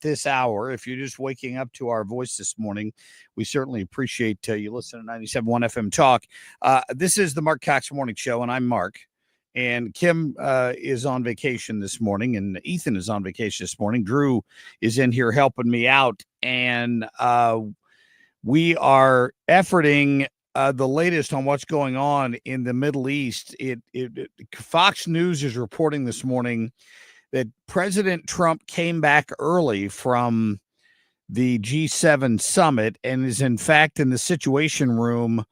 this hour. If you're just waking up to our voice this morning, we certainly appreciate you listening to 97.1 FM Talk. This is the Marc Cox Morning Show, and I'm Mark. And Kim is on vacation this morning, and Ethan is on vacation this morning. Drew is in here helping me out, and we are efforting the latest on what's going on in the Middle East. Fox News is reporting this morning that President Trump came back early from the G7 summit and is, in fact, in the Situation Room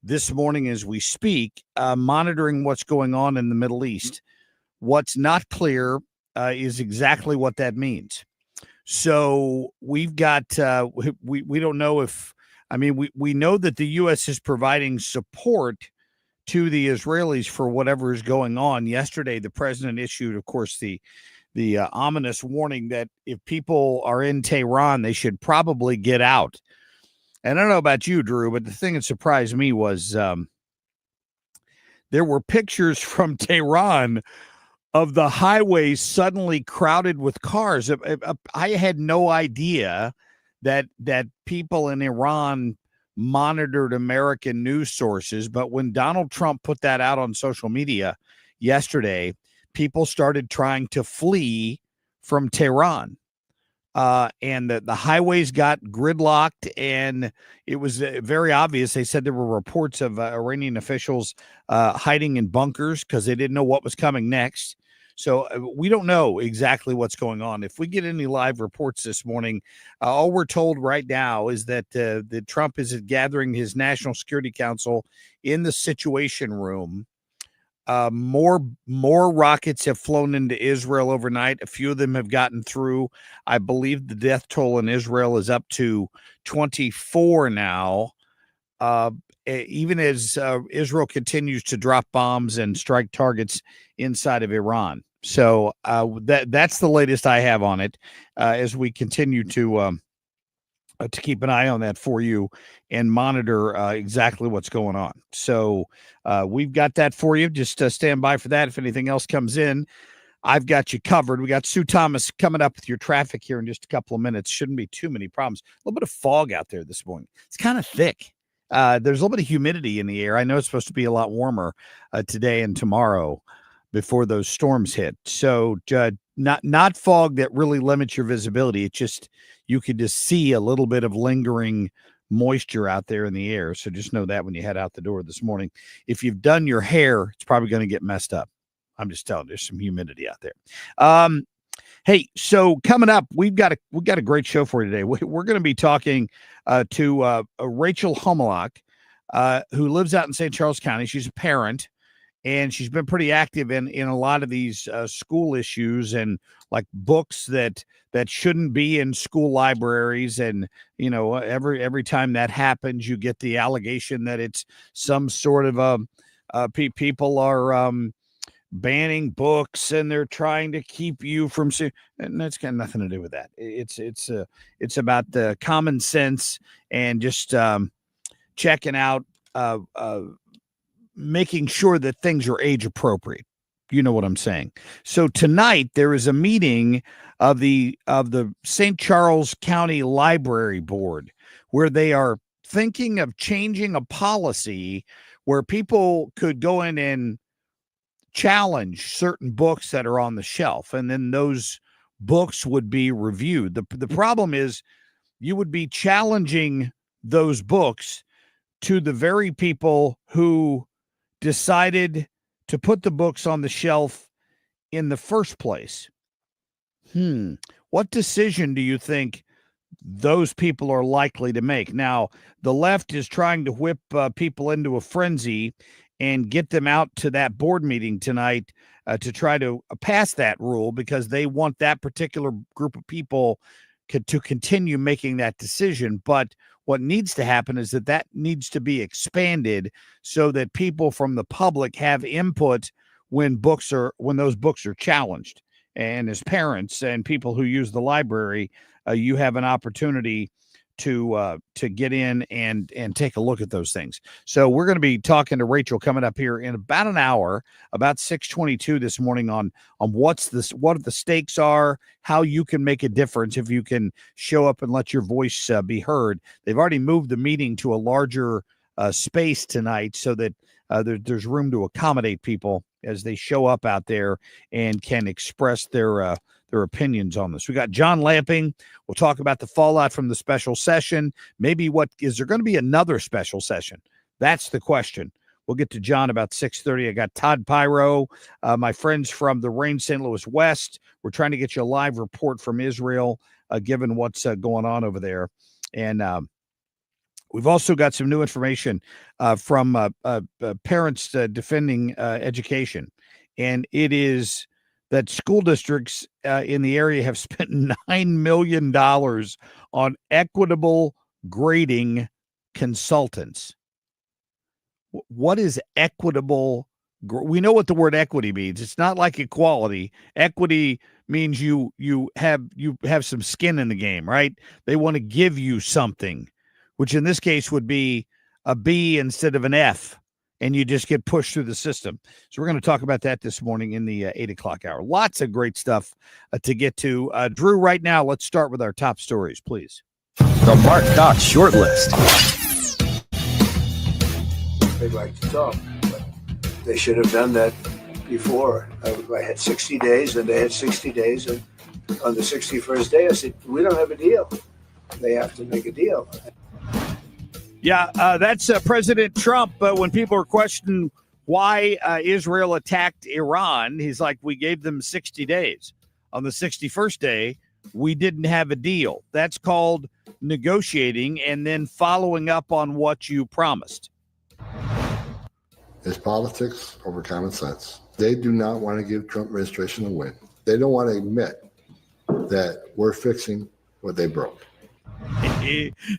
this morning as we speak, monitoring what's going on in the Middle East. What's not clear is exactly what that means. So we've got, we don't know if, we know that the U.S. is providing support to the Israelis for whatever is going on. Yesterday, the president issued, of course, the ominous warning that if people are in Tehran, they should probably get out. And I don't know about you, Drew, but the thing that surprised me was there were pictures from Tehran of the highways suddenly crowded with cars. I had no idea that people in Iran monitored American news sources. But when Donald Trump put that out on social media yesterday, people started trying to flee from Tehran. And the highways got gridlocked, and it was very obvious. They said there were reports of Iranian officials hiding in bunkers because they didn't know what was coming next. So we don't know exactly what's going on. If we get any live reports this morning, all we're told right now is that Trump is gathering his National Security Council in the Situation Room. More rockets have flown into Israel overnight. A few of them have gotten through. I believe the death toll in Israel is up to 24 now. Even as Israel continues to drop bombs and strike targets inside of Iran. So that's the latest I have on it as we continue to keep an eye on that for you and monitor exactly what's going on. So we've got that for you. Just stand by for that. If anything else comes in, I've got you covered. We got Sue Thomas coming up with your traffic here in just a couple of minutes. Shouldn't be too many problems. A little bit of fog out there this morning. It's kind of thick. There's a little bit of humidity in the air. I know it's supposed to be a lot warmer today and tomorrow before those storms hit. So not fog that really limits your visibility. It's just you could just see a little bit of lingering moisture out there in the air. So just know that when you head out the door this morning. If you've done your hair, it's probably going to get messed up. I'm just telling you, there's some humidity out there. Hey, so coming up, we've got a great show for you today. We're going to be talking to Rachel Homolak, who lives out in St. Charles County. She's a parent, and she's been pretty active in a lot of these school issues and like books that shouldn't be in school libraries. And every time that happens, you get the allegation that it's some sort of people are banning books and they're trying to keep you from seeing, and that's got nothing to do with that. It's about the common sense and just checking out, making sure that things are age appropriate. You know what I'm saying? So tonight there is a meeting of the St. Charles County Library Board where they are thinking of changing a policy where people could go in and challenge certain books that are on the shelf, and then those books would be reviewed. The problem is you would be challenging those books to the very people who decided to put the books on the shelf in the first place. What decision do you think those people are likely to make? Now, the left is trying to whip people into a frenzy and get them out to that board meeting tonight to try to pass that rule because they want that particular group of people to continue making that decision. But what needs to happen is that needs to be expanded so that people from the public have input when those books are challenged. And as parents and people who use the library, you have an opportunity to get in and take a look at those things. So we're going to be talking to Rachel coming up here in about an hour, about 6:22 this morning on what the stakes are, how you can make a difference if you can show up and let your voice be heard. They've already moved the meeting to a larger space tonight so that there's room to accommodate people as they show up out there and can express their opinions on this. We got John Lamping. We'll talk about the fallout from the special session. Maybe is there going to be another special session? That's the question. We'll get to John about 6:30. I got Todd Piro, my friends from the Reign St. Louis West. We're trying to get you a live report from Israel, given what's going on over there. And we've also got some new information from parents defending education. And it is that school districts in the area have spent $9 million on equitable grading consultants. What is equitable? We know what the word equity means. It's not like equality. Equity means you have some skin in the game, right? They want to give you something, which in this case would be a B instead of an F, and you just get pushed through the system. So we're going to talk about that this morning in the 8 o'clock hour. Lots of great stuff to get to. Drew, right now, let's start with our top stories, please. The Marc Doc Shortlist. They'd like to talk, but they should have done that before. I had 60 days, and they had 60 days, and on the 61st day, I said, we don't have a deal. They have to make a deal. Yeah, that's President Trump. But when people are questioning why Israel attacked Iran, he's like, we gave them 60 days. On the 61st day, we didn't have a deal. That's called negotiating and then following up on what you promised. It's politics over common sense. They do not want to give Trump administration a win. They don't want to admit that we're fixing what they broke.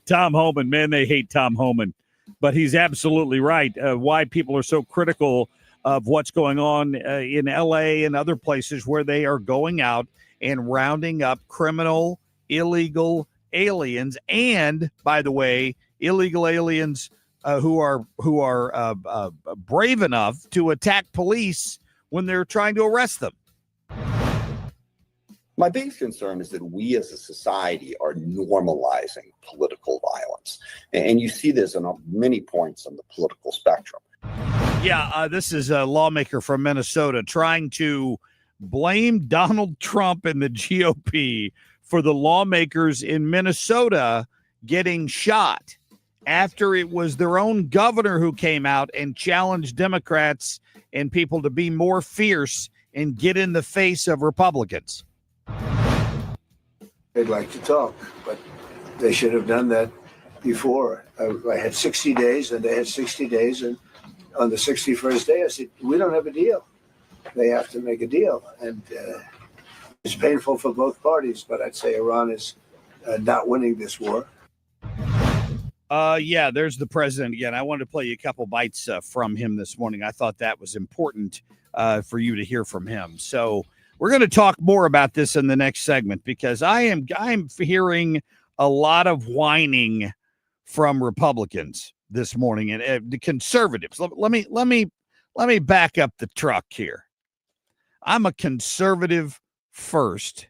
Tom Homan, man, they hate Tom Homan, but he's absolutely right. Why people are so critical of what's going on in L.A. and other places where they are going out and rounding up criminal, illegal aliens, and by the way, illegal aliens who are brave enough to attack police when they're trying to arrest them. My biggest concern is that we as a society are normalizing political violence. And you see this on many points on the political spectrum. Yeah, this is a lawmaker from Minnesota trying to blame Donald Trump and the GOP for the lawmakers in Minnesota getting shot after it was their own governor who came out and challenged Democrats and people to be more fierce and get in the face of Republicans. They'd like to talk, but they should have done that before. I had 60 days, and they had 60 days, and on the 61st day, I said, we don't have a deal. They have to make a deal, and it's painful for both parties, but I'd say Iran is not winning this war. Yeah, there's the president again. I wanted to play you a couple bites from him this morning. I thought that was important for you to hear from him. So we're going to talk more about this in the next segment because I'm hearing a lot of whining from Republicans this morning and the conservatives. Let me back up the truck here. I'm a conservative first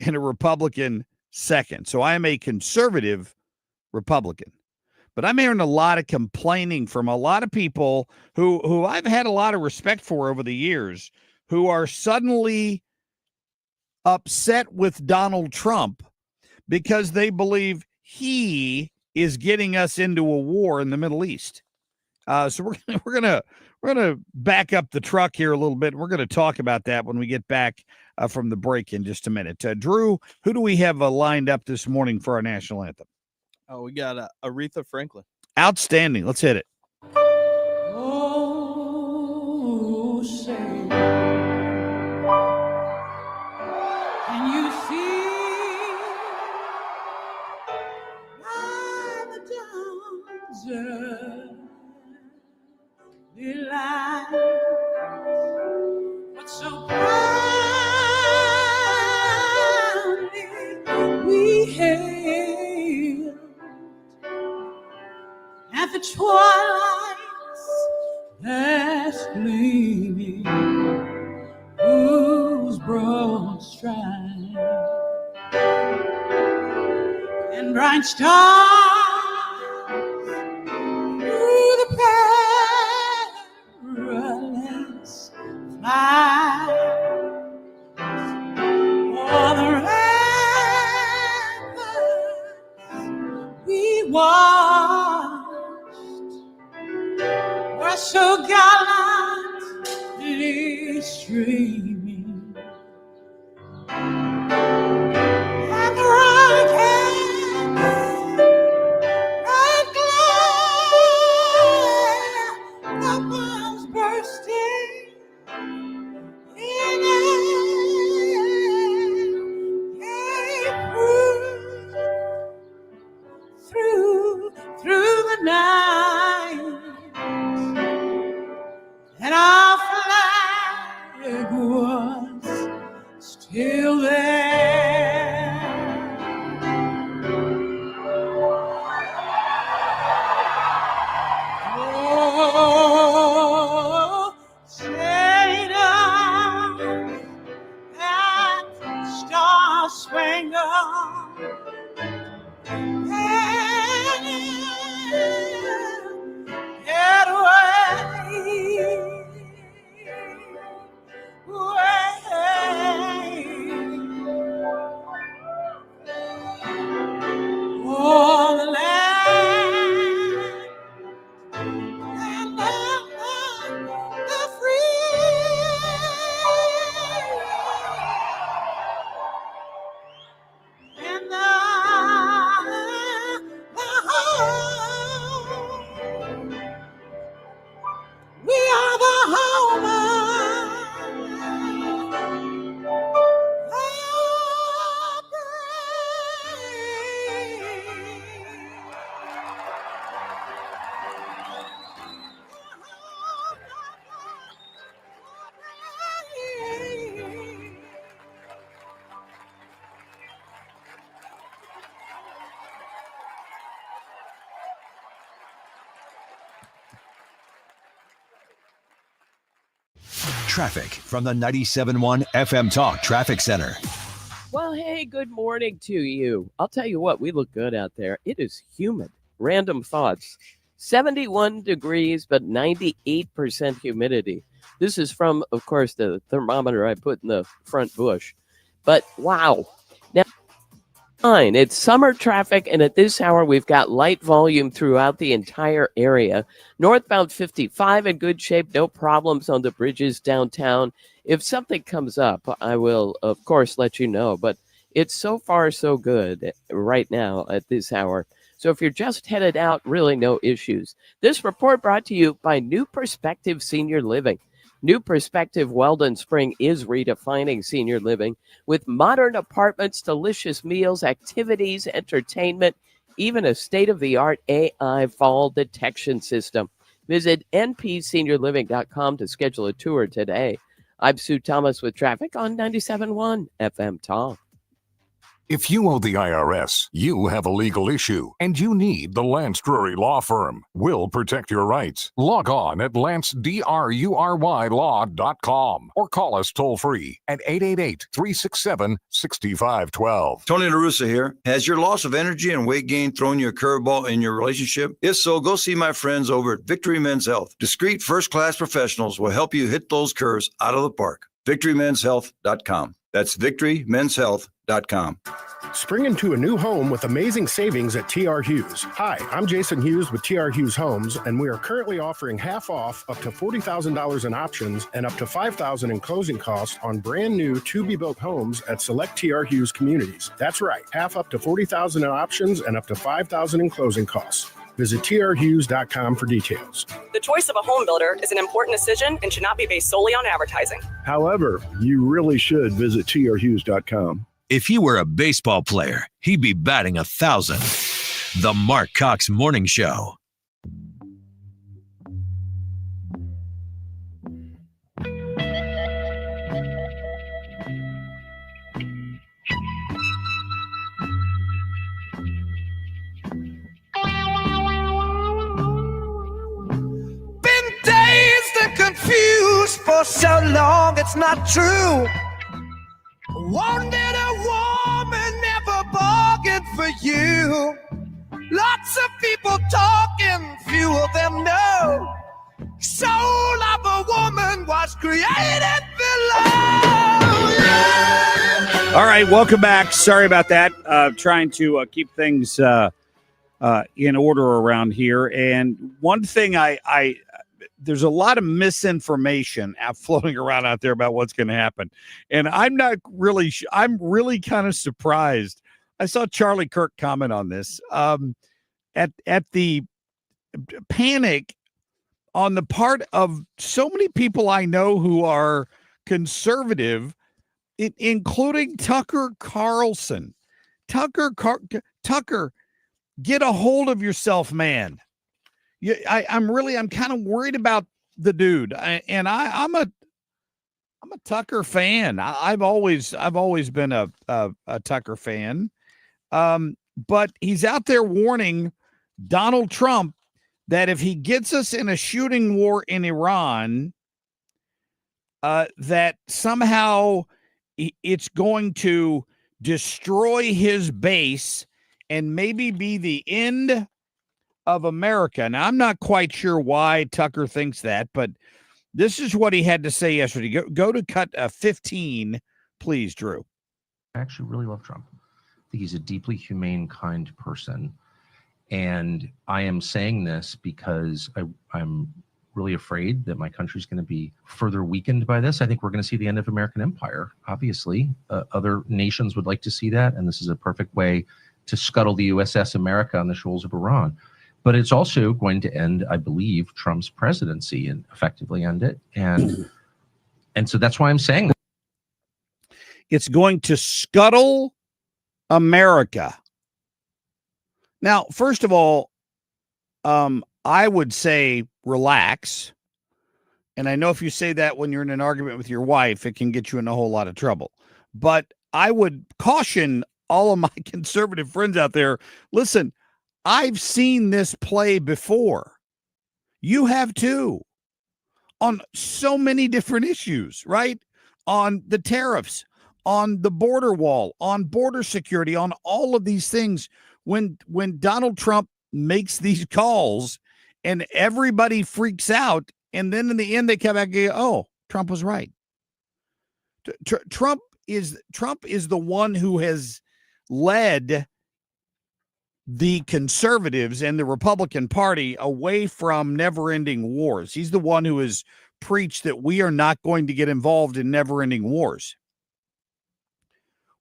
and a Republican second. So I am a conservative Republican. But I'm hearing a lot of complaining from a lot of people who I've had a lot of respect for over the years, who are suddenly upset with Donald Trump because they believe he is getting us into a war in the Middle East. So we're gonna back up the truck here a little bit. We're gonna talk about that when we get back from the break in just a minute. Drew, who do we have lined up this morning for our national anthem? Oh, we got Aretha Franklin. Outstanding. Let's hit it. Oh, say, can you see why the dawn's early light, but so proudly we hail twilight's last gleaming, whose broad stripes and bright stars through the perilous flight o'er the ramparts we watched were so gallantly streaming, and the rockets red glare, the bombs bursting in air, came through the night, and our flag was still there. Oh, Satan, that star-spangled Traffic from the 97.1 FM Talk Traffic Center. Well, hey, good morning to you. I'll tell you what, we look good out there. It is humid. Random thoughts. 71 degrees, but 98% humidity. This is from, of course, the thermometer I put in the front bush. But wow. Now, fine. It's summer traffic, and at this hour, we've got light volume throughout the entire area. Northbound 55 in good shape. No problems on the bridges downtown. If something comes up, I will, of course, let you know. But it's so far so good right now at this hour. So if you're just headed out, really no issues. This report brought to you by New Perspective Senior Living. New Perspective Weldon Spring is redefining senior living with modern apartments, delicious meals, activities, entertainment, even a state-of-the-art AI fall detection system. Visit npseniorliving.com to schedule a tour today. I'm Sue Thomas with traffic on 97.1 FM Talk. If you owe the IRS, you have a legal issue, and you need the Lance Drury Law Firm. We'll protect your rights. Log on at lancedrurylaw.com or call us toll-free at 888-367-6512. Tony LaRussa here. Has your loss of energy and weight gain thrown you a curveball in your relationship? If so, go see my friends over at Victory Men's Health. Discreet, first-class professionals will help you hit those curves out of the park. VictoryMen'sHealth.com. That's VictoryMen'sHealth.com. Spring into a new home with amazing savings at TR Hughes. Hi, I'm Jason Hughes with TR Hughes Homes, and we are currently offering half off up to $40,000 in options and up to $5,000 in closing costs on brand new to-be-built homes at select TR Hughes communities. That's right, half up to $40,000 in options and up to $5,000 in closing costs. Visit trhughes.com for details. The choice of a home builder is an important decision and should not be based solely on advertising. However, you really should visit trhughes.com. If you were a baseball player, he'd be batting 1,000. The Marc Cox Morning Show. for so long, it's not true. Wanted a woman, never bargained for you. Lots of people talking, few of them know. Soul of a woman was created below. Yeah. All right, welcome back. Sorry about that. Trying to keep things in order around here. And one thing there's a lot of misinformation floating around out there about what's going to happen. And I'm really kind of surprised. I saw Charlie Kirk comment on this at the panic on the part of so many people I know who are conservative, including Tucker Carlson. Tucker, get a hold of yourself, man. I'm kind of worried about the dude, and I'm a Tucker fan. I've always been a Tucker fan, but he's out there warning Donald Trump that if he gets us in a shooting war in Iran, that somehow it's going to destroy his base and maybe be the end of America. Now, I'm not quite sure why Tucker thinks that, but this is what he had to say yesterday. Go to cut 15, please, Drew. I actually really love Trump. I think he's a deeply humane, kind person. And I am saying this because I'm really afraid that my country's going to be further weakened by this. I think we're going to see the end of American empire. Obviously, other nations would like to see that, and this is a perfect way to scuttle the USS America on the shoals of Iran. But it's also going to end, I believe, Trump's presidency and effectively end it. And so that's why I'm saying that. It's going to scuttle America. Now, first of all, I would say relax. And I know if you say that when you're in an argument with your wife, it can get you in a whole lot of trouble. But I would caution all of my conservative friends out there, listen, I've seen this play before. You have too. On so many different issues, right? On the tariffs, on the border wall, on border security, on all of these things. When Donald Trump makes these calls and everybody freaks out, and then in the end they come back and go, oh, Trump was right. Trump is the one who has led the conservatives and the Republican Party away from never-ending wars. He's the one who has preached that we are not going to get involved in never-ending wars.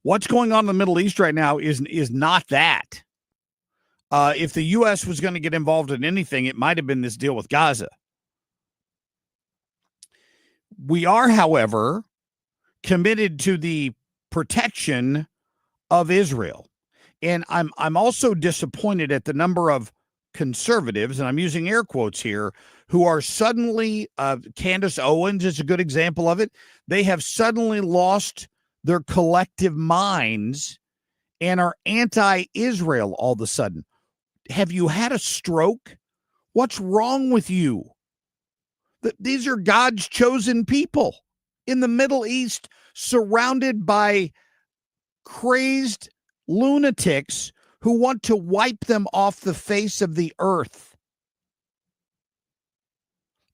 What's going on in the Middle East right now is not that. If the U.S. was going to get involved in anything, it might have been this deal with Gaza. We are, however, committed to the protection of Israel. And I'm also disappointed at the number of conservatives, and I'm using air quotes here, who are suddenly, Candace Owens is a good example of it. They have suddenly lost their collective minds and are anti-Israel all of a sudden. Have you had a stroke? What's wrong with you? These are God's chosen people in the Middle East, surrounded by crazed lunatics who want to wipe them off the face of the earth.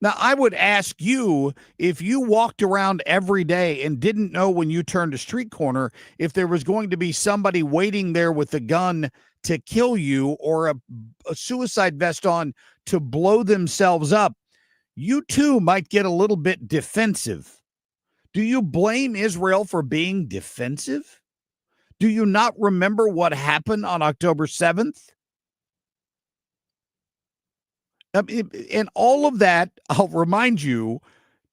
Now, I would ask you, if you walked around every day and didn't know when you turned a street corner if there was going to be somebody waiting there with a gun to kill you or a suicide vest on to blow themselves up, you too might get a little bit defensive. Do you blame Israel for being defensive? Do you not remember what happened on October 7th? And all of that, I'll remind you,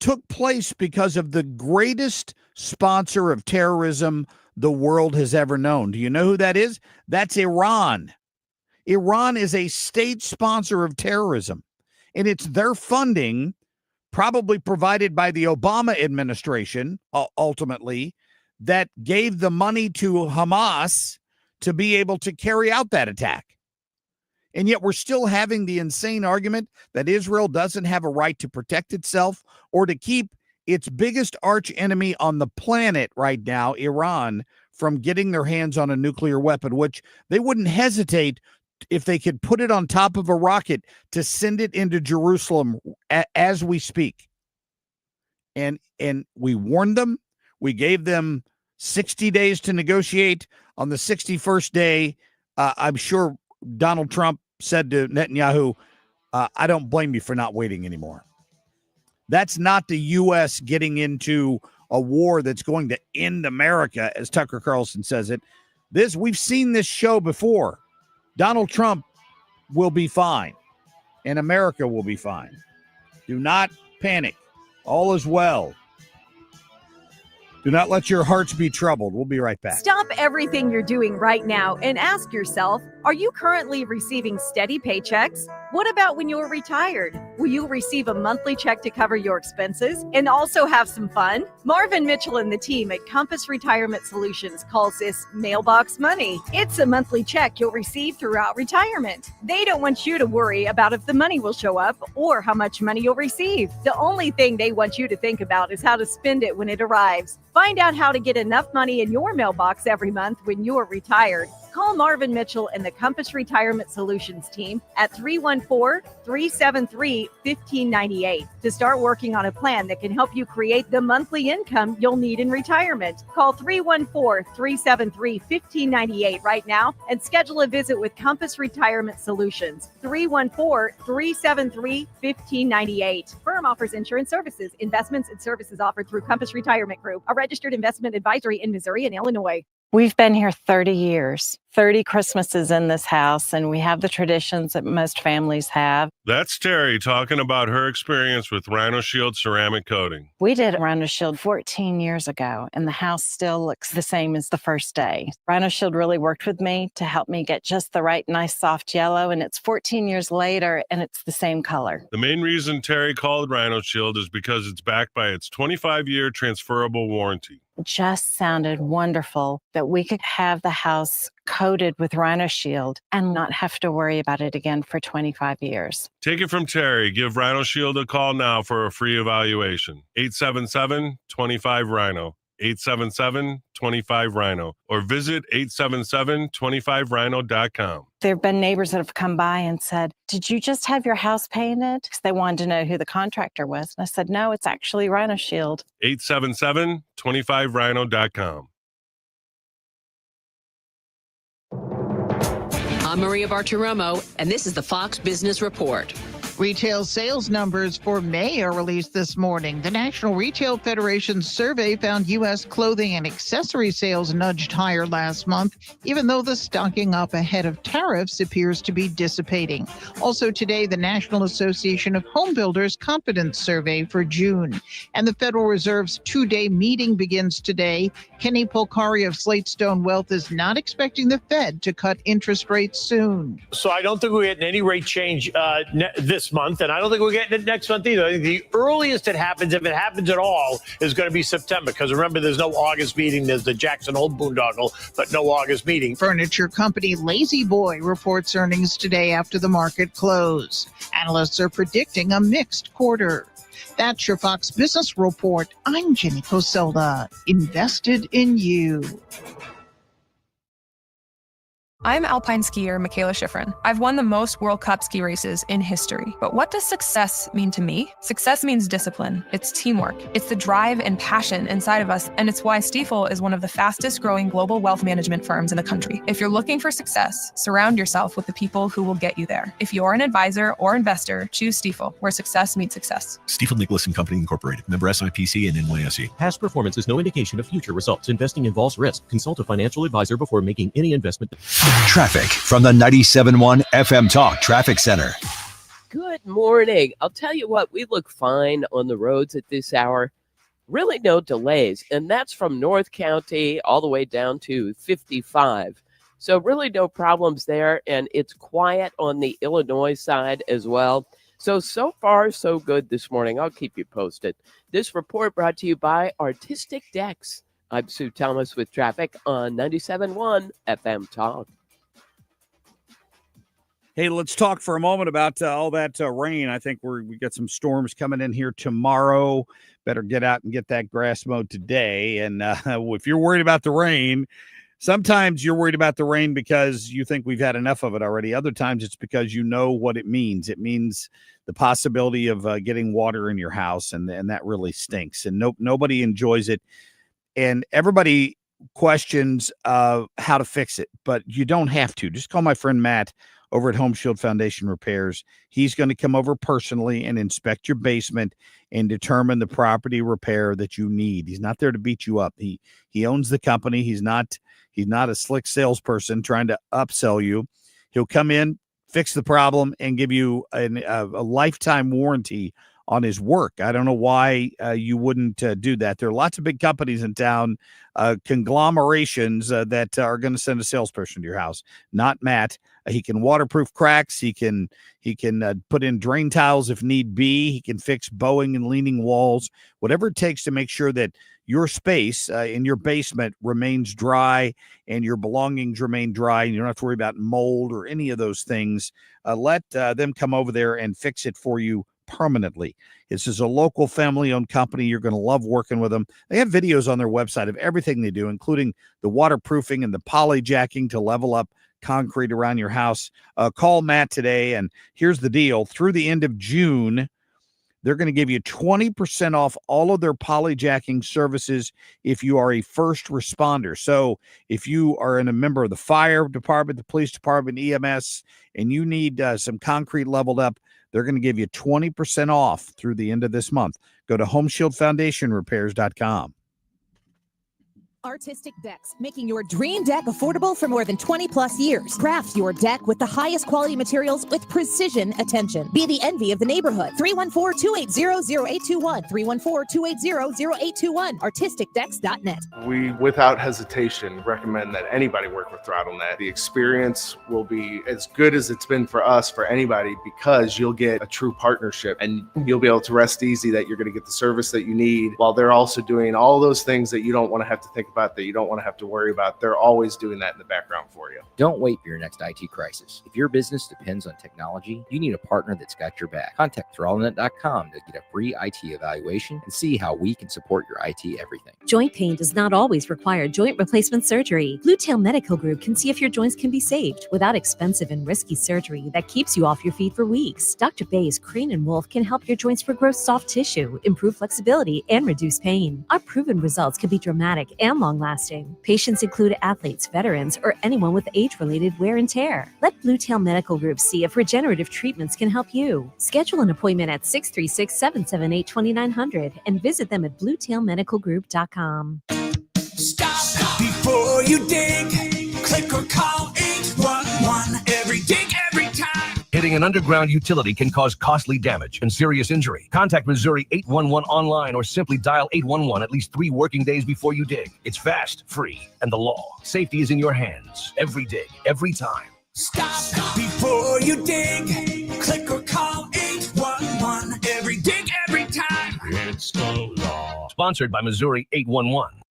took place because of the greatest sponsor of terrorism the world has ever known. Do you know who that is? That's Iran. Iran is a state sponsor of terrorism, and it's their funding, probably provided by the Obama administration, ultimately, that gave the money to Hamas to be able to carry out that attack. And yet we're still having the insane argument that Israel doesn't have a right to protect itself or to keep its biggest arch enemy on the planet right now, Iran, from getting their hands on a nuclear weapon, which they wouldn't hesitate if they could put it on top of a rocket to send it into Jerusalem as we speak. And we warned them. We gave them 60 days to negotiate. On the 61st day, I'm sure Donald Trump said to Netanyahu, I don't blame you for not waiting anymore. That's not the U.S. getting into a war that's going to end America, as Tucker Carlson says it. We've seen this show before. Donald Trump will be fine, and America will be fine. Do not panic. All is well. Do not let your hearts be troubled. We'll be right back. Stop everything you're doing right now and ask yourself, are you currently receiving steady paychecks? What about when you're retired? Will you receive a monthly check to cover your expenses and also have some fun? Marvin Mitchell and the team at Compass Retirement Solutions calls this mailbox money. It's a monthly check you'll receive throughout retirement. They don't want you to worry about if the money will show up or how much money you'll receive. The only thing they want you to think about is how to spend it when it arrives. Find out how to get enough money in your mailbox every month when you're retired. Call Marvin Mitchell and the Compass Retirement Solutions team at 314-373-1598 to start working on a plan that can help you create the monthly income you'll need in retirement. Call 314-373-1598 right now and schedule a visit with Compass Retirement Solutions. 314-373-1598. Firm offers insurance services, investments, and services offered through Compass Retirement Group, a registered investment advisory in Missouri and Illinois. We've been here 30 years, 30 Christmases in this house, and we have the traditions that most families have. That's Terry talking about her experience with Rhino Shield ceramic coating. We did Rhino Shield 14 years ago, and the house still looks the same as the first day. Rhino Shield really worked with me to help me get just the right, nice, soft yellow, and it's 14 years later, and it's the same color. The main reason Terry called Rhino Shield is because it's backed by its 25-year transferable warranty. It just sounded wonderful that we could have the house coated with Rhino Shield and not have to worry about it again for 25 years. Take it from Terry. Give Rhino Shield a call now for a free evaluation. 877-25-RHINO. 877-25-RHINO. Or visit 877-25rhino.com. There have been neighbors that have come by and said, did you just have your house painted? Because they wanted to know who the contractor was. And I said, no, it's actually Rhino Shield. 877-25rhino.com. I'm Maria Bartiromo, and this is the Fox Business Report. Retail sales numbers for May are released this morning. The National Retail Federation's survey found U.S. clothing and accessory sales nudged higher last month, even though the stocking up ahead of tariffs appears to be dissipating. Also today, the National Association of Home Builders Confidence Survey for June. And the Federal Reserve's two-day meeting begins today. Kenny Polcari of Slate Stone Wealth is not expecting the Fed to cut interest rates soon. So I don't think we're getting any rate change this month, and I don't think we're getting it next month either. I think the earliest it happens, if it happens at all, is going to be September, because remember, there's no August meeting. There's the Jackson Hole boondoggle, but no August meeting. Furniture company Lazy Boy reports earnings today after the market close. Analysts are predicting a mixed quarter. That's your Fox Business Report. I'm Jenny Coselda, invested in you. I'm alpine skier Michaela Schifrin. I've won the most World Cup ski races in history. But what does success mean to me? Success means discipline. It's teamwork. It's the drive and passion inside of us. And it's why Stifel is one of the fastest growing global wealth management firms in the country. If you're looking for success, surround yourself with the people who will get you there. If you're an advisor or investor, choose Stifel, where success meets success. Stifel Nicholas and Company Incorporated. Member SIPC and NYSE. Past performance is no indication of future results. Investing involves risk. Consult a financial advisor before making any investment. Traffic from the 97.1 FM Talk Traffic Center. Good morning. I'll tell you what, we look fine on the roads at this hour. Really no delays, and that's from North County all the way down to 55. So really no problems there, and it's quiet on the Illinois side as well. So far, so good this morning. I'll keep you posted. This report brought to you by Artistic Decks. I'm Sue Thomas with traffic on 97.1 FM Talk. Hey, let's talk for a moment about all that rain. I think we got some storms coming in here tomorrow. Better get out and get that grass mowed today. And if you're worried about the rain, sometimes you're worried about the rain because you think we've had enough of it already. Other times it's because you know what it means. It means the possibility of getting water in your house, and that really stinks. And nobody enjoys it. And everybody questions how to fix it, but you don't have to. Just call my friend Matt over at Home Shield Foundation Repairs. He's going to come over personally and inspect your basement and determine the property repair that you need. He's not there to beat you up. He owns the company. He's not a slick salesperson trying to upsell you. He'll come in, fix the problem, and give you a lifetime warranty on his work. I don't know why you wouldn't do that. There are lots of big companies in town, conglomerations that are going to send a salesperson to your house. Not Matt. He can waterproof cracks. He can put in drain tiles if need be. He can fix bowing and leaning walls, whatever it takes to make sure that your space in your basement remains dry and your belongings remain dry, and you don't have to worry about mold or any of those things. Let them come over there and fix it for you permanently. This is a local family-owned company. You're going to love working with them. They have videos on their website of everything they do, including the waterproofing and the polyjacking to level up concrete around your house. Call Matt today, and here's the deal. Through the end of June, they're going to give you 20% off all of their polyjacking services if you are a first responder. So if you are a member of the fire department, the police department, EMS, and you need some concrete leveled up, they're going to give you 20% off through the end of this month. Go to HomeshieldFoundationRepairs.com. Artistic Decks, making your dream deck affordable for more than 20 plus years. Craft your deck with the highest quality materials with precision attention. Be the envy of the neighborhood. 314-280-0821. 314-280-0821. ArtisticDecks.net. We, without hesitation, recommend that anybody work with ThrottleNet. The experience will be as good as it's been for us, for anybody, because you'll get a true partnership and you'll be able to rest easy that you're going to get the service that you need while they're also doing all those things that you don't want to have to think about, that you don't want to have to worry about. They're always doing that in the background for you. Don't wait for your next IT crisis. If your business depends on technology, you need a partner that's got your back. Contact ThrottleNet.com to get a free IT evaluation and see how we can support your IT everything. Joint pain does not always require joint replacement surgery. Blue Tail Medical Group can see if your joints can be saved without expensive and risky surgery that keeps you off your feet for weeks. Dr. Bay's Crane and Wolf can help your joints regrow soft tissue, improve flexibility, and reduce pain. Our proven results can be dramatic and long-lasting. Patients include athletes, veterans, or anyone with age-related wear and tear. Let Blue Tail Medical Group see if regenerative treatments can help you. Schedule an appointment at 636-778-2900 and visit them at bluetailmedicalgroup.com. Stop before you dig. Click or call 811. Every dig, every time. Hitting an underground utility can cause costly damage and serious injury. Contact Missouri 811 online or simply dial 811 at least 3 working days before you dig. It's fast, free, and the law. Safety is in your hands. Every dig, every time. Stop before you dig. Click or call 811. Every dig, every time. It's the law. Sponsored by Missouri 811.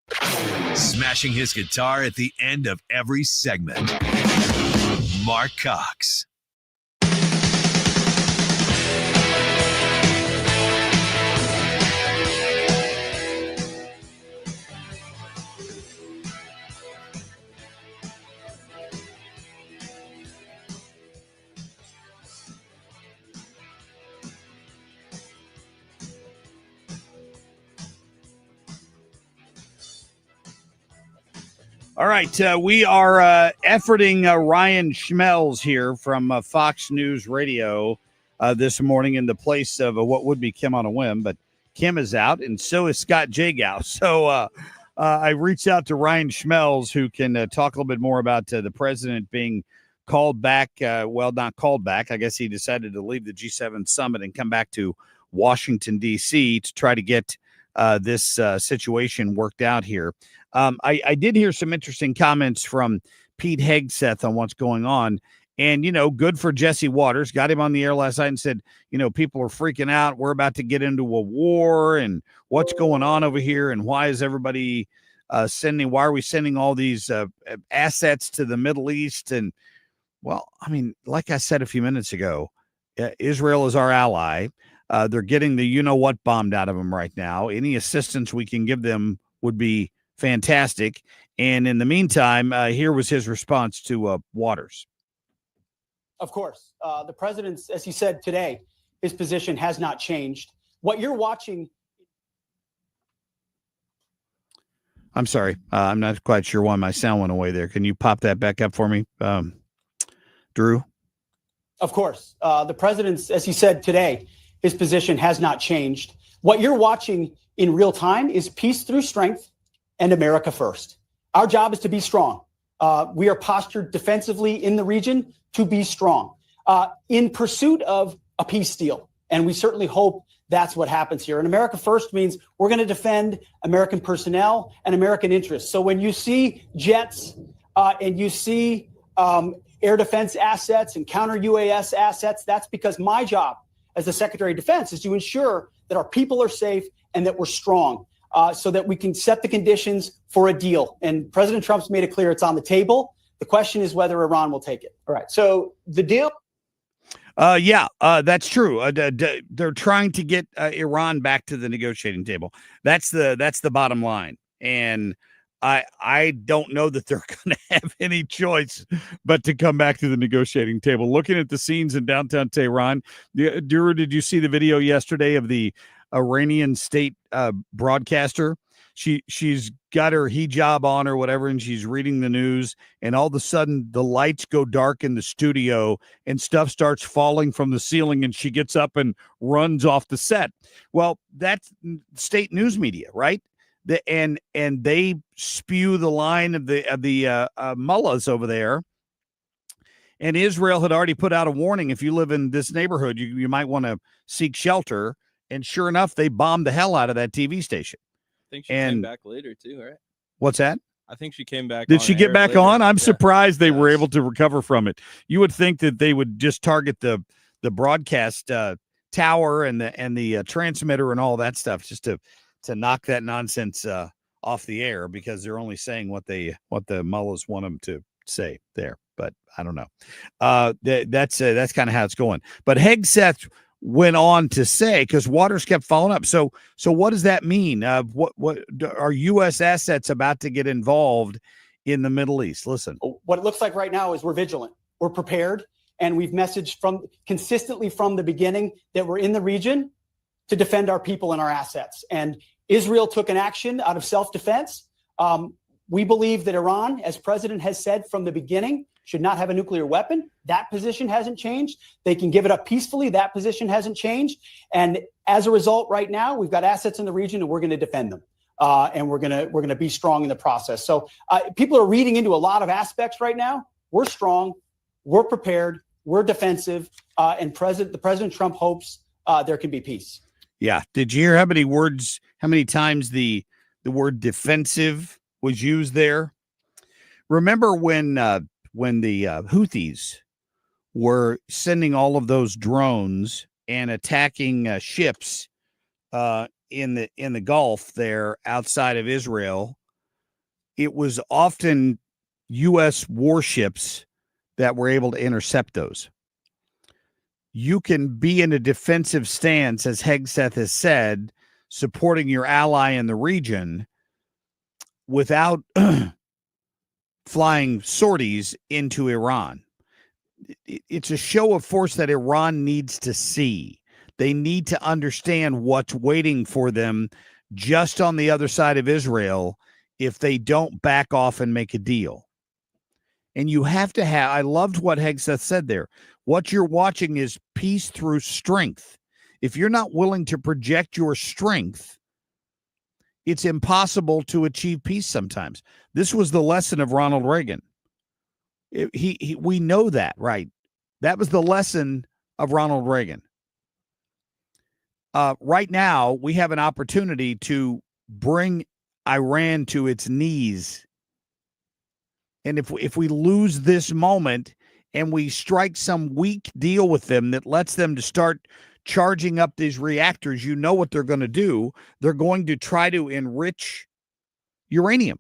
Smashing his guitar at the end of every segment. Marc Cox. All right, we are efforting Ryan Schmelz here from Fox News Radio this morning in the place of what would be Kim on a whim, but Kim is out, and so is Scott Jagow. So I reached out to Ryan Schmelz, who can talk a little bit more about the president being called back. Well, not called back. I guess he decided to leave the G7 summit and come back to Washington, D.C. to try to get this situation worked out here. I did hear some interesting comments from Pete Hegseth on what's going on. And, you know, good for Jesse Waters. Got him on the air last night and said, you know, people are freaking out. We're about to get into a war, and what's going on over here, and why is everybody why are we sending all these assets to the Middle East? And Well, I mean, like I said a few minutes ago, Israel is our ally. They're getting the you-know-what bombed out of them right now. Any assistance we can give them would be fantastic. And in the meantime, here was his response to Waters. Of course. The president's, as he said today, his position has not changed. What you're watching. I'm sorry. I'm not quite sure why my sound went away there. Can you pop that back up for me, Drew? Of course. The president's, as he said today, his position has not changed. What you're watching in real time is peace through strength and America first. Our job is to be strong. We are postured defensively in the region to be strong in pursuit of a peace deal. And we certainly hope that's what happens here. And America first means we're going to defend American personnel and American interests. So when you see jets and you see air defense assets and counter UAS assets, that's because my job as the Secretary of Defense is to ensure that our people are safe and that we're strong so that we can set the conditions for a deal. And President Trump's made it clear it's on the table. The question is whether Iran will take it. All right. So the deal. That's true. They're trying to get Iran back to the negotiating table. That's the bottom line. And I don't know that they're going to have any choice but to come back to the negotiating table. Looking at the scenes in downtown Tehran, Drew, did you see the video yesterday of the Iranian state broadcaster? She's got her hijab on or whatever, and she's reading the news, and all of a sudden the lights go dark in the studio and stuff starts falling from the ceiling, and she gets up and runs off the set. Well, that's state news media, right? And they spew the line of the mullahs over there. And Israel had already put out a warning: if you live in this neighborhood, you might want to seek shelter. And sure enough, they bombed the hell out of that TV station. I think she came back later too, right? What's that? I think she came back. Did she get back later. on? I'm surprised they were able to recover from it. You would think that they would just target the broadcast tower and the transmitter and all that stuff just to knock that nonsense off the air, because they're only saying what the mullahs want them to say there. But I don't know. That's kind of how it's going. But Hegseth went on to say, because Waters kept following up. So what does that mean? What are U.S. assets about to get involved in the Middle East? Listen. What it looks like right now is we're vigilant, we're prepared, and we've messaged consistently from the beginning that we're in the region to defend our people and our assets. And Israel took an action out of self-defense. We believe that Iran, as President has said from the beginning, should not have a nuclear weapon. That position hasn't changed. They can give it up peacefully. That position hasn't changed. And as a result, right now, we've got assets in the region and we're going to defend them. And we're going to be strong in the process. So people are reading into a lot of aspects right now. We're strong. We're prepared. We're defensive. And President Trump hopes there can be peace. Yeah. Did you hear how many times the word defensive was used there? Remember when the Houthis were sending all of those drones and attacking ships in the Gulf there outside of Israel? It was often U.S. warships that were able to intercept those. You can be in a defensive stance, as Hegseth has said, supporting your ally in the region without flying sorties into Iran. It's a show of force that Iran needs to see. They need to understand what's waiting for them just on the other side of Israel if they don't back off and make a deal. And you have to have, I loved what Hegseth said there. What you're watching is peace through strength. If you're not willing to project your strength, it's impossible to achieve peace sometimes. This was the lesson of Ronald Reagan. We know that, right? That was the lesson of Ronald Reagan. Right now, we have an opportunity to bring Iran to its knees. And if we lose this moment and we strike some weak deal with them that lets them to start charging up these reactors, you know what they're going to do. They're going to try to enrich uranium.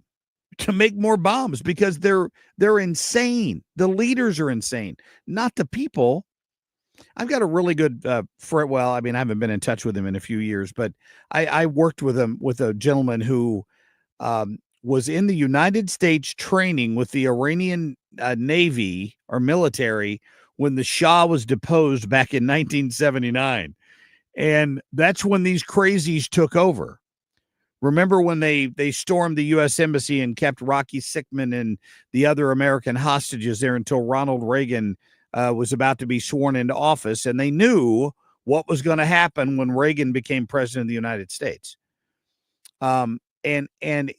to make more bombs because they're insane. The leaders are insane, not the people. I've got a really good friend. Well, I mean, I haven't been in touch with him in a few years, but I worked with him with a gentleman who was in the United States training with the Iranian Navy or military when the Shah was deposed back in 1979. And that's when these crazies took over. Remember when they stormed the U.S. Embassy and kept Rocky Sickman and the other American hostages there until Ronald Reagan was about to be sworn into office, and they knew what was going to happen when Reagan became president of the United States. And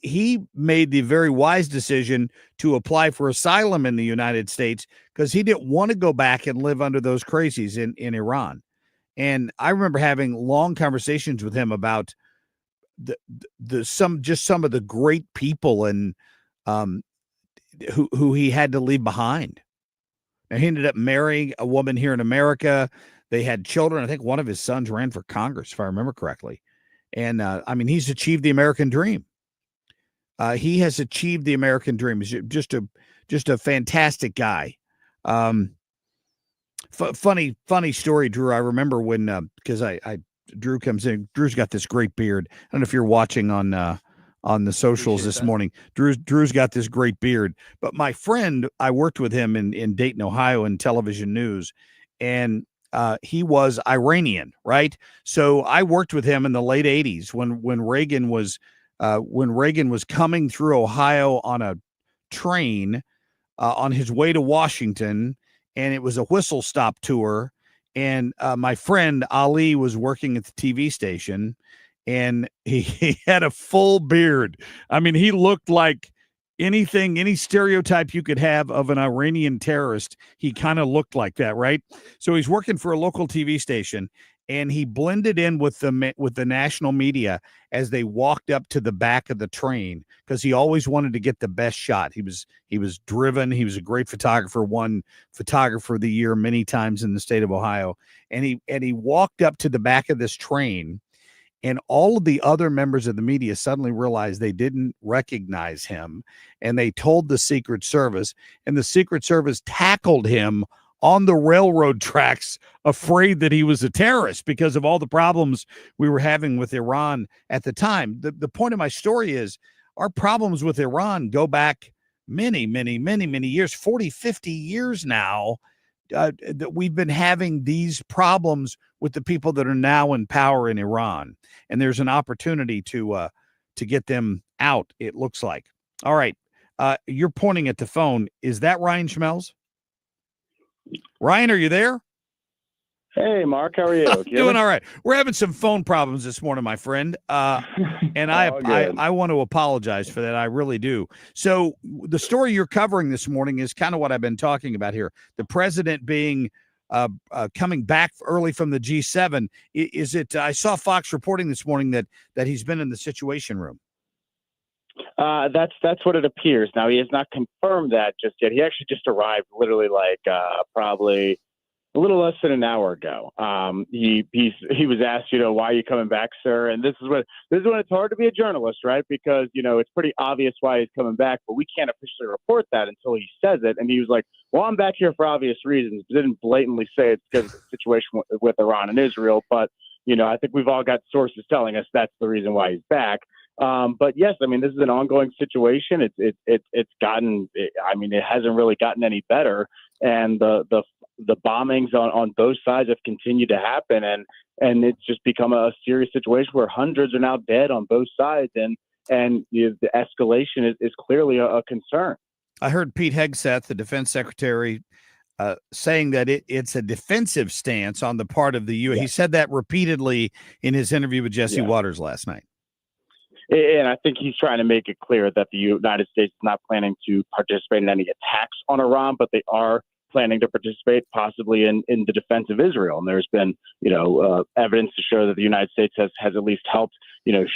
he made the very wise decision to apply for asylum in the United States because he didn't want to go back and live under those crazies in Iran. And I remember having long conversations with him about some of the great people and who he had to leave behind. And he ended up marrying a woman here in America. They had children. I think one of his sons ran for Congress, if I remember correctly. And I mean, he's achieved the American dream. He has achieved the American dream. He's just a fantastic guy. Funny story, Drew. I remember when because Drew comes in. Drew's got this great beard. I don't know if you're watching on the socials this morning. Drew's got this great beard. But my friend, I worked with him in Dayton, Ohio, in television news, and he was Iranian, right? So I worked with him in the late '80s when Reagan was coming through Ohio on a train on his way to Washington, and it was a whistle stop tour. And my friend Ali was working at the TV station, and he had a full beard. I mean, he looked like any stereotype you could have of an Iranian terrorist. He kind of looked like that, right? So he's working for a local TV station, and he blended in with the national media as they walked up to the back of the train because he always wanted to get the best shot. He was driven. He was a great photographer, won Photographer of the Year many times in the state of Ohio. And he walked up to the back of this train, and all of the other members of the media suddenly realized they didn't recognize him, and they told the Secret Service, and the Secret Service tackled him on the railroad tracks, afraid that he was a terrorist because of all the problems we were having with Iran at the time. The point of my story is our problems with Iran go back many years, 40, 50 years now, that we've been having these problems with the people that are now in power in Iran. And there's an opportunity to get them out, it looks like. All right. You're pointing at the phone. Is that Ryan Schmelz? Ryan, are you there? Hey, Mark, how are you? Doing all right. We're having some phone problems this morning, my friend. And I want to apologize for that. I really do. So the story you're covering this morning is kind of what I've been talking about here. The president being coming back early from the G7. Is it? I saw Fox reporting this morning that he's been in the Situation Room. That's what it appears. Now, he has not confirmed that just yet. He actually just arrived literally probably a little less than an hour ago. He was asked, why are you coming back, sir? And this is when it's hard to be a journalist, right? Because, it's pretty obvious why he's coming back, but we can't officially report that until he says it. And he was like, well, I'm back here for obvious reasons. Didn't blatantly say it's because of the situation with Iran and Israel. But, I think we've all got sources telling us that's the reason why he's back. But yes, I mean, this is an ongoing situation. It's gotten, it hasn't really gotten any better. And the bombings on both sides have continued to happen. And it's just become a serious situation where hundreds are now dead on both sides. And the escalation is clearly a concern. I heard Pete Hegseth, the defense secretary, saying that it's a defensive stance on the part of the U.S. Yeah. He said that repeatedly in his interview with Jesse Waters last night. And I think he's trying to make it clear that the United States is not planning to participate in any attacks on Iran, but they are planning to participate possibly in the defense of Israel. And there's been, evidence to show that the United States has at least helped,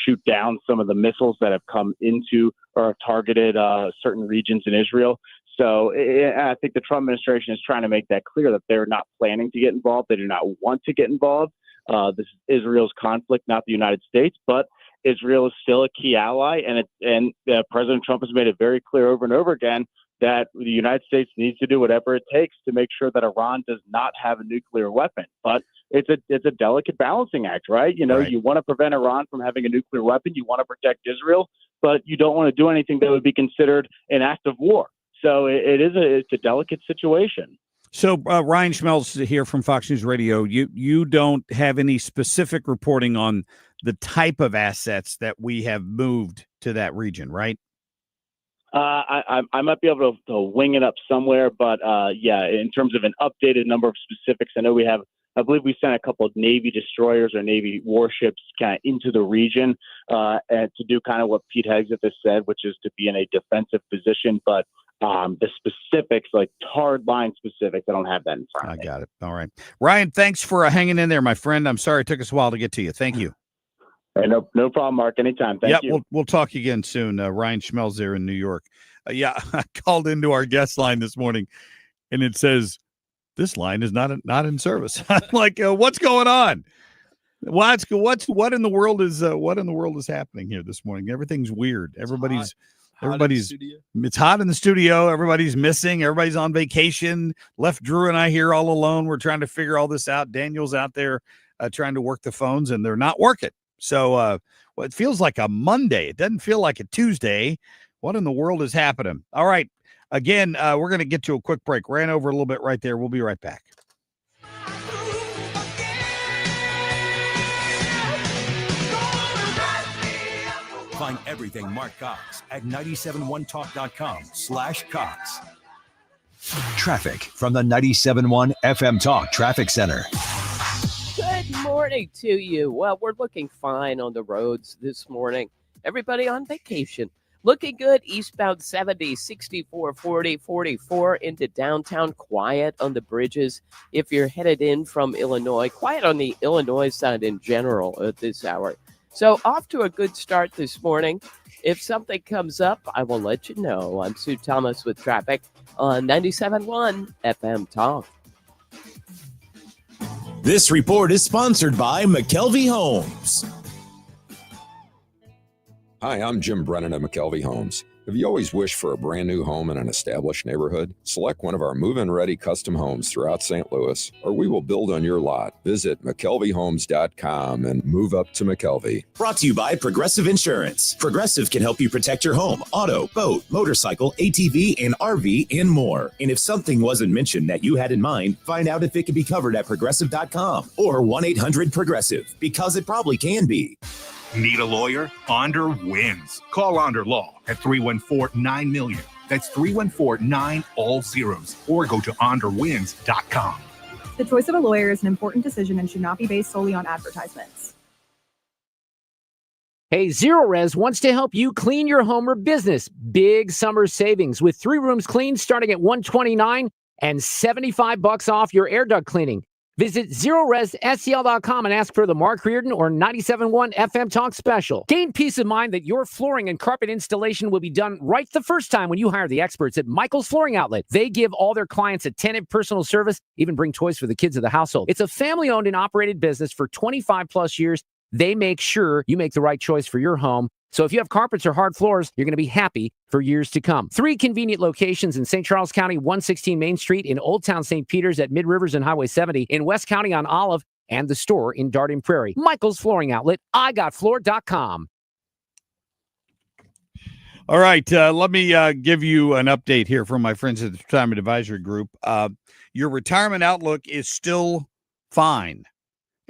shoot down some of the missiles that have come into or have targeted certain regions in Israel. So I think the Trump administration is trying to make that clear that they're not planning to get involved. They do not want to get involved. This is Israel's conflict, not the United States. But Israel is still a key ally, and President Trump has made it very clear over and over again that the United States needs to do whatever it takes to make sure that Iran does not have a nuclear weapon. But it's a delicate balancing act, right? You know, you want to prevent Iran from having a nuclear weapon. You want to protect Israel, but you don't want to do anything that would be considered an act of war. So it's a delicate situation. So Ryan Schmelz here from Fox News Radio. You don't have any specific reporting on the type of assets that we have moved to that region, right? I might be able to wing it up somewhere, but in terms of an updated number of specifics, I believe we sent a couple of Navy destroyers or Navy warships kind of into the region and to do kind of what Pete Hegseth has said, which is to be in a defensive position. But the specifics, like hard line specifics, I don't have that in front of me. I got it. All right. Ryan, thanks for hanging in there, my friend. I'm sorry it took us a while to get to you. Thank you. Hey, no problem, Mark. Anytime. Thank you. We'll talk again soon. Ryan Schmelz there in New York. I called into our guest line this morning, and it says this line is not in service. I'm like, what's going on? What in the world is happening here this morning? Everything's weird. Everybody's it's hot in the studio. Everybody's missing. Everybody's on vacation. Left Drew and I here all alone. We're trying to figure all this out. Daniel's out there trying to work the phones, and they're not working. So it feels like a Monday. It doesn't feel like a Tuesday. What in the world is happening? All right. Again, we're going to get to a quick break. Ran over a little bit right there. We'll be right back. Find everything Marc Cox at 971talk.com/Cox. Traffic from the 97.1 FM Talk Traffic Center. Good morning to you. Well, we're looking fine on the roads this morning. Everybody on vacation. Looking good. Eastbound 70, 64, 40, 44 into downtown. Quiet on the bridges. If you're headed in from Illinois, quiet on the Illinois side in general at this hour. So off to a good start this morning. If something comes up, I will let you know. I'm Sue Thomas with traffic on 97.1 FM Talk. This report is sponsored by McKelvey Homes. Hi, I'm Jim Brennan of McKelvey Homes. Have you always wished for a brand new home in an established neighborhood? Select one of our move-in ready custom homes throughout St. Louis, or we will build on your lot. Visit McKelveyhomes.com and move up to McKelvey. Brought to you by Progressive Insurance. Progressive can help you protect your home, auto, boat, motorcycle, ATV, and RV, and more. And if something wasn't mentioned that you had in mind, find out if it can be covered at Progressive.com or 1-800-PROGRESSIVE, because it probably can be. Need a lawyer? Onder wins. Call Onder Law at 314-9-MILLION. That's 314-9 all zeros. Or go to onderwins.com. The choice of a lawyer is an important decision and should not be based solely on advertisements. Hey, Zero Res wants to help you clean your home or business. Big summer savings with 3 rooms cleaned starting at $129 and $75 off your air duct cleaning. Visit ZeroResSCL.com and ask for the Mark Reardon or 97.1 FM Talk special. Gain peace of mind that your flooring and carpet installation will be done right the first time when you hire the experts at Michael's Flooring Outlet. They give all their clients attentive personal service, even bring toys for the kids of the household. It's a family-owned and operated business for 25-plus years. They make sure you make the right choice for your home. So if you have carpets or hard floors, you're going to be happy for years to come. 3 convenient locations in St. Charles County, 116 Main Street, in Old Town St. Peters at Mid-Rivers and Highway 70, in West County on Olive, and the store in Darden Prairie. Michael's Flooring Outlet, IGotFloor.com. All right, let me give you an update here from my friends at the Retirement Advisory Group. Your retirement outlook is still fine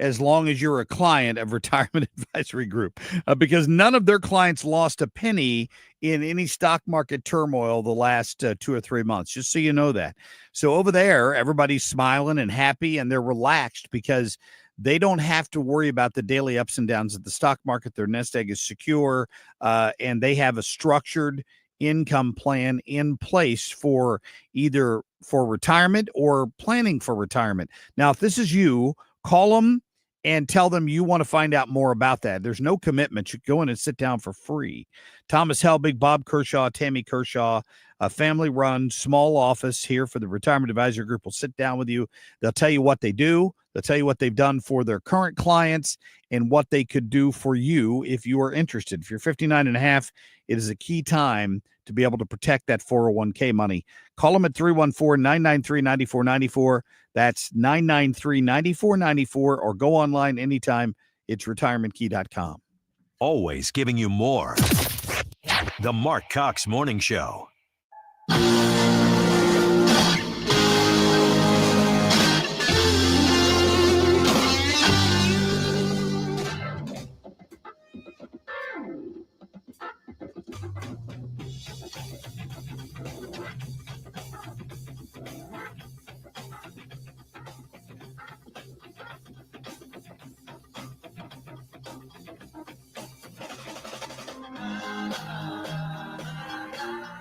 as long as you're a client of Retirement Advisory Group, because none of their clients lost a penny in any stock market turmoil the last 2 or 3 months, just so you know that. So over there, everybody's smiling and happy, and they're relaxed because they don't have to worry about the daily ups and downs of the stock market. Their nest egg is secure, and they have a structured income plan in place for either for retirement or planning for retirement. Now, if this is you, call them and tell them you want to find out more about that. There's no commitment. You go in and sit down for free. Thomas Helbig, Bob Kershaw, Tammy Kershaw, a family-run small office here for the Retirement Advisory Group will sit down with you. They'll tell you what they do. They'll tell you what they've done for their current clients and what they could do for you if you are interested. If you're 59 and a half, it is a key time to be able to protect that 401k money. Call them at 314-993-9494. That's 993-9494, or go online anytime. It's retirementkey.com. Always giving you more. The Marc Cox Morning Show.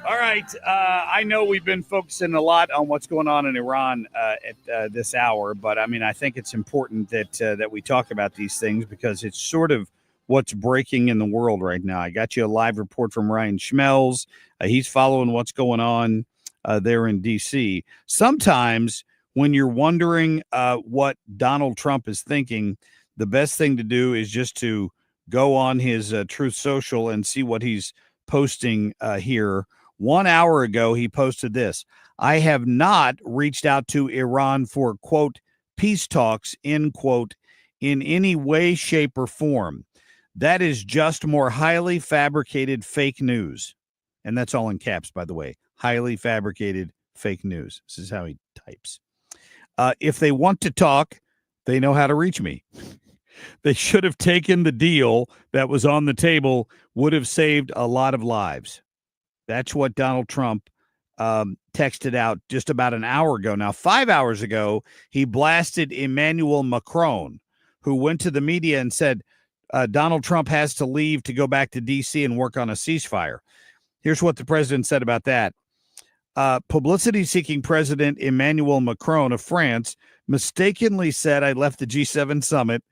All right. I know we've been focusing a lot on what's going on in Iran at this hour, but I think it's important that we talk about these things because it's sort of what's breaking in the world right now. I got you a live report from Ryan Schmelz. He's following what's going on there in D.C. Sometimes when you're wondering what Donald Trump is thinking, the best thing to do is just to go on his Truth Social and see what he's posting here. 1 hour ago, he posted this. I have not reached out to Iran for, quote, peace talks, end quote, in any way, shape, or form. That is just more highly fabricated fake news. And that's all in caps, by the way. Highly fabricated fake news. This is how he types. If they want to talk, they know how to reach me. They should have taken the deal that was on the table, would have saved a lot of lives. That's what Donald Trump texted out just about an hour ago. Now, 5 hours ago, he blasted Emmanuel Macron, who went to the media and said Donald Trump has to leave to go back to D.C. and work on a ceasefire. Here's what the president said about that. Publicity-seeking President Emmanuel Macron of France mistakenly said I left the G7 summit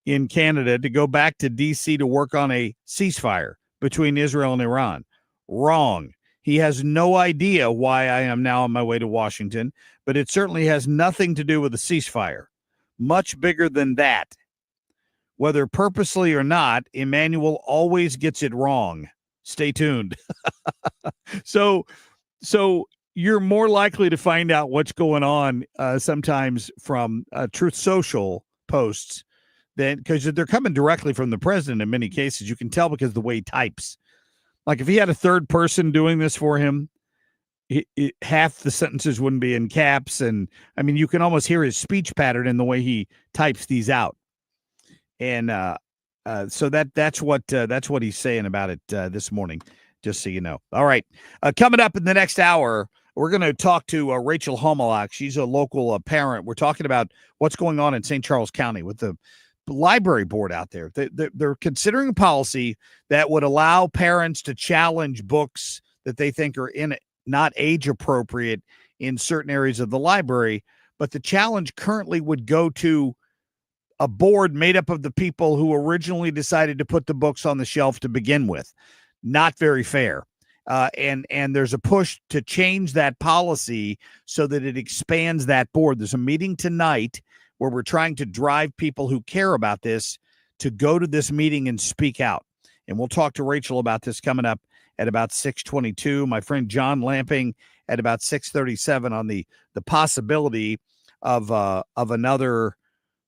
in Canada to go back to D.C. to work on a ceasefire between Israel and Iran. Wrong. He has no idea why I am now on my way to Washington, but it certainly has nothing to do with a ceasefire. Much bigger than that. Whether purposely or not, Emmanuel always gets it wrong. Stay tuned. So you're more likely to find out what's going on sometimes from Truth Social posts than because they're coming directly from the president in many cases. You can tell because of the way he types. Like if he had a third person doing this for him, half the sentences wouldn't be in caps. And you can almost hear his speech pattern in the way he types these out. And so that's what he's saying about it this morning, just so you know. All right. Coming up in the next hour, we're going to talk to Rachel Homolak. She's a local parent. We're talking about what's going on in St. Charles County with the library board out there. They're considering a policy that would allow parents to challenge books that they think are not age appropriate in certain areas of the library. But the challenge currently would go to a board made up of the people who originally decided to put the books on the shelf to begin with. Not very fair. And there's a push to change that policy so that it expands that board. There's a meeting tonight where we're trying to drive people who care about this to go to this meeting and speak out. And we'll talk to Rachel about this coming up at about 6:22. My friend John Lamping at about 6:37 on the possibility of another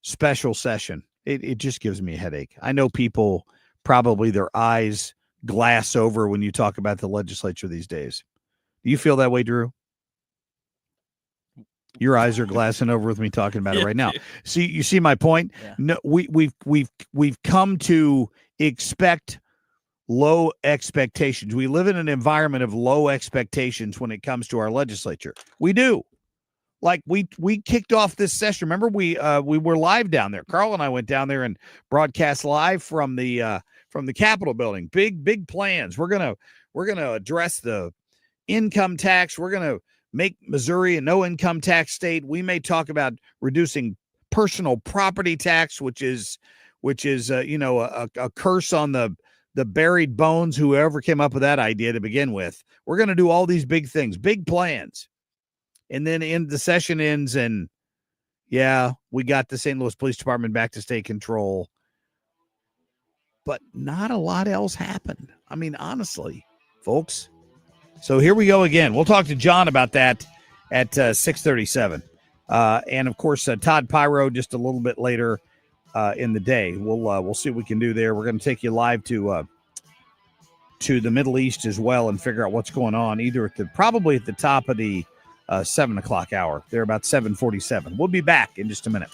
special session. It just gives me a headache. I know people probably their eyes glass over when you talk about the legislature these days. Do you feel that way, Drew? Your eyes are glassing over with me talking about it right now. See, you see my point? Yeah. No, we've come to expect low expectations. We live in an environment of low expectations when it comes to our legislature. We do. Like we kicked off this session. Remember, we were live down there. Carl and I went down there and broadcast live from the Capitol building. Big plans. We're gonna address the income tax. We're gonna make Missouri a no income tax state. We may talk about reducing personal property tax, which is a curse on the buried bones, whoever came up with that idea to begin with. We're going to do all these big things, big plans. And then the session ends, and we got the St. Louis Police Department back to state control. But not a lot else happened. I mean, honestly, folks. So here we go again. We'll talk to John about that at 6:37. And, of course, Todd Piro just a little bit later in the day. We'll see what we can do there. We're going to take you live to the Middle East as well and figure out what's going on, either probably at the top of the 7 o'clock hour. They're about 7:47. We'll be back in just a minute.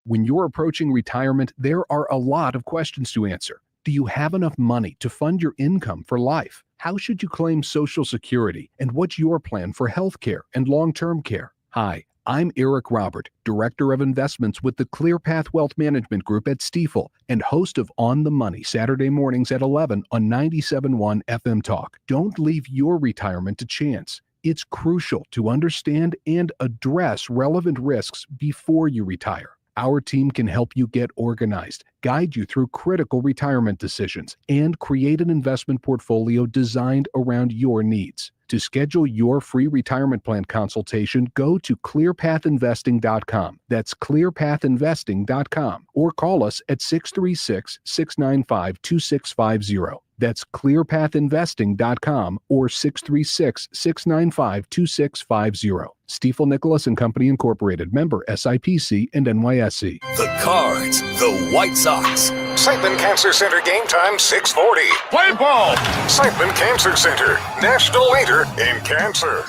When you're approaching retirement, there are a lot of questions to answer. Do you have enough money to fund your income for life? How should you claim Social Security? And what's your plan for health care and long-term care? Hi, I'm Eric Robert, Director of Investments with the ClearPath Wealth Management Group at Stifel and host of On the Money Saturday mornings at 11 on 97.1 FM Talk. Don't leave your retirement to chance. It's crucial to understand and address relevant risks before you retire. Our team can help you get organized, guide you through critical retirement decisions, and create an investment portfolio designed around your needs. To schedule your free retirement plan consultation, go to clearpathinvesting.com. That's clearpathinvesting.com, or call us at 636-695-2650. That's clearpathinvesting.com or 636-695-2650. Stifel Nicholas and Company Incorporated, member SIPC and NYSE. The Cards, the White Sox. Siteman Cancer Center game time 6:40. Play ball. Siteman Cancer Center, national leader in cancer.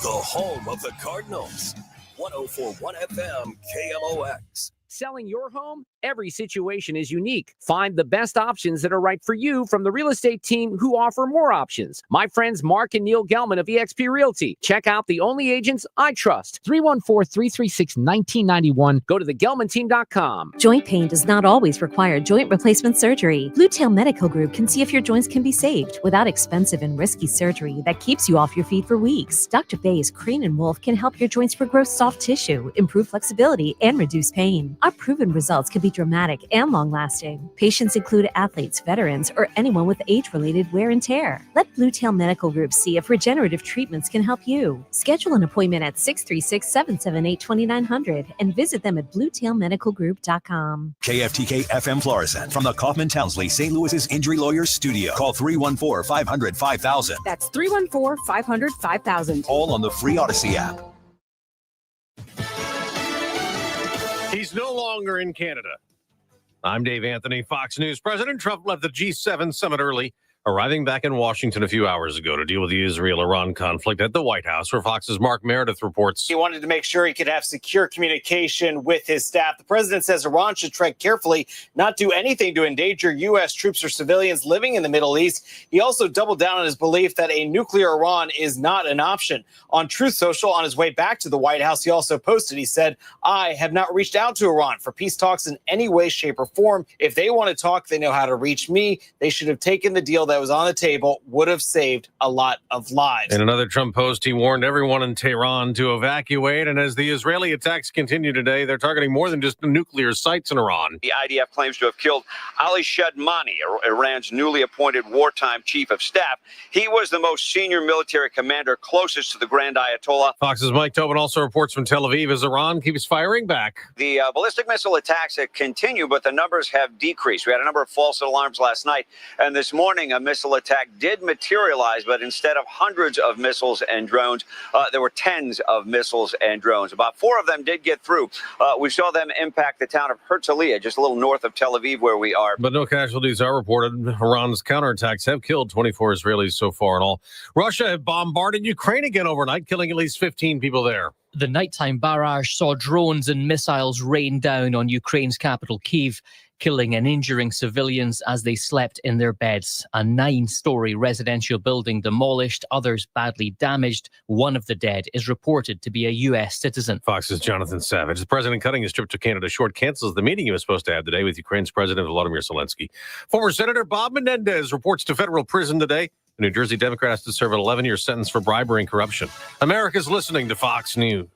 The home of the Cardinals. 104.1 FM KMOX. Selling your home? Every situation is unique. Find the best options that are right for you from the real estate team who offer more options. My friends Marc and Neil Gelman of eXp Realty. Check out the only agents I trust. 314-336-1991. Go to thegelmanteam.com. Joint pain does not always require joint replacement surgery. Blue Tail Medical Group can see if your joints can be saved without expensive and risky surgery that keeps you off your feet for weeks. Dr. Bay's Crane and Wolf can help your joints regrow soft tissue, improve flexibility, and reduce pain. Our proven results can be dramatic and long-lasting. Patients include athletes, veterans, or anyone with age-related wear and tear. Let Blue Tail Medical Group see if regenerative treatments can help you. Schedule an appointment at 636-778-2900 and visit them at bluetailmedicalgroup.com. KFTK FM Florissant from the Kaufman Townsley St. Louis's Injury Lawyers Studio. Call 314-500-5000. That's 314-500-5000. All on the free Odyssey app. He's no longer in Canada. I'm Dave Anthony, Fox News. President Trump left the G7 summit early, arriving back in Washington a few hours ago to deal with the Israel-Iran conflict at the White House, where Fox's Marc Meredith reports. He wanted to make sure he could have secure communication with his staff. The president says Iran should tread carefully, not do anything to endanger U.S. troops or civilians living in the Middle East. He also doubled down on his belief that a nuclear Iran is not an option. On Truth Social, on his way back to the White House, he also posted, he said, "I have not reached out to Iran for peace talks in any way, shape, or form. If they want to talk, they know how to reach me. They should have taken the deal that was on the table, would have saved a lot of lives." In another Trump post, he warned everyone in Tehran to evacuate. And as the Israeli attacks continue today, they're targeting more than just nuclear sites in Iran. The IDF claims to have killed Ali Shadmani, Iran's newly appointed wartime chief of staff. He was the most senior military commander closest to the Grand Ayatollah. Fox's Mike Tobin also reports from Tel Aviv as Iran keeps firing back. The ballistic missile attacks continue, but the numbers have decreased. We had a number of false alarms last night, and this morning a missile attack did materialize, but instead of hundreds of missiles and drones, there were tens of missiles and drones. About 4 of them did get through. We saw them impact the town of Herzliya, just a little north of Tel Aviv where we are. But no casualties are reported. Iran's counterattacks have killed 24 Israelis so far in all. Russia had bombarded Ukraine again overnight, killing at least 15 people there. The nighttime barrage saw drones and missiles rain down on Ukraine's capital, Kyiv, killing and injuring civilians as they slept in their beds. A 9-story residential building demolished, others badly damaged. One of the dead is reported to be a U.S. citizen. Fox's Jonathan Savage. The president cutting his trip to Canada short cancels the meeting he was supposed to have today with Ukraine's President Volodymyr Zelensky. Former Senator Bob Menendez reports to federal prison today. A New Jersey Democrat has to serve an 11-year sentence for bribery and corruption. America's listening to Fox News.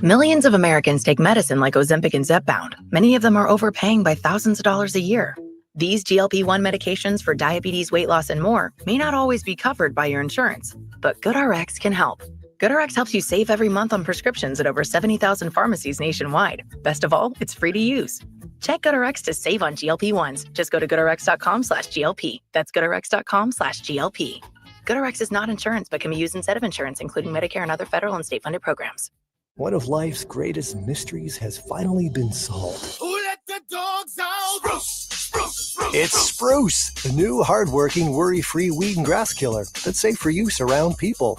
Millions of Americans take medicine like Ozempic and Zepbound. Many of them are overpaying by thousands of dollars a year. These GLP-1 medications for diabetes, weight loss, and more may not always be covered by your insurance, but GoodRx can help. GoodRx helps you save every month on prescriptions at over 70,000 pharmacies nationwide. Best of all, it's free to use. Check GoodRx to save on GLP-1s. Just go to GoodRx.com/GLP. That's GoodRx.com/GLP. GoodRx is not insurance, but can be used instead of insurance, including Medicare and other federal and state-funded programs. One of life's greatest mysteries has finally been solved. Who let the dogs out? Spruce, spruce, spruce. It's Spruce, the new hard-working, worry-free weed and grass killer that's safe for use around people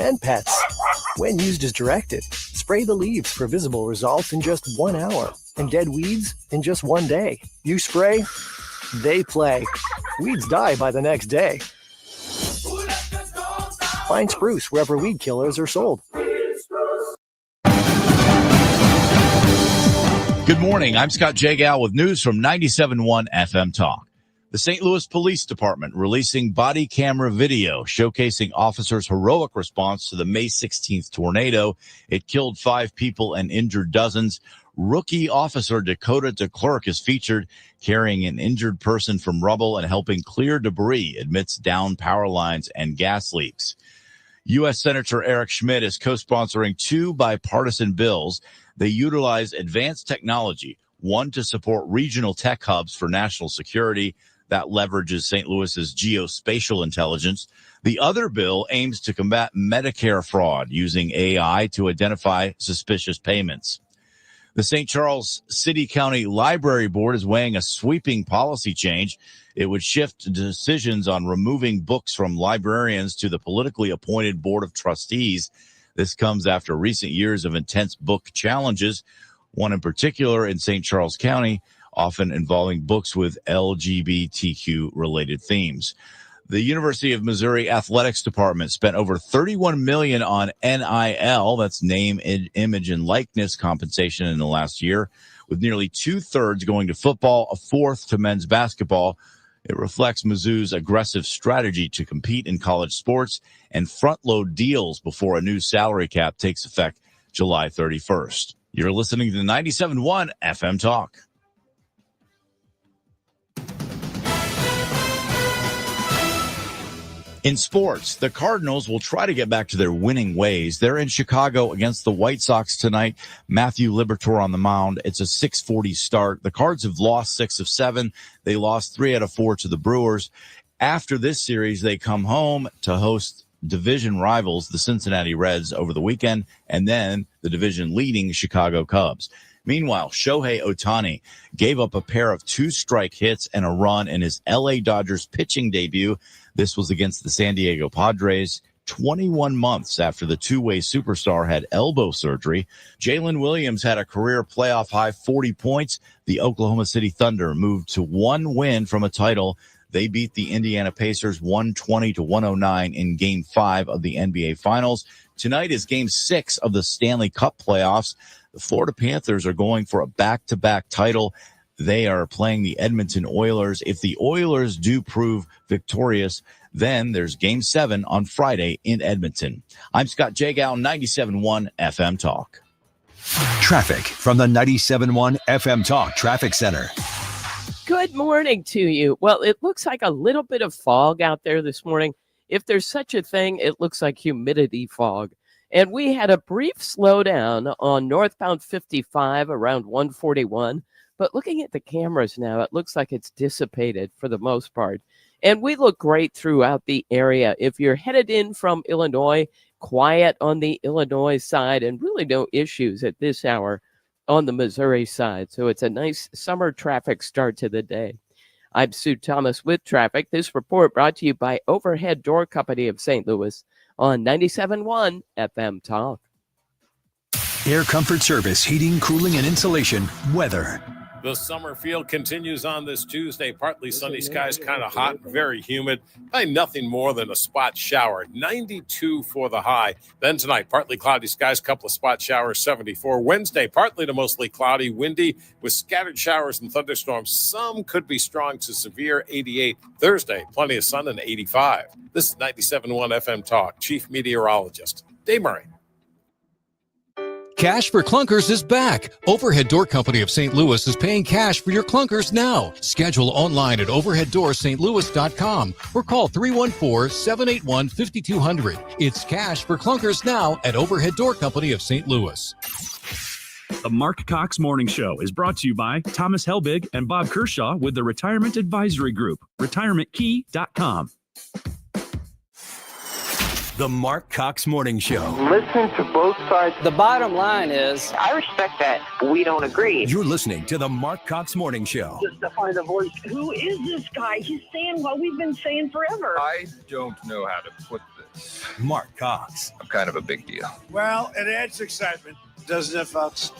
and pets. When used as directed, spray the leaves for visible results in just 1 hour and dead weeds in just 1 day. You spray, they play. Weeds die by the next day. Find Spruce wherever weed killers are sold. Good morning. I'm Scott Jagow with news from 97.1 FM Talk. The St. Louis Police Department releasing body camera video showcasing officers' heroic response to the May 16th tornado. It killed 5 people and injured dozens. Rookie officer Dakota DeClerc is featured carrying an injured person from rubble and helping clear debris amidst downed power lines and gas leaks. U.S. Senator Eric Schmidt is co-sponsoring 2 bipartisan bills. They utilize advanced technology, one to support regional tech hubs for national security that leverages St. Louis's geospatial intelligence. The other bill aims to combat Medicare fraud using AI to identify suspicious payments. The St. Charles City County Library Board is weighing a sweeping policy change. It would shift decisions on removing books from librarians to the politically appointed Board of Trustees. This comes after recent years of intense book challenges, one in particular in St. Charles County, often involving books with LGBTQ-related themes. The University of Missouri Athletics Department spent over $31 million on NIL, that's name, image, and likeness compensation in the last year, with nearly 2/3 going to football, 1/4 to men's basketball. It reflects Mizzou's aggressive strategy to compete in college sports and front-load deals before a new salary cap takes effect July 31st. You're listening to 97.1 FM Talk. In sports, the Cardinals will try to get back to their winning ways. They're in Chicago against the White Sox tonight. Matthew Liberatore on the mound. It's a 6:40 start. The Cards have lost 6 of 7. They lost 3 out of 4 to the Brewers. After this series, they come home to host division rivals, the Cincinnati Reds, over the weekend, and then the division-leading Chicago Cubs. Meanwhile, Shohei Ohtani gave up a pair of 2-strike hits and a run in his L.A. Dodgers pitching debut. This was against the San Diego Padres, 21 months after the two-way superstar had elbow surgery. Jalen Williams had a career playoff-high 40 points. The Oklahoma City Thunder moved to 1 win from a title. They beat the Indiana Pacers 120-109 in Game 5 of the NBA Finals. Tonight is Game 6 of the Stanley Cup playoffs. The Florida Panthers are going for a back-to-back title. They are playing the Edmonton Oilers. If the Oilers do prove victorious, then there's Game 7 on Friday in Edmonton. I'm Scott Jagow, 97.1 FM Talk. Traffic from the 97.1 FM Talk Traffic Center. Good morning to you. Well, it looks like a little bit of fog out there this morning. If there's such a thing, it looks like humidity fog. And we had a brief slowdown on northbound 55 around 141. But looking at the cameras now, it looks like it's dissipated for the most part. And we look great throughout the area. If you're headed in from Illinois, quiet on the Illinois side and really no issues at this hour on the Missouri side. So it's a nice summer traffic start to the day. I'm Sue Thomas with traffic. This report brought to you by Overhead Door Company of St. Louis on 97.1 FM Talk. Air Comfort Service, heating, cooling, and insulation, weather. The summer feel continues on this Tuesday. Partly sunny skies, kind of hot, very humid. Probably nothing more than a spot shower. 92 for the high. Then tonight, partly cloudy skies, couple of spot showers, 74. Wednesday, partly to mostly cloudy, windy with scattered showers and thunderstorms. Some could be strong to severe, 88. Thursday, plenty of sun and 85. This is 97.1 FM Talk. Chief Meteorologist Dave Murray. Cash for Clunkers is back. Overhead Door Company of St. Louis is paying cash for your clunkers now. Schedule online at overheaddoorsstlouis.com or call 314-781-5200. It's cash for clunkers now at Overhead Door Company of St. Louis. The Marc Cox Morning Show is brought to you by Thomas Helbig and Bob Kershaw with the Retirement Advisory Group, retirementkey.com. The Marc Cox Morning Show. Listen to both sides. The bottom line is, I respect that we don't agree. You're listening to the Marc Cox Morning Show. Just to find a voice. Who is this guy? He's saying what we've been saying forever. I don't know how to put this. Marc Cox. I'm kind of a big deal. Well, it adds excitement, doesn't it, folks?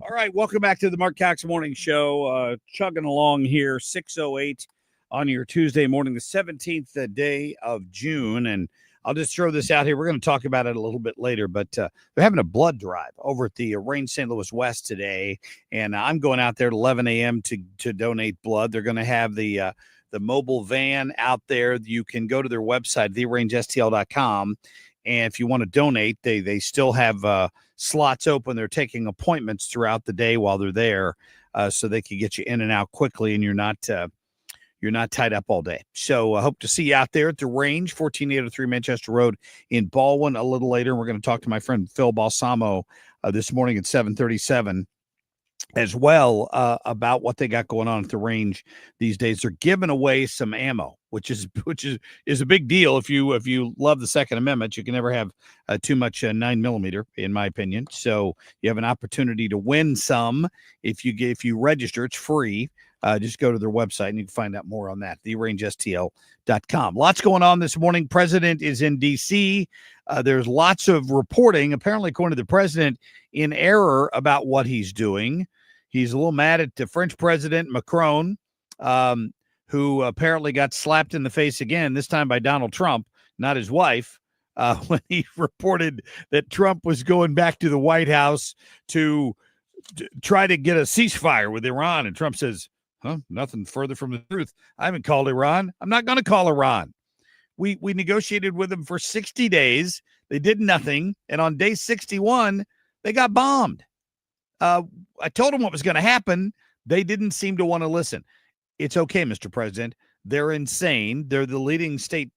All right, welcome back to the Marc Cox Morning Show. Chugging along here, 6:08 on your Tuesday morning, the 17th day of June. And I'll just throw this out here. We're going to talk about it a little bit later, but they're having a blood drive over at the Range St. Louis West today. And I'm going out there at 11 a.m. to donate blood. They're going to have the mobile van out there. You can go to their website, therangestl.com. And if you want to donate, they still have slots open. They're taking appointments throughout the day while they're there, so they can get you in and out quickly, and you're not tied up all day. So I hope to see you out there at the Range, 14803 Manchester Road in Baldwin a little later. And we're going to talk to my friend Phil Balsamo this morning at 7:37 as well about what they got going on at the Range these days. They're giving away some ammo, which is a big deal. If you love the Second Amendment, you can never have too much 9mm, in my opinion. So you have an opportunity to win some if you register. It's free. Just go to their website and you can find out more on that. therangestl.com. Lots going on this morning. President is in D.C. There's lots of reporting, apparently, according to the president, in error about what he's doing. He's a little mad at the French president, Macron, who apparently got slapped in the face again, this time by Donald Trump, not his wife, when he reported that Trump was going back to the White House to try to get a ceasefire with Iran. And Trump says, nothing further from the truth. I haven't called Iran. I'm not going to call Iran. We negotiated with them for 60 days. They did nothing. And on day 61, they got bombed. I told them what was going to happen. They didn't seem to want to listen. It's okay, Mr. President. They're insane. They're the leading state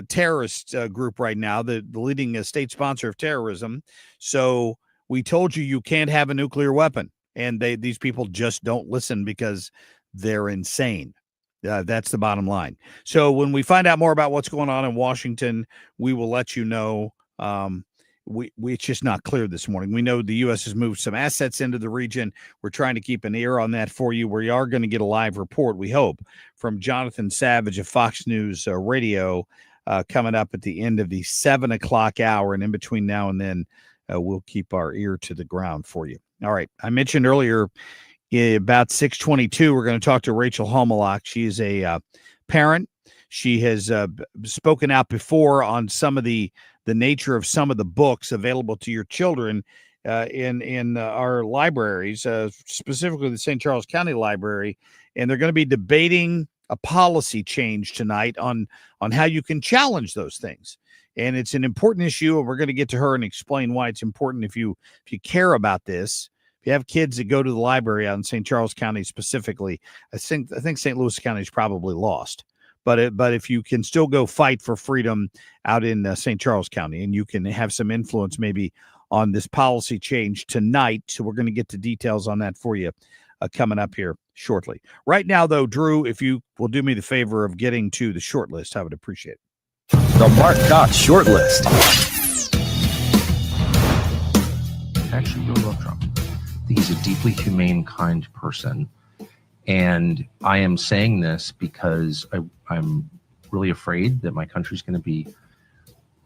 terrorist group right now, the leading state sponsor of terrorism. So we told you can't have a nuclear weapon. And these people just don't listen because they're insane. That's the bottom line. So when we find out more about what's going on in Washington, we will let you know. It's just not clear this morning. We know the U.S. has moved some assets into the region. We're trying to keep an ear on that for you. We are going to get a live report, we hope, from Jonathan Savage of Fox News Radio coming up at the end of the 7 o'clock hour. And in between now and then, we'll keep our ear to the ground for you. All right. I mentioned earlier about 6:22, we're going to talk to Rachel Homolak. She is a parent. She has spoken out before on some of the nature of some of the books available to your children in our libraries, specifically the St. Charles County Library. And they're going to be debating a policy change tonight on how you can challenge those things. And it's an important issue, and we're going to get to her and explain why it's important if you care about this. If you have kids that go to the library out in St. Charles County specifically, I think St. Louis County is probably lost. But if you can still go fight for freedom out in St. Charles County, and you can have some influence maybe on this policy change tonight. So we're going to get to details on that for you coming up here shortly. Right now, though, Drew, if you will do me the favor of getting to the short list, I would appreciate it. The Marc Cox short list. I actually really love Trump. I think he's a deeply humane, kind person. And I am saying this because I'm really afraid that my country's going to be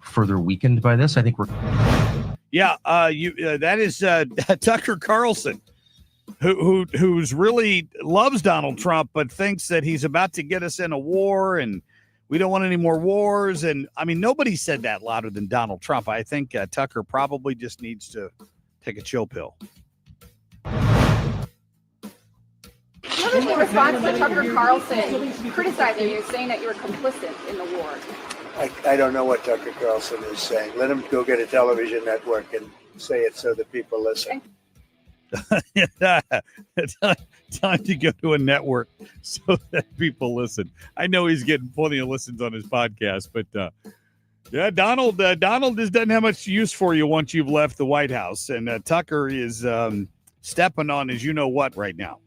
further weakened by this. I think we're. Yeah, that is Tucker Carlson. who's really loves Donald Trump, but thinks that he's about to get us in a war and we don't want any more wars. And I mean, nobody said that louder than Donald Trump. I think Tucker probably just needs to take a chill pill. What is the response to Tucker Carlson criticizing you, saying that you're complicit in the war? I don't know what Tucker Carlson is saying. Let him go get a television network and say it so that people listen. Time to go to a network so that people listen. I know he's getting plenty of listens on his podcast, but yeah, Donald just doesn't have much use for you once you've left the White House, and Tucker is stepping on as you know what right now.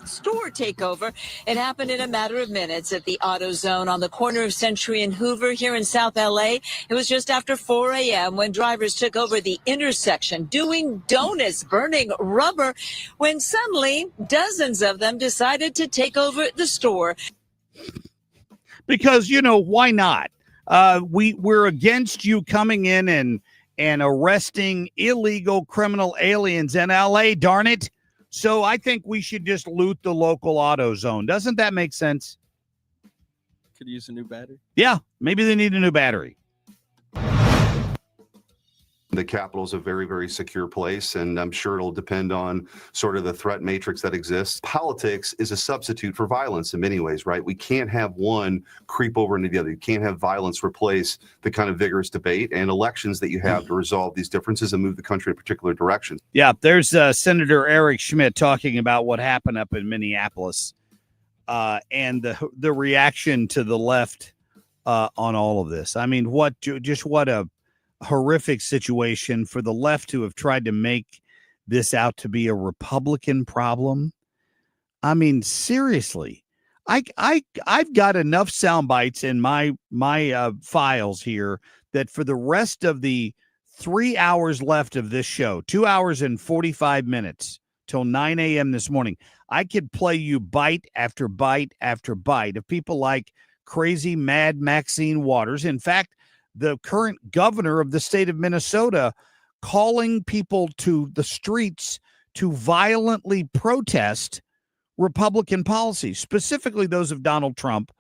Store takeover. It happened in a matter of minutes at the AutoZone on the corner of Century and Hoover here in South LA. It was just after 4 a.m. when drivers took over the intersection doing donuts, burning rubber, when suddenly dozens of them decided to take over the store. Because, why not? We're against you coming in and arresting illegal criminal aliens in LA, darn it. So I think we should just loot the local AutoZone. Doesn't that make sense? Could use a new battery. Yeah, maybe they need a new battery. The Capitol is a very, very secure place, and I'm sure it'll depend on sort of the threat matrix that exists. Politics is a substitute for violence in many ways, right? We can't have one creep over into the other. You can't have violence replace the kind of vigorous debate and elections that you have to resolve these differences and move the country in a particular direction. Yeah, there's Senator Eric Schmidt talking about what happened up in Minneapolis and the reaction to the left on all of this. I mean, what a horrific situation for the left to have tried to make this out to be a Republican problem. I mean, seriously, I've got enough sound bites in my files here that for the rest of the 3 hours left of this show, 2 hours and 45 minutes till 9 a.m. this morning, I could play you bite after bite after bite of people like crazy mad Maxine Waters. In fact, the current governor of the state of Minnesota calling people to the streets to violently protest Republican policies, specifically those of Donald Trump,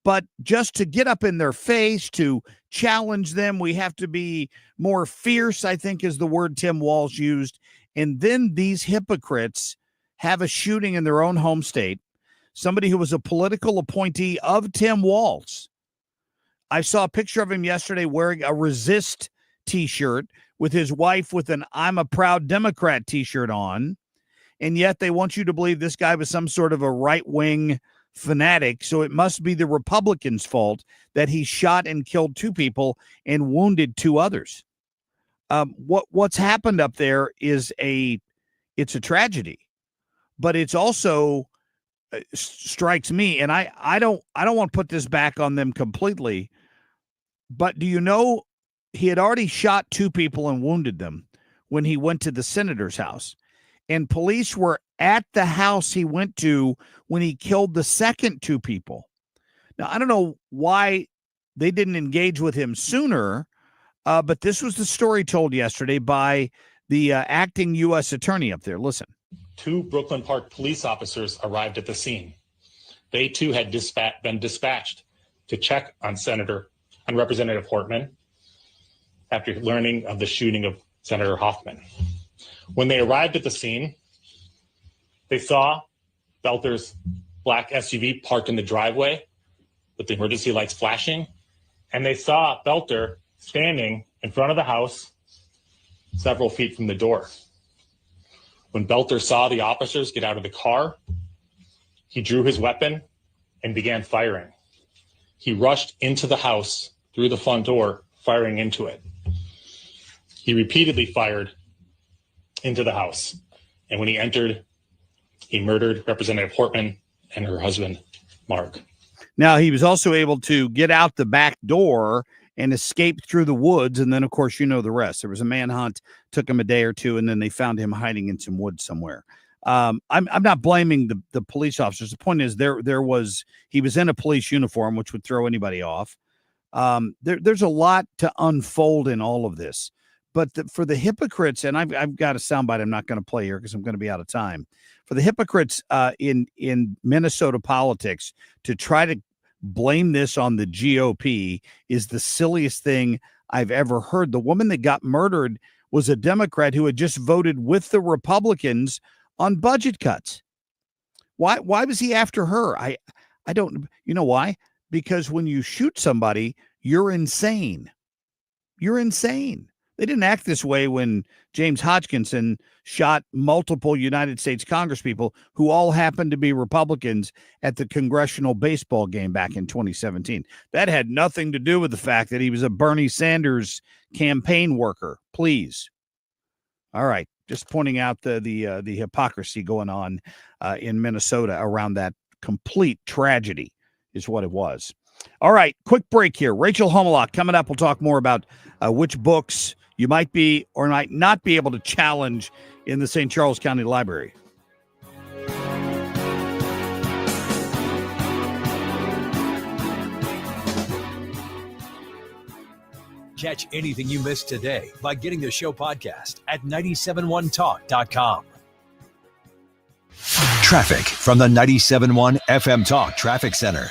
but just to get up in their face, to challenge them. We have to be more fierce, I think is the word Tim Walz used. And then these hypocrites have a shooting in their own home state, somebody who was a political appointee of Tim Walz. I saw a picture of him yesterday wearing a Resist T-shirt with his wife with an I'm a Proud Democrat T-shirt on. And yet they want you to believe this guy was some sort of a right-wing fanatic. So it must be the Republicans' fault that he shot and killed 2 people and wounded 2 others. What's happened up there is it's a tragedy, but it's also strikes me. And I don't want to put this back on them completely. But do you know he had already shot 2 people and wounded them when he went to the senator's house, and police were at the house he went to when he killed the second 2 people. Now, I don't know why they didn't engage with him sooner, but this was the story told yesterday by the acting U.S. attorney up there. Listen. 2 Brooklyn Park police officers arrived at the scene. They too had been dispatched to check on Representative Hortman after learning of the shooting of Senator Hoffman. When they arrived at the scene, they saw Belter's black SUV parked in the driveway with the emergency lights flashing, and they saw Belter standing in front of the house several feet from the door. When Belter saw the officers get out of the car, he drew his weapon and began firing. He rushed into the house through the front door, firing into it. He repeatedly fired into the house. And when he entered, he murdered Representative Hortman and her husband, Marc. Now, he was also able to get out the back door and escape through the woods. And then, of course, you know the rest. There was a manhunt, took him a day or 2, and then they found him hiding in some woods somewhere. I'm not blaming the police officers. The point is he was in a police uniform, which would throw anybody off. There's a lot to unfold in all of this. But for the hypocrites, and I've got a soundbite I'm not going to play here because I'm going to be out of time. For the hypocrites in Minnesota politics to try to blame this on the GOP is the silliest thing I've ever heard. The woman that got murdered was a Democrat who had just voted with the Republicans on budget cuts. Why was he after her? I don't, you know why? Because when you shoot somebody, you're insane. You're insane. They didn't act this way when James Hodgkinson shot multiple United States congresspeople who all happened to be Republicans at the congressional baseball game back in 2017. That had nothing to do with the fact that he was a Bernie Sanders campaign worker. Please. All right. Just pointing out the hypocrisy going on in Minnesota around that complete tragedy is what it was. All right. Quick break here. Rachel Homolak coming up. We'll talk more about which books you might be or might not be able to challenge in the St. Charles County Library. Catch anything you missed today by getting the show podcast at 971talk.com. Traffic from the 97.1 FM Talk Traffic Center.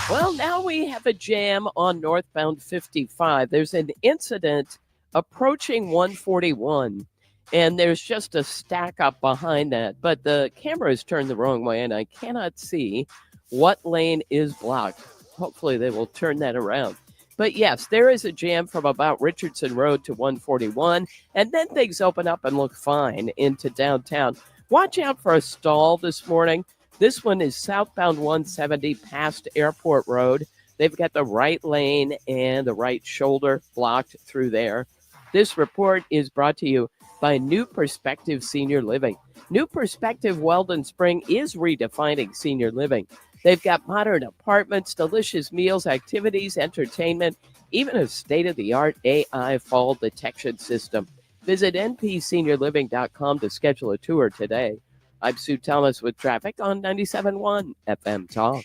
Well, now we have a jam on northbound 55. There's an incident approaching 141, and there's just a stack up behind that. But the camera is turned the wrong way, and I cannot see what lane is blocked. Hopefully they will turn that around. But yes, there is a jam from about Richardson Road to 141, and then things open up and look fine into downtown. Watch out for a stall this morning. This one is southbound 170 past Airport Road. They've got the right lane and the right shoulder blocked through there. This report is brought to you by New Perspective Senior Living. New Perspective Weldon Spring is redefining senior living. They've got modern apartments, delicious meals, activities, entertainment, even a state-of-the-art AI fall detection system. Visit npseniorliving.com to schedule a tour today. I'm Sue Thomas with traffic on 97.1 FM Talk.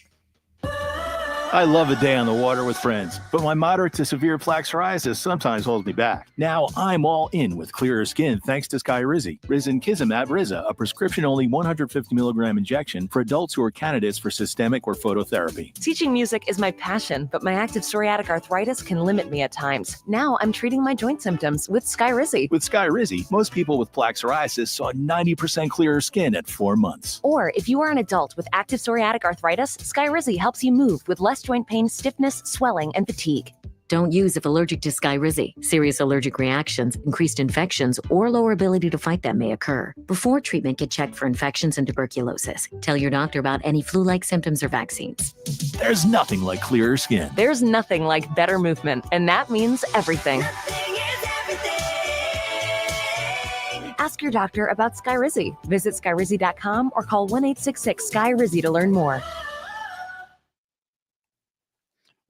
I love a day on the water with friends, but my moderate to severe plaque psoriasis sometimes holds me back. Now I'm all in with clearer skin thanks to Skyrizi. Risankizumab Riza, a prescription-only 150 milligram injection for adults who are candidates for systemic or phototherapy. Teaching music is my passion, but my active psoriatic arthritis can limit me at times. Now I'm treating my joint symptoms with Skyrizi. With Skyrizi, most people with plaque psoriasis saw 90% clearer skin at 4 months. Or if you are an adult with active psoriatic arthritis, Skyrizi helps you move with less joint pain, stiffness, swelling, and fatigue. Don't use if allergic to Skyrizi. Serious allergic reactions, increased infections, or lower ability to fight them may occur. Before treatment, get checked for infections and tuberculosis. Tell your doctor about any flu-like symptoms or vaccines. There's nothing like clearer skin. There's nothing like better movement, and that means everything. Ask your doctor about Skyrizi. Visit Skyrizi.com or call 1-866-SKY-RIZI to learn more.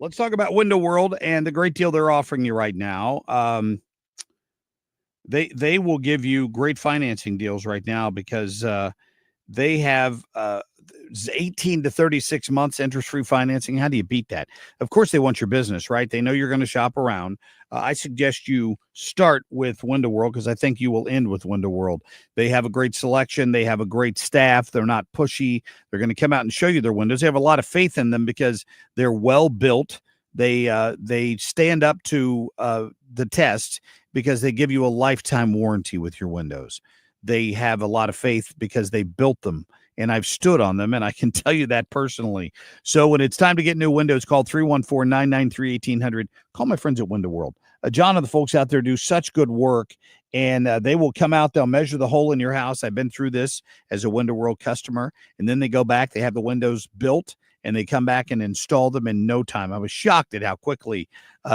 Let's talk about Window World and the great deal they're offering you right now. They will give you great financing deals right now because they have 18 to 36 months interest-free financing. How do you beat that? Of course, they want your business, right? They know you're going to shop around. I suggest you start with Window World because I think you will end with Window World. They have a great selection. They have a great staff. They're not pushy. They're going to come out and show you their windows. They have a lot of faith in them because they're well built. They stand up to the test because they give you a lifetime warranty with your windows. They have a lot of faith because they built them. And I've stood on them, and I can tell you that personally. So when it's time to get new windows, call 314-993-1800. Call my friends at Window World. John and the folks out there do such good work, and they will come out. They'll measure the hole in your house. I've been through this as a Window World customer, and then they go back. They have the windows built, and they come back and install them in no time. I was shocked at how quickly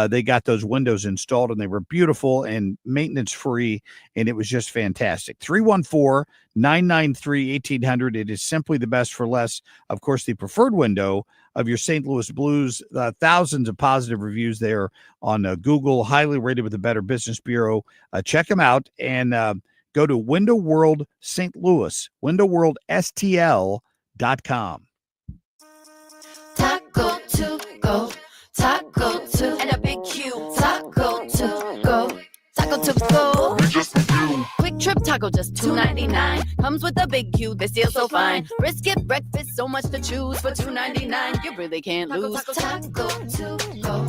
they got those windows installed, and they were beautiful and maintenance-free, and it was just fantastic. 314-993-1800. It is simply the best for less. Of course, the preferred window of your St. Louis Blues. Thousands of positive reviews there on Google, highly rated with the Better Business Bureau. Check them out and go to Window World St. Louis, windowworldstl.com. Taco to go, and a big Q. Taco to go, taco to go. Quick Trip Taco, just $2.99. Comes with a big cube, they steal so fine. Brisket breakfast, so much to choose for $2.99. You really can't lose. Taco to go.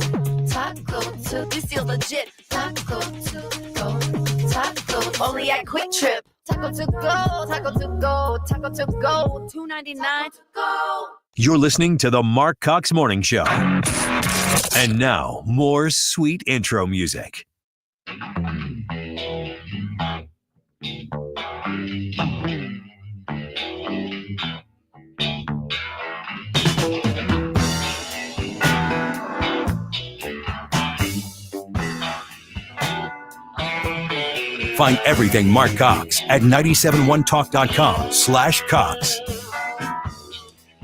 Taco to, you feel legit. Taco to go. Taco, only at Quick Trip. Taco to go, taco to go, taco to go, $2.99 to go. You're listening to the Marc Cox Morning Show. And now, more sweet intro music. Find everything Marc Cox at 971talk.com/Cox.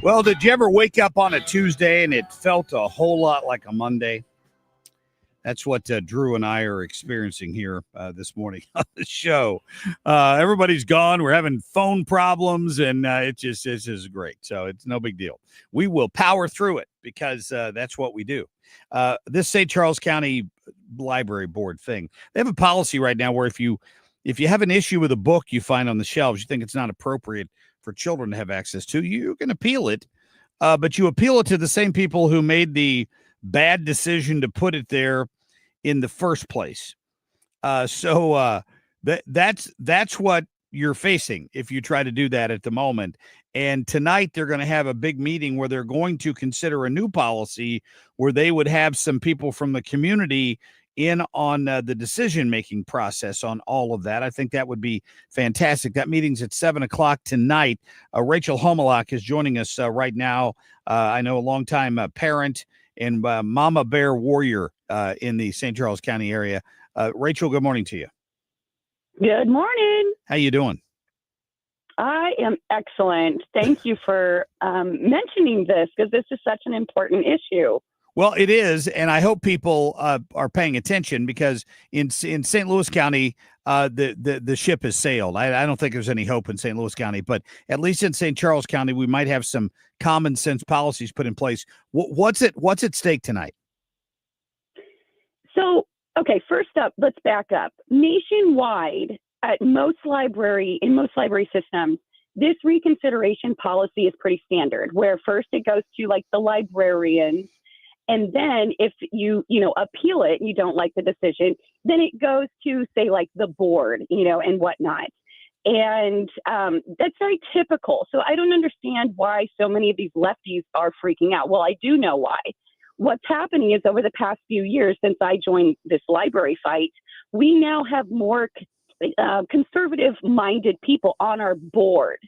Well, did you ever wake up on a Tuesday and it felt a whole lot like a Monday? That's what Drew and I are experiencing here this morning on the show. Everybody's gone. We're having phone problems, and it's just great. So it's no big deal. We will power through it because that's what we do. This St. Charles County Library Board thing, they have a policy right now where if you have an issue with a book you find on the shelves, you think it's not appropriate for children to have access to, you can appeal it, but you appeal it to the same people who made the bad decision to put it there in the first place. That's what you're facing if you try to do that at the moment. And tonight they're going to have a big meeting where they're going to consider a new policy where they would have some people from the community in on the decision-making process on all of that. I think that would be fantastic. That meeting's at 7:00 tonight. Rachel Homolak is joining us right now. I know a longtime parent and Mama Bear Warrior in the St. Charles County area. Rachel, good morning to you. Good morning. How you doing? I am excellent. Thank you for mentioning this because this is such an important issue. Well, it is, and I hope people are paying attention because in St. Louis County, the ship has sailed. I don't think there's any hope in St. Louis County, but at least in St. Charles County, we might have some common sense policies put in place. What's at stake tonight? So, okay, first up, let's back up. Nationwide, in most library systems, this reconsideration policy is pretty standard, where first it goes to like the librarians. And then if you appeal it, you don't like the decision, then it goes to say like the board, and whatnot. And that's very typical. So I don't understand why so many of these lefties are freaking out. Well, I do know why. What's happening is over the past few years since I joined this library fight, we now have more conservative-minded people on our board.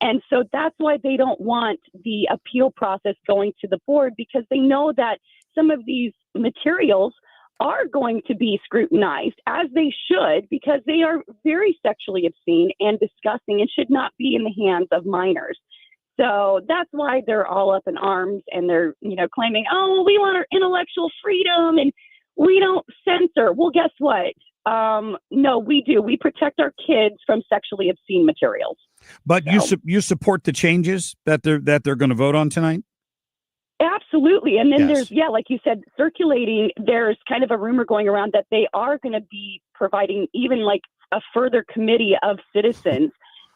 And so that's why they don't want the appeal process going to the board, because they know that some of these materials are going to be scrutinized, as they should, because they are very sexually obscene and disgusting and should not be in the hands of minors. So that's why they're all up in arms and they're, claiming, oh, we want our intellectual freedom and we don't censor. Well, guess what? No, we do. We protect our kids from sexually obscene materials. But you support the changes that they're going to vote on tonight? Absolutely. And then there's, like you said, circulating, there's kind of a rumor going around that they are going to be providing even like a further committee of citizens.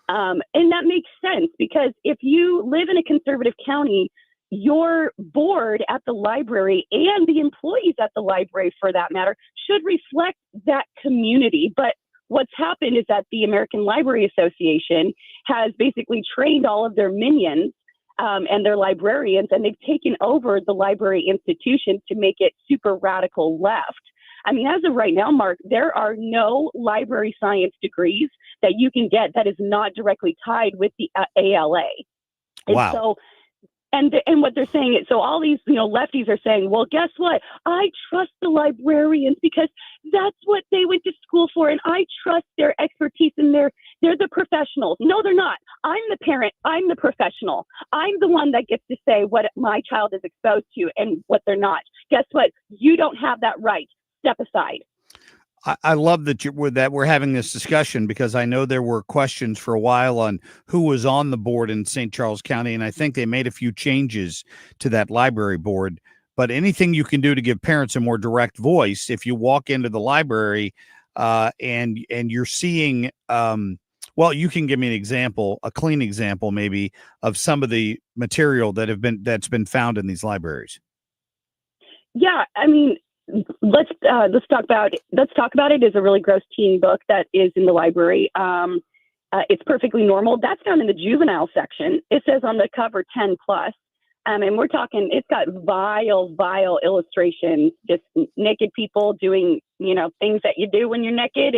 And that makes sense because if you live in a conservative county, your board at the library and the employees at the library, for that matter, should reflect that community. But what's happened is that the American Library Association has basically trained all of their minions and their librarians, and they've taken over the library institution to make it super radical left. I mean, as of right now, Mark, there are no library science degrees that you can get that is not directly tied with the ALA. And wow. So, and what they're saying is, so all these, lefties are saying, well, guess what? I trust the librarians because that's what they went to school for. And I trust their expertise and they're the professionals. No, they're not. I'm the parent. I'm the professional. I'm the one that gets to say what my child is exposed to and what they're not. Guess what? You don't have that right. Step aside. I love that we're having this discussion because I know there were questions for a while on who was on the board in St. Charles County, and I think they made a few changes to that library board. But anything you can do to give parents a more direct voice, if you walk into the library, and you're seeing. Well, you can give me an example, a clean example, maybe, of some of the material that's been found in these libraries. Yeah, I mean, let's talk about it as a really gross teen book that is in the library. It's perfectly normal. That's down in the juvenile section. It says on the cover 10 plus. And we're talking, it's got vile illustrations, just naked people doing, things that you do when you're naked,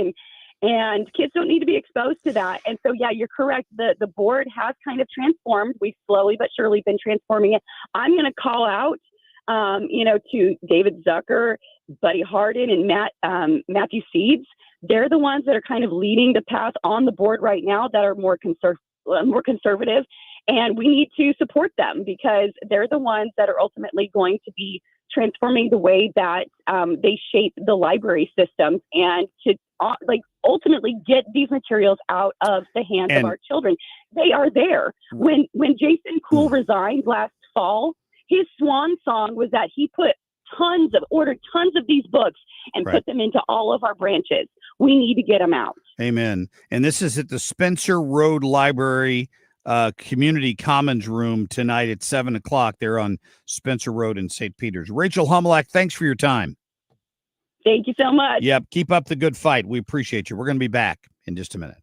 and kids don't need to be exposed to that. And so, yeah, you're correct. The board has kind of transformed. We've slowly but surely been transforming it. I'm going to call out, to David Zucker, Buddy Hardin, and Matthew Seeds. They're the ones that are kind of leading the path on the board right now that are more conservative. And we need to support them because they're the ones that are ultimately going to be transforming the way that they shape the library systems and to ultimately get these materials out of the hands of our children. They are there. When Jason Kuhl resigned last fall, his swan song was that he ordered tons of these books and put them into all of our branches. We need to get them out. Amen. And this is at the Spencer Road Library Community Commons Room tonight at 7:00. They're on Spencer Road in St. Peters. Rachel Homolak, thanks for your time. Thank you so much. Yep. Keep up the good fight. We appreciate you. We're going to be back in just a minute.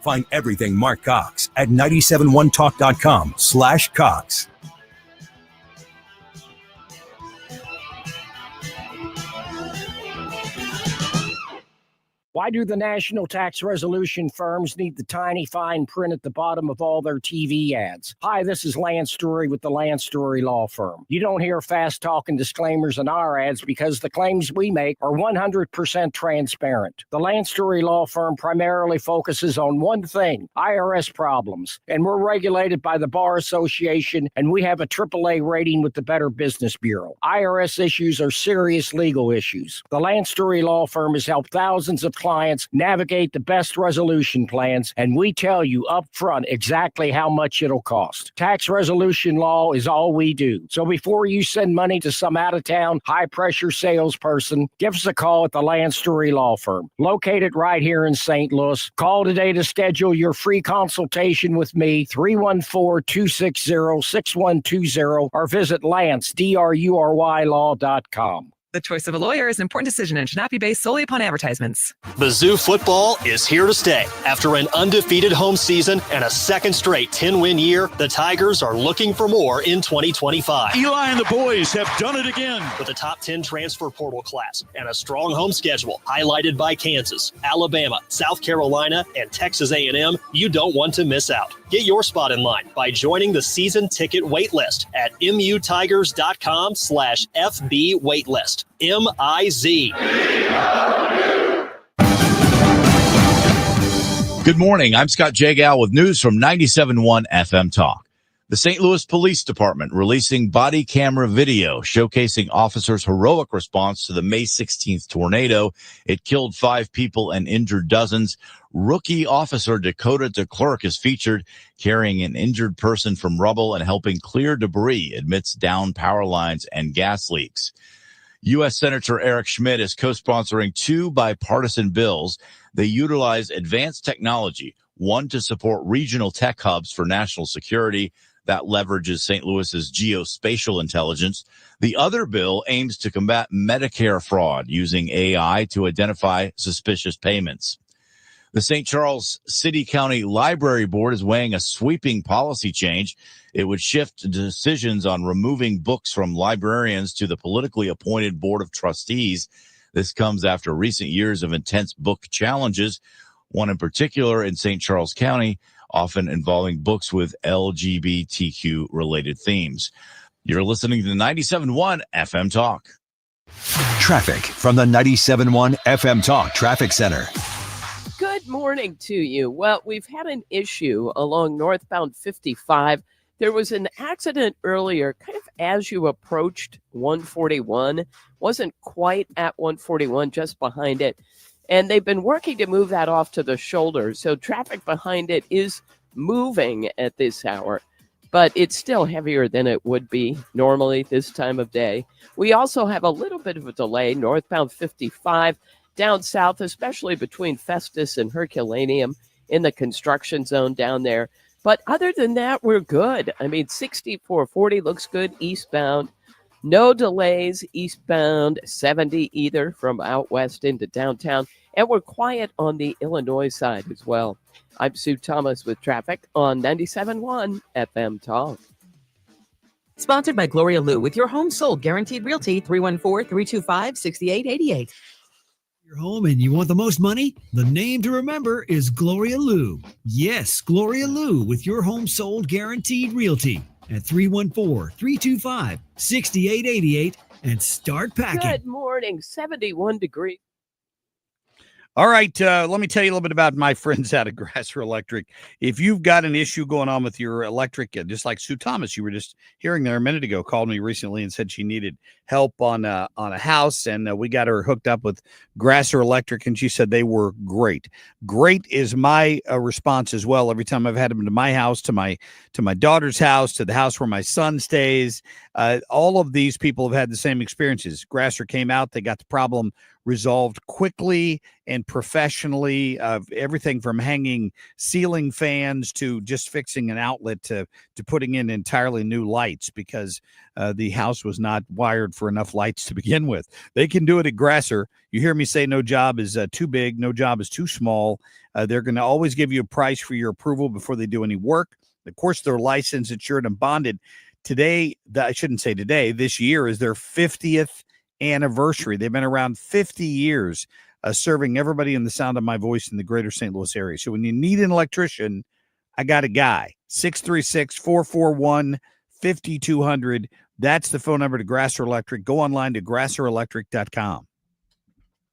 Find everything Marc Cox at 971talk.com/Cox. Why do the national tax resolution firms need the tiny fine print at the bottom of all their TV ads? Hi, this is Lance Story with the Lance Story Law Firm. You don't hear fast-talking disclaimers in our ads because the claims we make are 100% transparent. The Lance Story Law Firm primarily focuses on one thing, IRS problems, and we're regulated by the Bar Association, and we have a AAA rating with the Better Business Bureau. IRS issues are serious legal issues. The Lance Story Law Firm has helped thousands of clients navigate the best resolution plans, and we tell you up front exactly how much it'll cost. Tax resolution law is all we do. So before you send money to some out-of-town, high-pressure salesperson, give us a call at the Land Story Law Firm, located right here in St. Louis. Call today to schedule your free consultation with me, 314-260-6120, or visit lance.drurylaw.com. The choice of a lawyer is an important decision and should not be based solely upon advertisements. Mizzou football is here to stay. After an undefeated home season and a second straight 10-win year, the Tigers are looking for more in 2025. Eli and the boys have done it again. With a top 10 transfer portal class and a strong home schedule highlighted by Kansas, Alabama, South Carolina, and Texas A&M, you don't want to miss out. Get your spot in line by joining the season ticket waitlist at mutigers.com/FB waitlist. MIZ. Good morning. I'm Scott Jagal with news from 97.1 FM Talk. The St. Louis Police Department releasing body camera video showcasing officers' heroic response to the May 16th tornado. It killed 5 people and injured dozens. Rookie officer Dakota DeClerc is featured carrying an injured person from rubble and helping clear debris amidst downed power lines and gas leaks. U.S. Senator Eric Schmidt is co-sponsoring 2 bipartisan bills. They utilize advanced technology, one to support regional tech hubs for national security that leverages St. Louis's geospatial intelligence. The other bill aims to combat Medicare fraud using AI to identify suspicious payments. The St. Charles City County Library Board is weighing a sweeping policy change. It would shift decisions on removing books from librarians to the politically appointed Board of Trustees. This comes after recent years of intense book challenges, one in particular in St. Charles County, often involving books with LGBTQ-related themes. You're listening to 97.1 FM Talk. Traffic from the 97.1 FM Talk Traffic Center. Good morning to you. Well, we've had an issue along northbound 55. There was an accident earlier, kind of as you approached 141. Wasn't quite at 141, just behind it. And they've been working to move that off to the shoulder. So traffic behind it is moving at this hour, but it's still heavier than it would be normally this time of day. We also have a little bit of a delay northbound 55 down south, especially between Festus and Herculaneum in the construction zone down there. But other than that, we're good. I mean, 6440 looks good eastbound. No delays eastbound 70 either from out west into downtown. And we're quiet on the Illinois side as well. I'm Sue Thomas with traffic on 97.1 FM Talk. Sponsored by Gloria Lou with your home sold guaranteed realty 314-325-6888. Your home and you want the most money? The name to remember is Gloria Lou. Yes, Gloria Lou with your home sold guaranteed realty at 314-325-6888 and start packing. Good morning, 71 degrees. All right, let me tell you a little bit about my friends out of Grasser Electric. If you've got an issue going on with your electric, just like Sue Thomas, you were just hearing there a minute ago, called me recently and said she needed help on a house, and we got her hooked up with Grasser Electric, and she said they were great. Great is my response as well. Every time I've had them to my house, to my daughter's house, to the house where my son stays, all of these people have had the same experiences. Grasser came out, they got the problem resolved quickly and professionally, everything from hanging ceiling fans to just fixing an outlet to putting in entirely new lights because the house was not wired for enough lights to begin with. They can do it at Grasser. You hear me say no job is too big, no job is too small. They're going to always give you a price for your approval before they do any work. Of course, they're licensed, insured, and bonded. Today, I shouldn't say today, this year is their 50th anniversary. They've been around 50 years serving everybody in the sound of my voice in the greater St. Louis area. So when you need an electrician, I got a guy. 636-441-5200. That's the phone number to Grasser Electric. Go online to grasserelectric.com.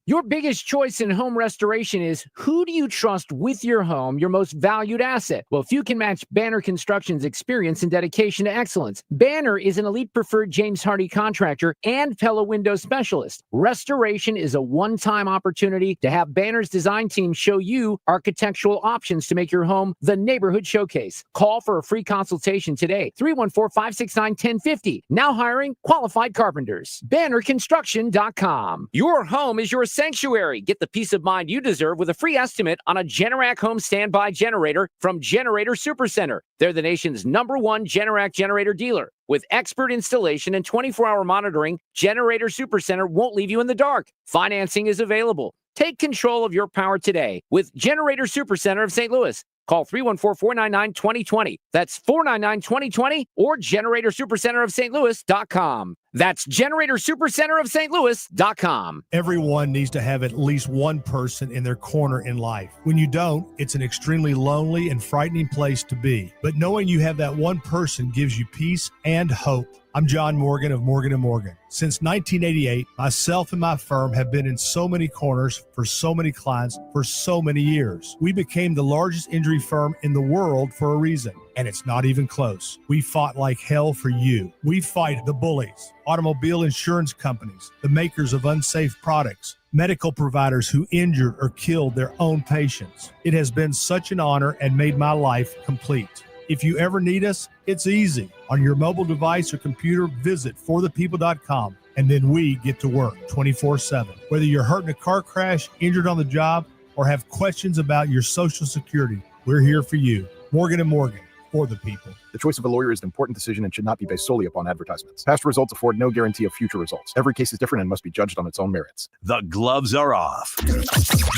Your biggest choice in home restoration is who do you trust with your home, your most valued asset? Well, if you can match Banner Construction's experience and dedication to excellence, Banner is an elite preferred James Hardy contractor and Pella window specialist. Restoration is a one-time opportunity to have Banner's design team show you architectural options to make your home the neighborhood showcase. Call for a free consultation today, 314-569-1050. Now hiring qualified carpenters. BannerConstruction.com. Your home is your sanctuary. Get the peace of mind you deserve with a free estimate on a Generac home standby generator from Generator Supercenter. They're the nation's #1 Generac generator dealer. With expert installation and 24-hour monitoring, Generator Supercenter won't leave you in the dark. Financing is available. Take control of your power today with Generator Supercenter of St. Louis. Call 314-499-2020. That's 499-2020 or GeneratorSuperCenterofStLouis.com. That's GeneratorSuperCenterofStLouis.com. Everyone needs to have at least one person in their corner in life. When you don't, it's an extremely lonely and frightening place to be. But knowing you have that one person gives you peace and hope. I'm John Morgan of Morgan & Morgan. Since 1988, myself and my firm have been in so many corners for so many clients for so many years. We became the largest injury firm in the world for a reason, and it's not even close. We fought like hell for you. We fight the bullies, automobile insurance companies, the makers of unsafe products, medical providers who injured or killed their own patients. It has been such an honor and made my life complete. If you ever need us, it's easy. On your mobile device or computer, visit forthepeople.com, and then we get to work 24/7. Whether you're hurt in a car crash, injured on the job, or have questions about your Social Security, we're here for you. Morgan & Morgan, for the people. The choice of a lawyer is an important decision and should not be based solely upon advertisements. Past results afford no guarantee of future results. Every case is different and must be judged on its own merits. The gloves are off.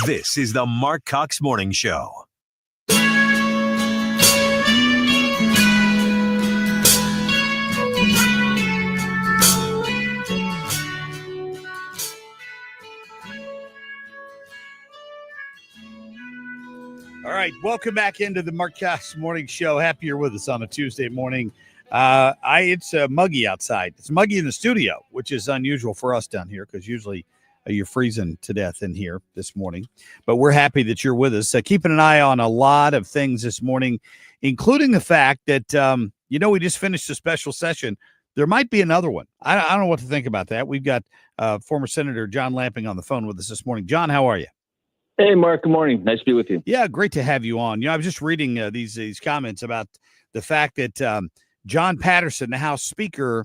This is the Marc Cox Morning Show. All right, welcome back into the Marc Cox Morning Show. Happy you're with us on a Tuesday morning. It's muggy outside. It's muggy in the studio, which is unusual for us down here because usually you're freezing to death in here this morning. But we're happy that you're with us. Keeping an eye on a lot of things this morning, including the fact that, We just finished a special session. There might be another one. I don't know what to think about that. We've got former Senator John Lamping on the phone with us this morning. John, how are you? Hey, Mark. Good morning. Nice to be with you. Yeah, great to have you on. I was just reading these comments about the fact that John Patterson, the House Speaker,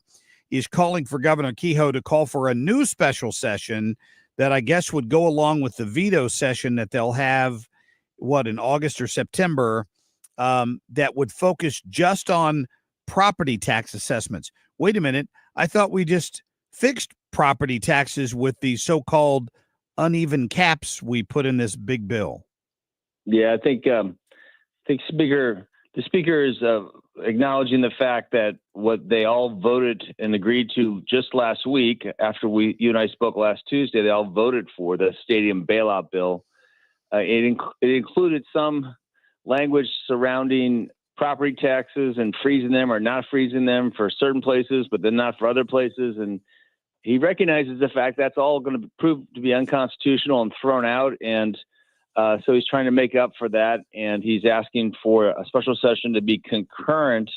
is calling for Governor Kehoe to call for a new special session that I guess would go along with the veto session that they'll have, in August or September, that would focus just on property tax assessments. Wait a minute. I thought we just fixed property taxes with the so-called uneven caps we put in this big bill. Yeah, I think the speaker is acknowledging the fact that what they all voted and agreed to just last week, after you and I spoke last Tuesday, they all voted for the stadium bailout bill. It included some language surrounding property taxes and freezing them or not freezing them for certain places, but then not for other places. And he recognizes the fact that's all going to prove to be unconstitutional and thrown out. And so he's trying to make up for that. And he's asking for a special session to be concurrent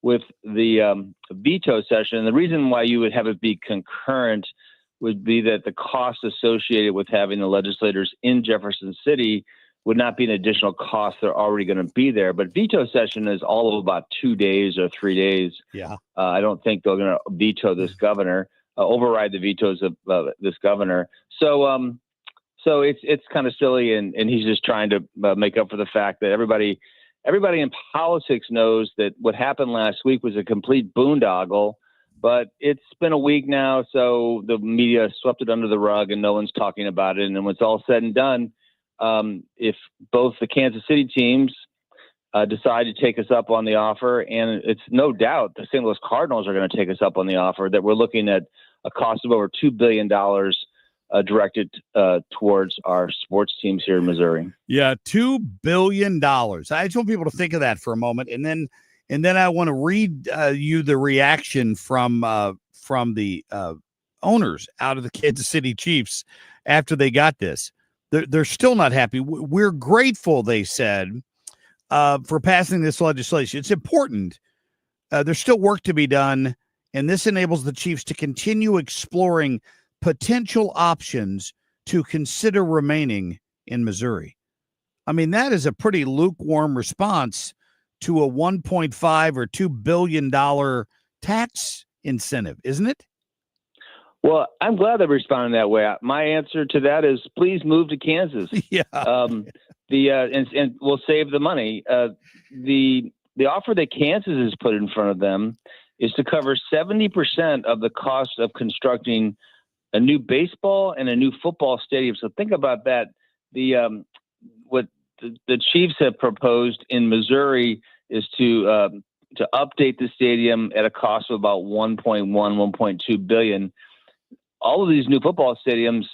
with the veto session. And the reason why you would have it be concurrent would be that the cost associated with having the legislators in Jefferson City would not be an additional cost. They're already going to be there. But veto session is all of about 2 days or 3 days. Yeah. I don't think they're going to veto this governor, override the vetoes of this governor. So it's kind of silly, and he's just trying to make up for the fact that everybody in politics knows that what happened last week was a complete boondoggle. But it's been a week now, so the media swept it under the rug, and no one's talking about it. And then when it's all said and done, if both the Kansas City teams decide to take us up on the offer, and it's no doubt the St. Louis Cardinals are going to take us up on the offer, that we're looking at a cost of over $2 billion directed towards our sports teams here in Missouri. Yeah, $2 billion. I just want people to think of that for a moment, and then I want to read you the reaction from the owners out of the Kansas City Chiefs after they got this. They're still not happy. We're grateful, they said, for passing this legislation. It's important. There's still work to be done, and this enables the Chiefs to continue exploring potential options to consider remaining in Missouri. I mean, that is a pretty lukewarm response to a $1.5 or $2 billion tax incentive, isn't it? Well, I'm glad they responded that way. My answer to that is please move to Kansas. Yeah. And we'll save the money. The offer that Kansas has put in front of them is to cover 70% of the cost of constructing a new baseball and a new football stadium. So think about that. What the Chiefs have proposed in Missouri is to update the stadium at a cost of about $1.2 billion. All of these new football stadiums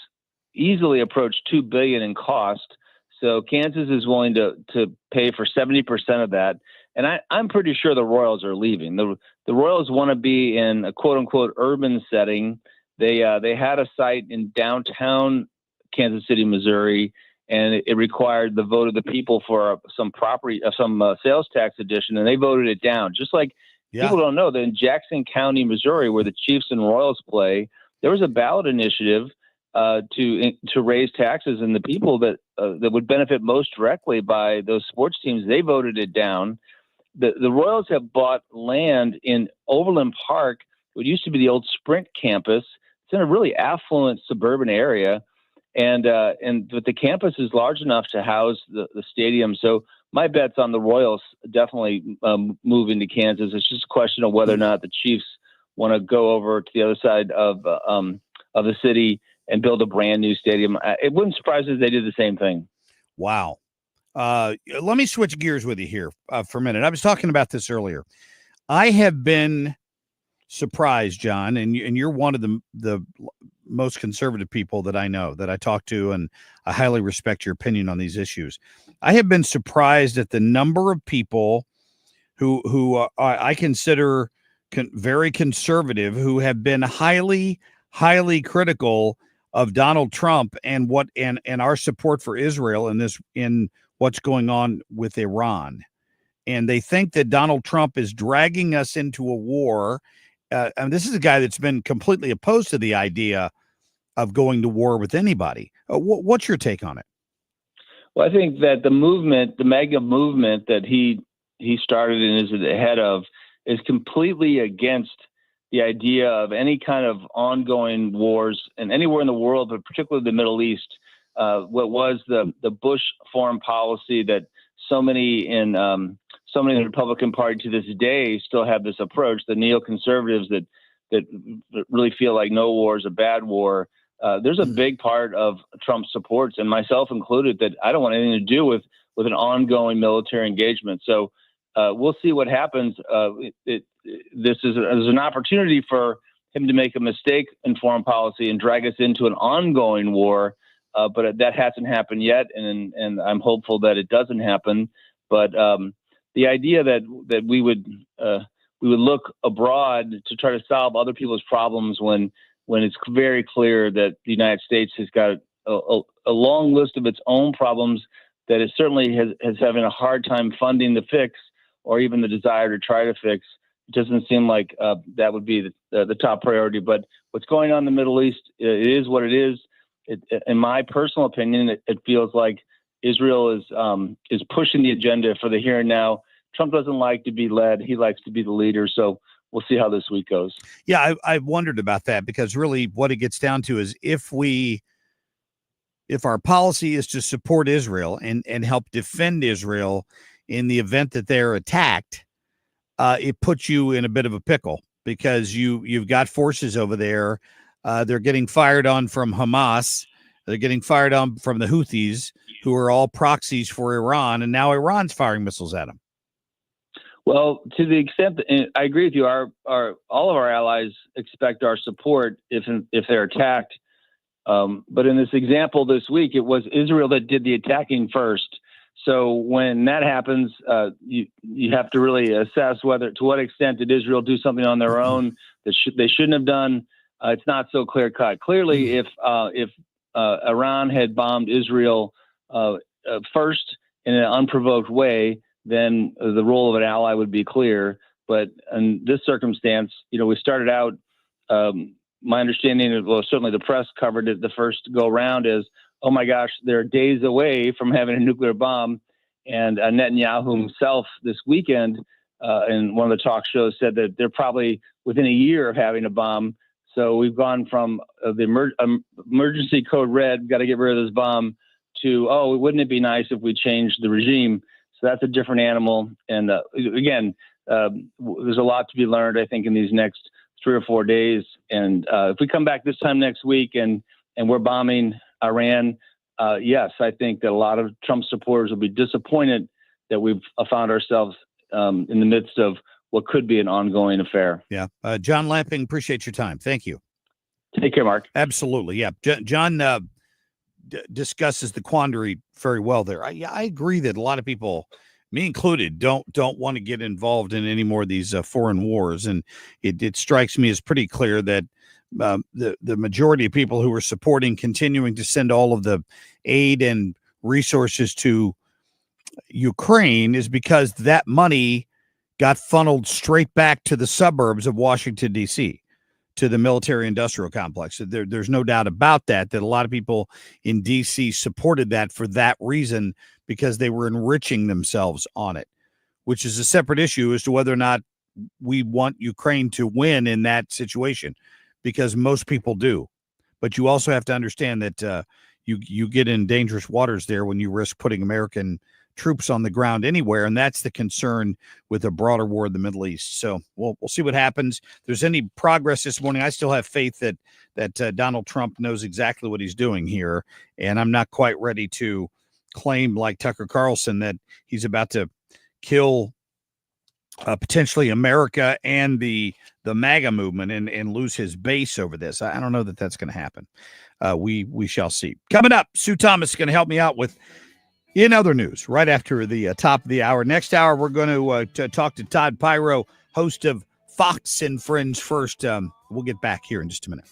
easily approach $2 billion in cost. So Kansas is willing to pay for 70% of that. And I'm pretty sure the Royals are leaving. The Royals want to be in a quote unquote urban setting. They had a site in downtown Kansas City, Missouri, and it required the vote of the people for some sales tax addition, and they voted it down. Just like people don't know that in Jackson County, Missouri, where the Chiefs and Royals play, there was a ballot initiative to raise taxes, and the people that would benefit most directly by those sports teams, they voted it down. The Royals have bought land in Overland Park, what used to be the old Sprint campus. It's in a really affluent suburban area, but the campus is large enough to house the stadium. So my bet's on the Royals definitely moving to Kansas. It's just a question of whether or not the Chiefs want to go over to the other side of the city and build a brand new stadium. It wouldn't surprise us if they did the same thing. Wow. Let me switch gears with you here for a minute. I was talking about this earlier. I have been surprised, John, and you're one of the most conservative people that I know, that I talk to, and I highly respect your opinion on these issues. I have been surprised at the number of people who I consider very conservative, who have been highly critical of Donald Trump and our support for Israel in what's going on with Iran. and they think that Donald Trump is dragging us into a war. And this is a guy that's been completely opposed to the idea of going to war with anybody. What's your take on it? Well, I think that the movement, the MAGA movement that he started and is at the head of, is completely against the idea of any kind of ongoing wars and anywhere in the world, but particularly the Middle East. What was the Bush foreign policy that so many in the Republican Party to this day still have this approach, the neoconservatives that really feel like no war is a bad war. There's a big part of Trump supports, and myself included, that I don't want anything to do with an ongoing military engagement. So we'll see what happens. This is an opportunity for him to make a mistake in foreign policy and drag us into an ongoing war. But that hasn't happened yet, and I'm hopeful that it doesn't happen. But the idea that we would look abroad to try to solve other people's problems when it's very clear that the United States has got a long list of its own problems that it certainly has having a hard time funding the fix, or even the desire to try to fix. It doesn't seem like that would be the top priority. But what's going on in the Middle East, it is what it is. In my personal opinion, it feels like Israel is pushing the agenda for the here and now. Trump doesn't like to be led; he likes to be the leader. So we'll see how this week goes. Yeah, I've wondered about that, because really what it gets down to is if our policy is to support Israel and help defend Israel in the event that they're attacked, it puts you in a bit of a pickle, because you've got forces over there. They're getting fired on from Hamas. They're getting fired on from the Houthis, who are all proxies for Iran, and now Iran's firing missiles at them. Well, to the extent that, I agree with you, all of our allies expect our support if they're attacked. But in this example this week, it was Israel that did the attacking first. So when that happens, you have to really assess to what extent did Israel do something on their own that they shouldn't have done. It's not so clear cut. Clearly, if Iran had bombed Israel first in an unprovoked way, then the role of an ally would be clear. But in this circumstance, we started out, my understanding of, well, certainly the press covered it the first go round as, oh my gosh, they're days away from having a nuclear bomb. And Netanyahu himself this weekend in one of the talk shows said that they're probably within a year of having a bomb. So we've gone from the emergency code red, got to get rid of this bomb, to, oh, wouldn't it be nice if we changed the regime? So that's a different animal. And again, there's a lot to be learned, I think, in these next 3 or 4 days. And if we come back this time next week and we're bombing Iran, yes, I think that a lot of Trump supporters will be disappointed that we've found ourselves in the midst of what could be an ongoing affair. Yeah. John Lamping, appreciate your time. Thank you. Take care, Mark. Absolutely. Yeah. John discusses the quandary very well there. I agree that a lot of people, me included, don't want to get involved in any more of these foreign wars. And it strikes me as pretty clear that the majority of people who are supporting continuing to send all of the aid and resources to Ukraine is because that money got funneled straight back to the suburbs of Washington, D.C., to the military industrial complex. There's no doubt about that a lot of people in D.C. supported that for that reason, because they were enriching themselves on it, which is a separate issue as to whether or not we want Ukraine to win in that situation, because most people do. But you also have to understand that you get in dangerous waters there when you risk putting American troops on the ground anywhere, and that's the concern with a broader war in the Middle East. So we'll see what happens. If there's any progress this morning, I still have faith that Donald Trump knows exactly what he's doing here, and I'm not quite ready to claim, like Tucker Carlson, that he's about to kill potentially America and the MAGA movement and lose his base over this. I don't know that that's going to happen. We shall see. Coming up, Sue Thomas is going to help me out with in other news right after the top of the hour. Next hour, we're going to talk to Todd Piro, host of Fox and Friends First. We'll get back here in just a minute.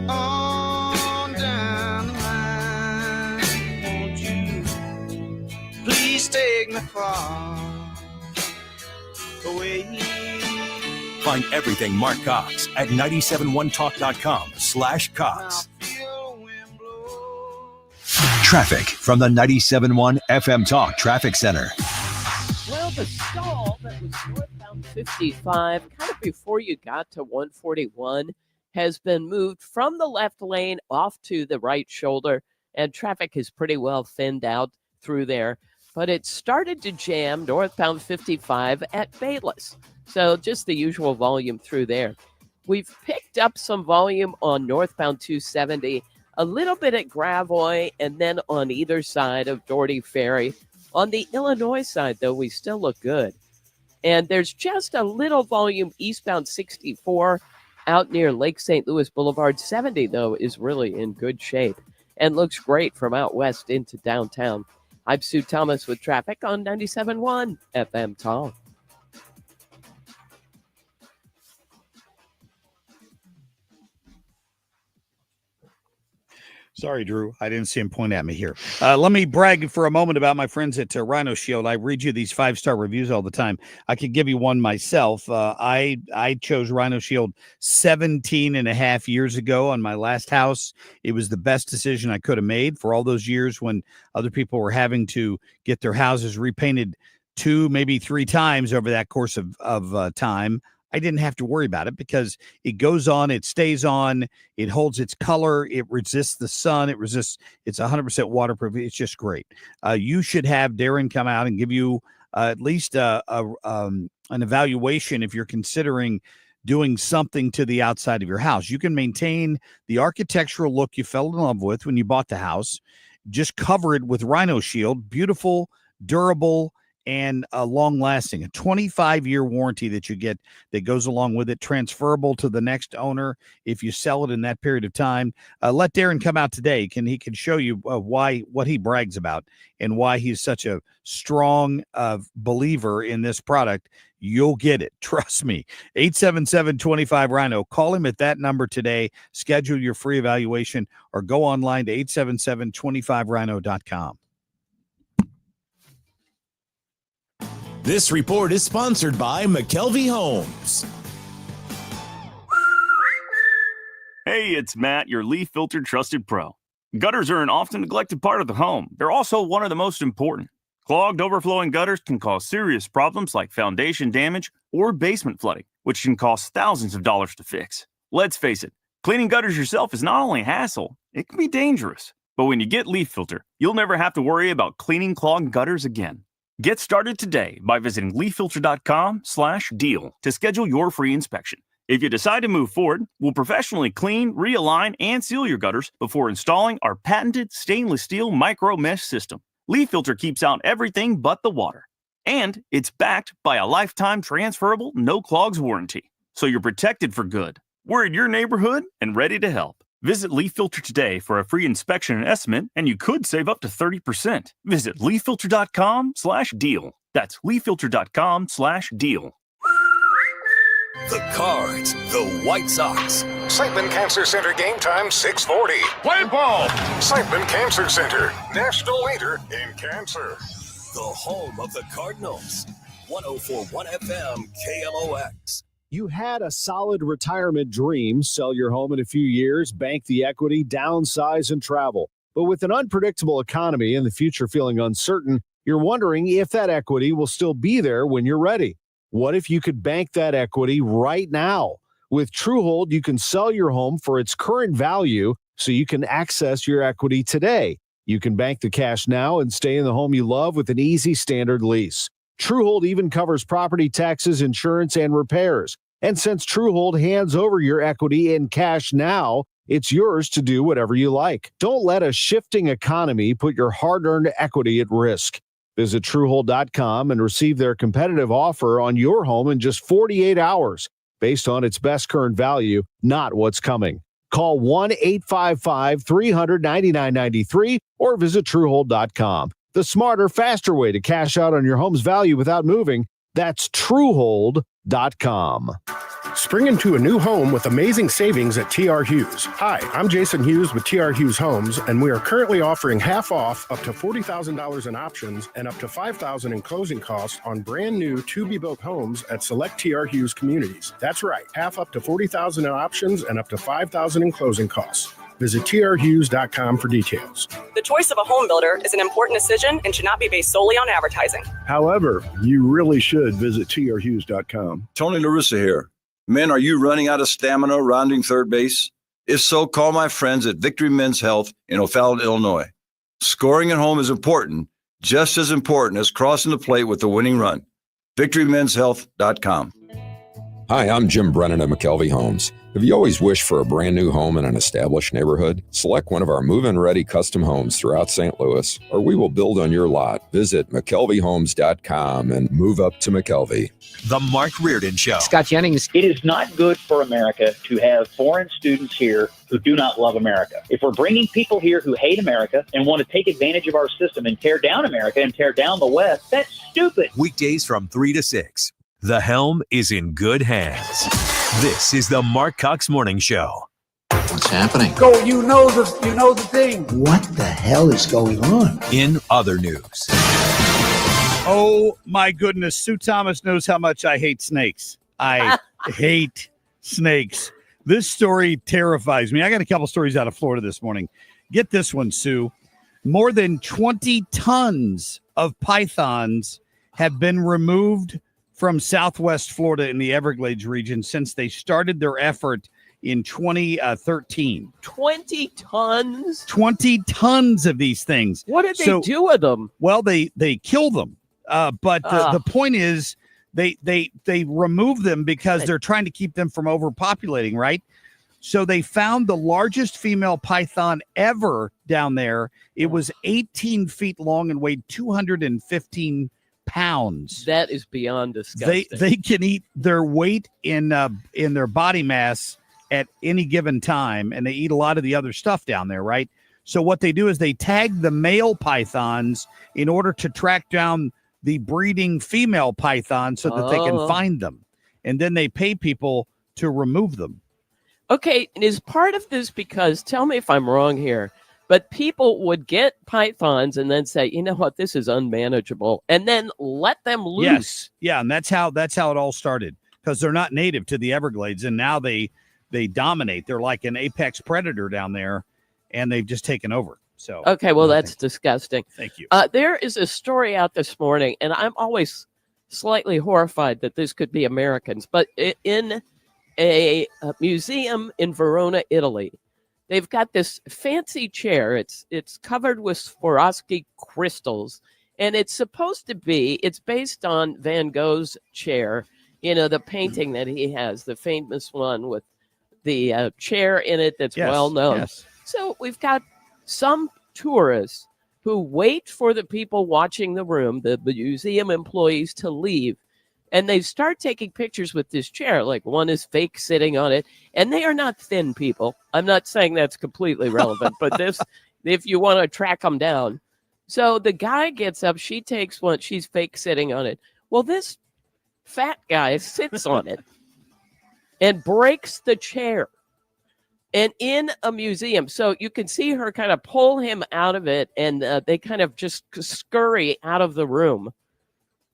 On down the line, won't you please stay take me far away. Find everything Marc Cox at 971talk.com/Cox. Traffic from the 97.1 FM Talk Traffic Center. Well, the stall that was northbound 55, kind of before you got to 141, has been moved from the left lane off to the right shoulder, and traffic is pretty well thinned out through there. But it started to jam northbound 55 at Bayless. So just the usual volume through there. We've picked up some volume on northbound 270, a little bit at Gravois, and then on either side of Doherty Ferry. On the Illinois side, though, we still look good. And there's just a little volume eastbound 64 out near Lake St. Louis Boulevard. 70, though, is really in good shape and looks great from out west into downtown. I'm Sue Thomas with traffic on 97.1 FM Talk. Sorry, Drew. I didn't see him point at me here. Let me brag for a moment about my friends at Rhino Shield. I read you these 5-star reviews all the time. I could give you one myself. I chose Rhino Shield 17 and a half years ago on my last house. It was the best decision I could have made for all those years when other people were having to get their houses repainted 2, maybe 3 times over that course of time. I didn't have to worry about it because it goes on, it stays on, it holds its color, it resists the sun, it's 100% waterproof. It's just great. You should have Darren come out and give you at least an evaluation if you're considering doing something to the outside of your house. You can maintain the architectural look you fell in love with when you bought the house. Just cover it with Rhino Shield. Beautiful, durable, and long-lasting. A 25-year warranty that you get that goes along with it, transferable to the next owner if you sell it in that period of time. Let Darren come out today. He can show you what he brags about and why he's such a strong believer in this product. You'll get it. Trust me. 877-25-RHINO. Call him at that number today. Schedule your free evaluation or go online to 877-25rhino.com. This report is sponsored by McKelvey Homes. Hey, it's Matt, your leaf filter trusted pro. Gutters are an often neglected part of the home. They're also one of the most important. Clogged, overflowing gutters can cause serious problems like foundation damage or basement flooding, which can cost thousands of dollars to fix. Let's face it, cleaning gutters yourself is not only a hassle, it can be dangerous. But when you get Leaf Filter, you'll never have to worry about cleaning clogged gutters again. Get started today by visiting leaffilter.com/deal to schedule your free inspection. If you decide to move forward, we'll professionally clean, realign, and seal your gutters before installing our patented stainless steel micro mesh system. Leaf Filter keeps out everything but the water. And it's backed by a lifetime transferable no clogs warranty. So you're protected for good. We're in your neighborhood and ready to help. Visit Leaf Filter today for a free inspection and estimate, and you could save up to 30%. Visit leaffilter.com/deal. That's leaffilter.com/deal. The Cards, the White Sox. Siteman Cancer Center game time 6:40. Play ball. Siteman Cancer Center, national leader in cancer. The home of the Cardinals. 104.1 FM KMOX. You had a solid retirement dream, sell your home in a few years, bank the equity, downsize, and travel. But with an unpredictable economy and the future feeling uncertain, you're wondering if that equity will still be there when you're ready. What if you could bank that equity right now? With TrueHold, you can sell your home for its current value so you can access your equity today. You can bank the cash now and stay in the home you love with an easy standard lease. TrueHold even covers property taxes, insurance, and repairs. And since TrueHold hands over your equity in cash now, it's yours to do whatever you like. Don't let a shifting economy put your hard-earned equity at risk. Visit TrueHold.com and receive their competitive offer on your home in just 48 hours, based on its best current value, not what's coming. Call 1-855-300-9993 or visit TrueHold.com. The smarter, faster way to cash out on your home's value without moving. That's TrueHold.com. Spring into a new home with amazing savings at TR Hughes. Hi, I'm Jason Hughes with TR Hughes Homes, and we are currently offering half off up to $40,000 in options and up to $5,000 in closing costs on brand new to-be-built homes at select TR Hughes communities. That's right, half up to $40,000 in options and up to $5,000 in closing costs. Visit trhughes.com for details. The choice of a home builder is an important decision and should not be based solely on advertising. However, you really should visit trhughes.com. Tony LaRussa here. Men, are you running out of stamina rounding third base? If so, call my friends at Victory Men's Health in O'Fallon, Illinois. Scoring at home is important, just as important as crossing the plate with the winning run. VictoryMen'sHealth.com. Hi, I'm Jim Brennan of McKelvey Homes. Have you always wished for a brand new home in an established neighborhood? Select one of our move-in ready custom homes throughout St. Louis, or we will build on your lot. Visit McKelveyHomes.com and move up to McKelvey. The Mark Reardon Show. Scott Jennings. It is not good for America to have foreign students here who do not love America. If we're bringing people here who hate America and want to take advantage of our system and tear down America and tear down the West, that's stupid. Weekdays from 3 to 6. The helm is in good hands. This is the Mark Cox Morning Show. What's happening? Go, you know the thing. What the hell is going on? In other news. Oh my goodness, Sue Thomas knows how much I hate snakes. I hate snakes. This story terrifies me. I got a couple stories out of Florida this morning. Get this one, Sue. More than 20 tons of pythons have been removed from Southwest Florida in the Everglades region since they started their effort in 2013. 20 tons? 20 tons of these things. What did they do with them? Well, they kill them. But the point is they remove them because they're trying to keep them from overpopulating, right? So they found the largest female python ever down there. It was 18 feet long and weighed 215 pounds. That is beyond disgusting. They can eat their weight in their body mass at any given time, and they eat a lot of the other stuff down there, right? So what they do is they tag the male pythons in order to track down the breeding female python so that they can find them, and then they pay people to remove them. Okay, is part of this because, tell me if I'm wrong here, but people would get pythons and then say, you know what, this is unmanageable, and then let them loose. Yes, yeah, and that's how it all started, because they're not native to the Everglades, and now they dominate. They're like an apex predator down there, and they've just taken over. So okay, well, that's disgusting. Thank you. There is a story out this morning, and I'm always slightly horrified that this could be Americans, but in a museum in Verona, Italy, they've got this fancy chair. It's covered with Swarovski crystals, and it's based on Van Gogh's chair, you know, the painting that he has, the famous one with the chair in it that's well known. Yes. So we've got some tourists who wait for the people watching the room, the museum employees, to leave. And they start taking pictures with this chair, like one is fake sitting on it. And they are not thin people. I'm not saying that's completely relevant, but this, if you want to track them down. So the guy gets up, she takes one, she's fake sitting on it. Well, this fat guy sits on it and breaks the chair. And in a museum, so you can see her kind of pull him out of it, and they kind of just scurry out of the room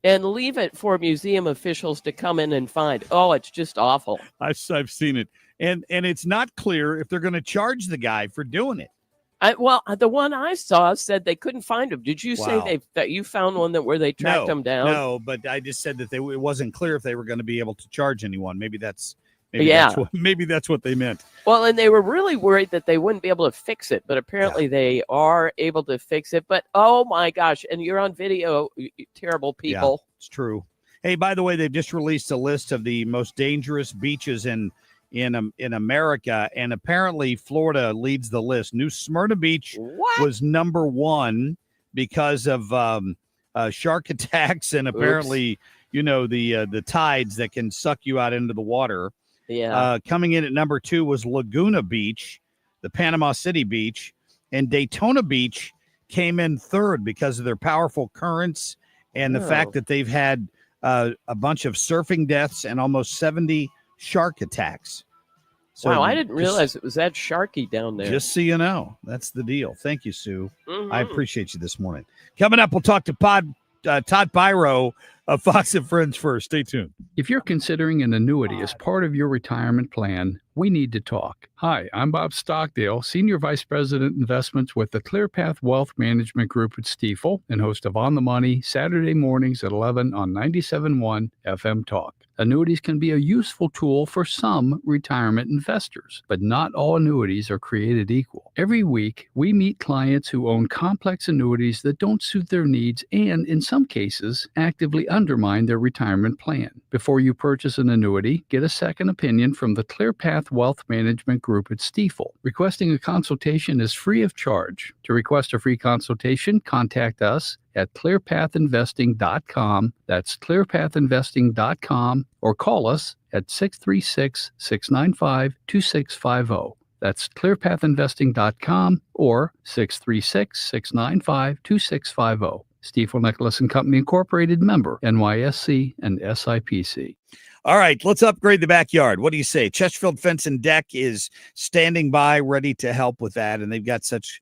and leave it for museum officials to come in and find. Oh, it's just awful. I've seen it. And it's not clear if they're going to charge the guy for doing it. Well, the one I saw said they couldn't find him. Did you say that you found one where they tracked him down? No, but I just said that it wasn't clear if they were going to be able to charge anyone. Maybe that's what they meant. Well, and they were really worried that they wouldn't be able to fix it, but apparently they are able to fix it. But oh my gosh, and you're on video, you terrible people. Yeah, it's true. Hey, by the way, they've just released a list of the most dangerous beaches in America, and apparently Florida leads the list. New Smyrna Beach was number one because of shark attacks and apparently, you know, the tides that can suck you out into the water. Yeah. Coming in at number two was Laguna Beach, the Panama City Beach, and Daytona Beach came in third because of their powerful currents and the fact that they've had a bunch of surfing deaths and almost 70 shark attacks. So wow, I didn't realize it was that sharky down there. Just so you know, that's the deal. Thank you, Sue. Mhm. I appreciate you this morning. Coming up, we'll talk to Todd Piro of Fox and Friends first. Stay tuned. If you're considering an annuity as part of your retirement plan, we need to talk. Hi, I'm Bob Stockdale, Senior Vice President Investments with the ClearPath Wealth Management Group at Stifel and host of On the Money Saturday mornings at 11 on 97.1 FM Talk. Annuities can be a useful tool for some retirement investors, but not all annuities are created equal. Every week, we meet clients who own complex annuities that don't suit their needs and, in some cases, actively undermine their retirement plan. Before you purchase an annuity, get a second opinion from the ClearPath Wealth Management Group at Stifel. Requesting a consultation is free of charge. To request a free consultation, contact us at clearpathinvesting.com. That's clearpathinvesting.com, or call us at 636-695-2650. That's clearpathinvesting.com or 636-695-2650. Stifel Nicholas and Company Incorporated, member NYSE and SIPC. All right, let's upgrade the backyard. What do you say? Chesterfield Fence and Deck is standing by, ready to help with that, and they've got such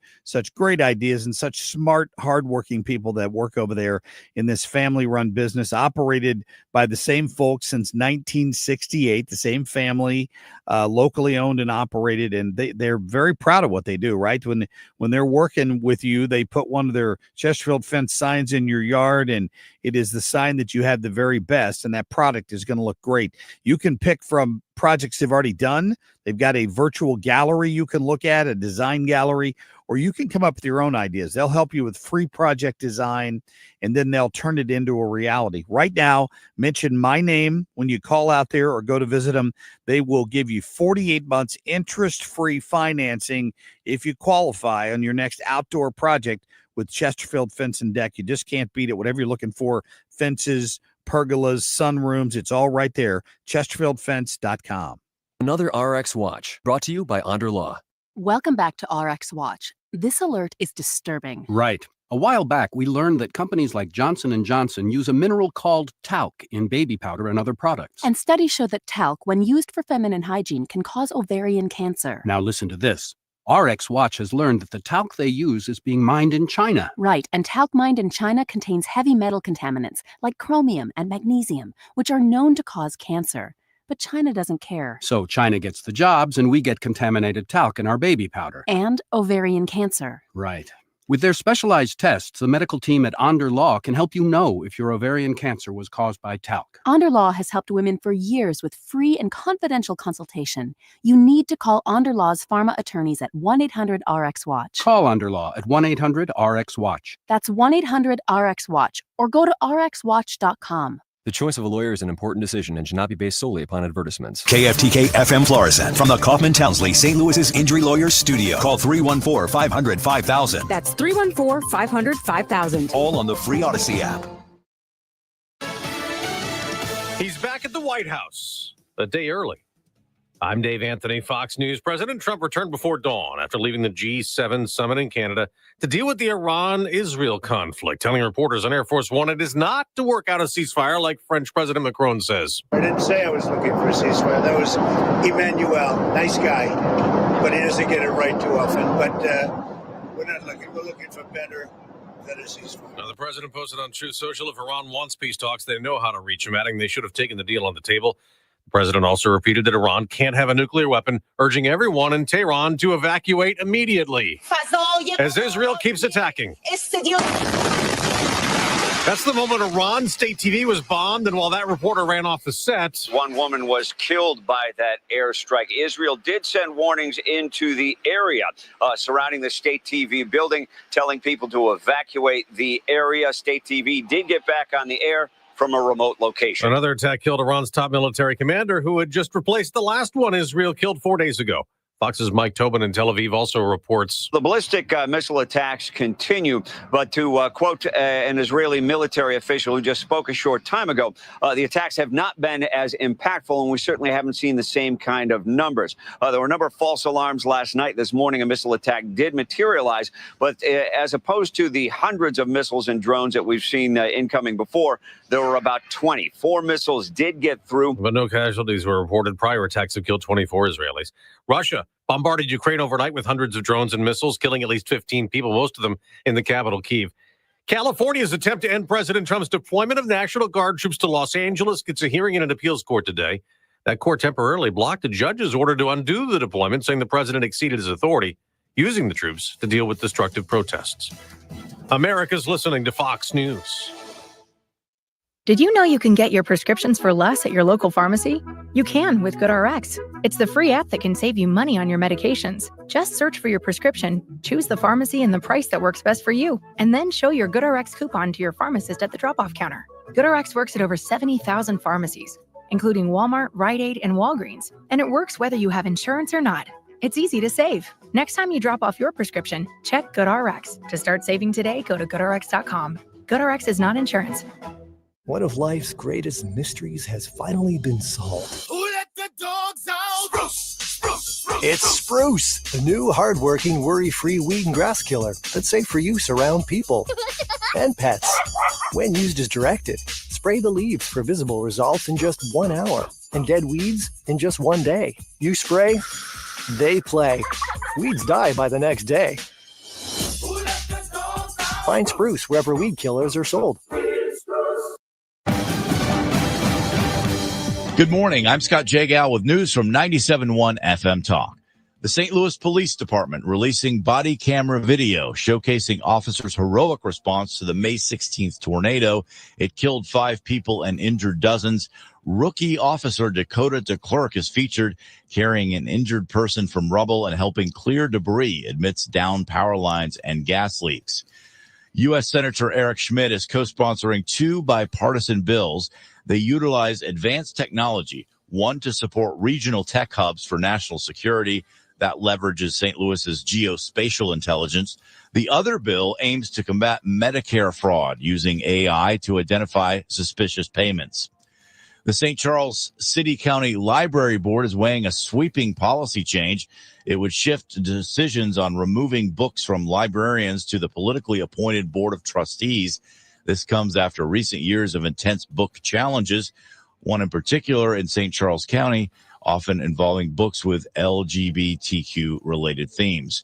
great ideas and such smart, hardworking people that work over there in this family-run business, operated by the same folks since 1968, the same family, locally owned and operated, and they're very proud of what they do, right? When they're working with you, they put one of their Chesterfield Fence signs in your yard, and it is the sign that you have the very best, and that product is going to look great. You can pick from projects they've already done. They've got a virtual gallery you can look at, a design gallery, or you can come up with your own ideas. They'll help you with free project design, and then they'll turn it into a reality. Right now, mention my name when you call out there or go to visit them. They will give you 48 months interest-free financing if you qualify on your next outdoor project with Chesterfield Fence and Deck. You just can't beat it. Whatever you're looking for, fences, pergolas, sunrooms, it's all right there. ChesterfieldFence.com. Another RX Watch, brought to you by Onder Law. Welcome back to RX Watch. This alert is disturbing. Right. A while back, we learned that companies like Johnson & Johnson use a mineral called talc in baby powder and other products. And studies show that talc, when used for feminine hygiene, can cause ovarian cancer. Now listen to this. RX Watch has learned that the talc they use is being mined in China. Right, and talc mined in China contains heavy metal contaminants like chromium and magnesium, which are known to cause cancer. But China doesn't care. So China gets the jobs and we get contaminated talc in our baby powder. And ovarian cancer. Right. With their specialized tests, the medical team at Onder Law can help you know if your ovarian cancer was caused by talc. Onder Law has helped women for years with free and confidential consultation. You need to call Onder Law's pharma attorneys at 1-800-RX-WATCH. Call Onder Law at 1-800-RX-WATCH. That's 1-800-RX-WATCH, or go to rxwatch.com. The choice of a lawyer is an important decision and should not be based solely upon advertisements. KFTK FM Florissant from the Kaufman Townsley St. Louis's Injury Lawyers Studio. Call 314-500-5000. That's 314-500-5000. All on the free Odyssey app. He's back at the White House a day early. I'm Dave Anthony, Fox News. President Trump returned before dawn after leaving the G7 summit in Canada to deal with the Iran-Israel conflict, telling reporters on Air Force One it is not to work out a ceasefire like French President Macron says. I didn't say I was looking for a ceasefire. That was Emmanuel, nice guy, but he doesn't get it right too often. But we're not looking. We're looking for better than a ceasefire. Now, the president posted on Truth Social, if Iran wants peace talks, they know how to reach him, adding they should have taken the deal on the table. The president also repeated that Iran can't have a nuclear weapon, urging everyone in Tehran to evacuate immediately as Israel keeps attacking. That's the moment Iran State TV was bombed, and while that reporter ran off the set, one woman was killed by that airstrike. Israel did send warnings into the area surrounding the State TV building, telling people to evacuate the area. State TV did get back on the air from a remote location. Another attack killed Iran's top military commander, who had just replaced the last one Israel killed 4 days ago. Fox's Mike Tobin in Tel Aviv also reports. The ballistic missile attacks continue, but to quote an Israeli military official who just spoke a short time ago, the attacks have not been as impactful, and we certainly haven't seen the same kind of numbers. There were a number of false alarms last night. This morning, a missile attack did materialize, but as opposed to the hundreds of missiles and drones that we've seen incoming before, there were about 20. 4 missiles did get through. But no casualties were reported. Prior attacks have killed 24 Israelis. Russia bombarded Ukraine overnight with hundreds of drones and missiles, killing at least 15 people, most of them in the capital, Kyiv. California's attempt to end President Trump's deployment of National Guard troops to Los Angeles gets a hearing in an appeals court today. That court temporarily blocked a judge's order to undo the deployment, saying the president exceeded his authority, using the troops to deal with destructive protests. America's listening to Fox News. Did you know you can get your prescriptions for less at your local pharmacy? You can with GoodRx. It's the free app that can save you money on your medications. Just search for your prescription, choose the pharmacy and the price that works best for you, and then show your GoodRx coupon to your pharmacist at the drop-off counter. GoodRx works at over 70,000 pharmacies, including Walmart, Rite Aid, and Walgreens, and it works whether you have insurance or not. It's easy to save. Next time you drop off your prescription, check GoodRx. To start saving today, go to GoodRx.com. GoodRx is not insurance. One of life's greatest mysteries has finally been solved. Who let the dogs out? Spruce. It's Spruce, the new hard-working, worry-free weed and grass killer that's safe for use around people and pets. When used as directed, spray the leaves for visible results in just 1 hour and dead weeds in just 1 day. You spray, they play. Weeds die by the next day. Find Spruce wherever weed killers are sold. Good morning. I'm Scott Jagow with news from 97.1 FM Talk. The St. Louis Police Department releasing body camera video showcasing officers' heroic response to the May 16th tornado. It killed 5 people and injured dozens. Rookie officer Dakota DeClerc is featured carrying an injured person from rubble and helping clear debris amidst downed power lines and gas leaks. U.S. Senator Eric Schmidt is co-sponsoring 2 bipartisan bills. They utilize advanced technology, one to support regional tech hubs for national security that leverages St. Louis's geospatial intelligence. The other bill aims to combat Medicare fraud using AI to identify suspicious payments. The St. Charles City County Library Board is weighing a sweeping policy change. It would shift decisions on removing books from librarians to the politically appointed Board of Trustees. This comes after recent years of intense book challenges, one in particular in St. Charles County, often involving books with LGBTQ-related themes.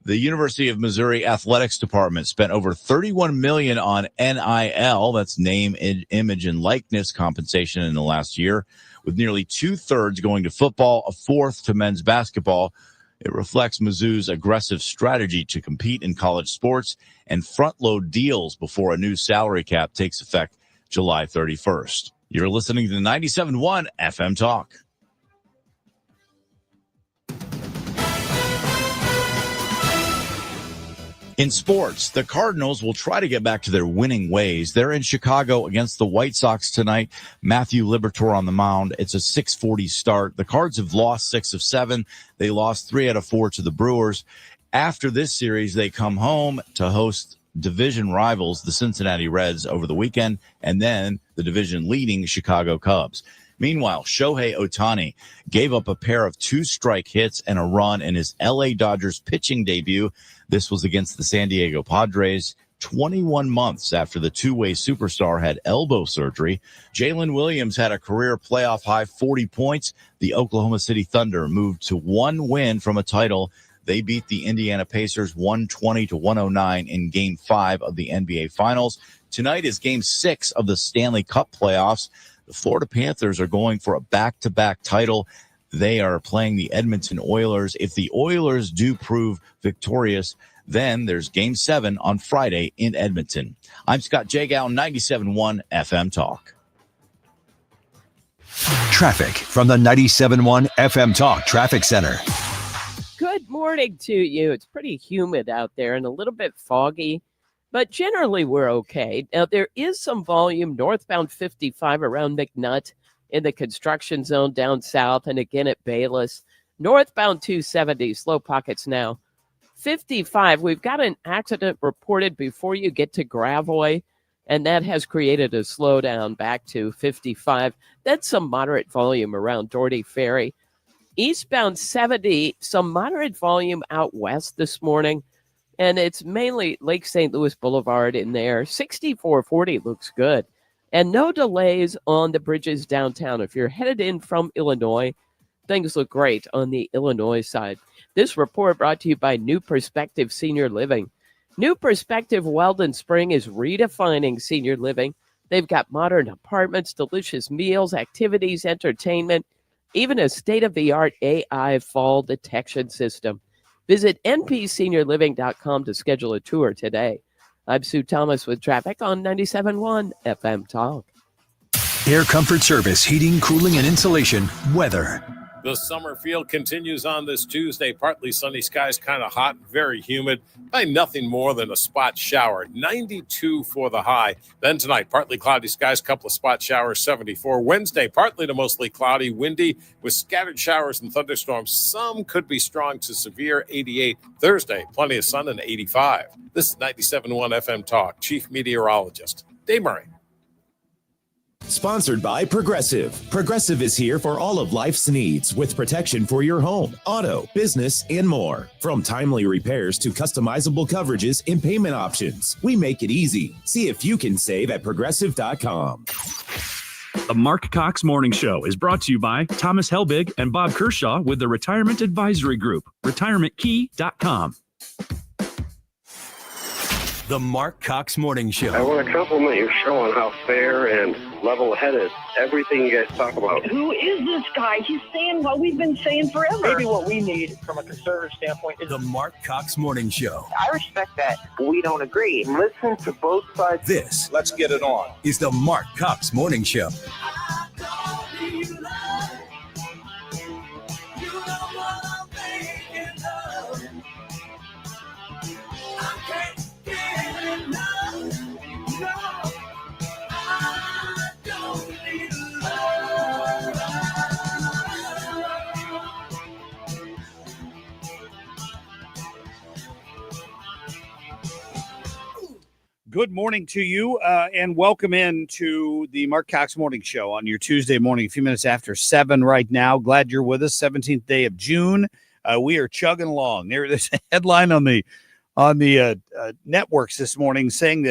The University of Missouri Athletics Department spent over $31 million on NIL, that's name, image, and likeness compensation in the last year, with nearly 2/3 going to football, 1/4 to men's basketball. It reflects Mizzou's aggressive strategy to compete in college sports and front-load deals before a new salary cap takes effect July 31st. You're listening to 97.1 FM Talk. In sports, the Cardinals will try to get back to their winning ways. They're in Chicago against the White Sox tonight. Matthew Liberatore on the mound. It's a 6:40 start. The Cards have lost 6 of 7. They lost 3 out of 4 to the Brewers. After this series, they come home to host division rivals, the Cincinnati Reds, over the weekend, and then the division-leading Chicago Cubs. Meanwhile, Shohei Ohtani gave up a pair of 2-strike hits and a run in his L.A. Dodgers pitching debut. This was against the San Diego Padres, 21 months after the two-way superstar had elbow surgery. Jalen Williams had a career playoff-high 40 points. The Oklahoma City Thunder moved to 1 win from a title. They beat the Indiana Pacers 120-109 in Game 5 of the NBA Finals. Tonight is Game 6 of the Stanley Cup playoffs. The Florida Panthers are going for a back-to-back title. They are playing the Edmonton Oilers. If the Oilers do prove victorious, then there's Game 7 on Friday in Edmonton. I'm Scott Jagow, 97.1 FM Talk. Traffic from the 97.1 FM Talk Traffic Center. Good morning to you. It's pretty humid out there and a little bit foggy, but generally we're okay. Now, there is some volume northbound 55 around McNutt in the construction zone down south, and again at Bayless. Northbound 270, slow pockets now. 55, we've got an accident reported before you get to Gravois, and that has created a slowdown back to 55. That's some moderate volume around Doherty Ferry. Eastbound 70, some moderate volume out west this morning, and it's mainly Lake St. Louis Boulevard in there. 6440 looks good. And no delays on the bridges downtown. If you're headed in from Illinois, things look great on the Illinois side. This report brought to you by New Perspective Senior Living. New Perspective Weldon Spring is redefining senior living. They've got modern apartments, delicious meals, activities, entertainment, even a state-of-the-art AI fall detection system. Visit npseniorliving.com to schedule a tour today. I'm Sue Thomas with traffic on 97.1 FM Talk. Air Comfort Service, heating, cooling, and insulation, weather. The summer feel continues on this Tuesday. Partly sunny skies, kind of hot, very humid. By nothing more than a spot shower. 92 for the high. Then tonight, partly cloudy skies, couple of spot showers, 74. Wednesday, partly to mostly cloudy, windy, with scattered showers and thunderstorms. Some could be strong to severe, 88. Thursday, plenty of sun and 85. This is 97.1 FM Talk. Chief Meteorologist Dave Murray. Sponsored by Progressive. Progressive is here for all of life's needs with protection for your home, auto, business, and more. From timely repairs to customizable coverages and payment options, we make it easy. See if you can save at progressive.com. The Marc Cox Morning Show is brought to you by Thomas Helbig and Bob Kershaw with the Retirement Advisory Group, retirementkey.com. The Marc Cox Morning Show. I want to compliment your show on how fair and level-headed everything you guys talk about. Who is this guy? He's saying what we've been saying forever. Maybe what we need from a conservative standpoint is The Marc Cox Morning Show. I respect that. We don't agree. Listen to both sides. This Let's get it on. is the Marc Cox Morning Show. Good morning to you, and welcome in to the Marc Cox Morning Show on your Tuesday morning, a few minutes after 7 right now. Glad you're with us. 17th day of June. We are chugging along. There's a headline on the networks this morning saying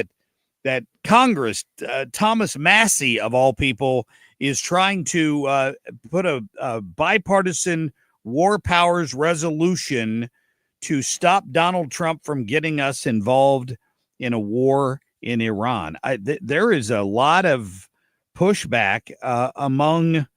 that Congress, Thomas Massie of all people, is trying to put a bipartisan war powers resolution to stop Donald Trump from getting us involved in a war in Iran. There is a lot of pushback among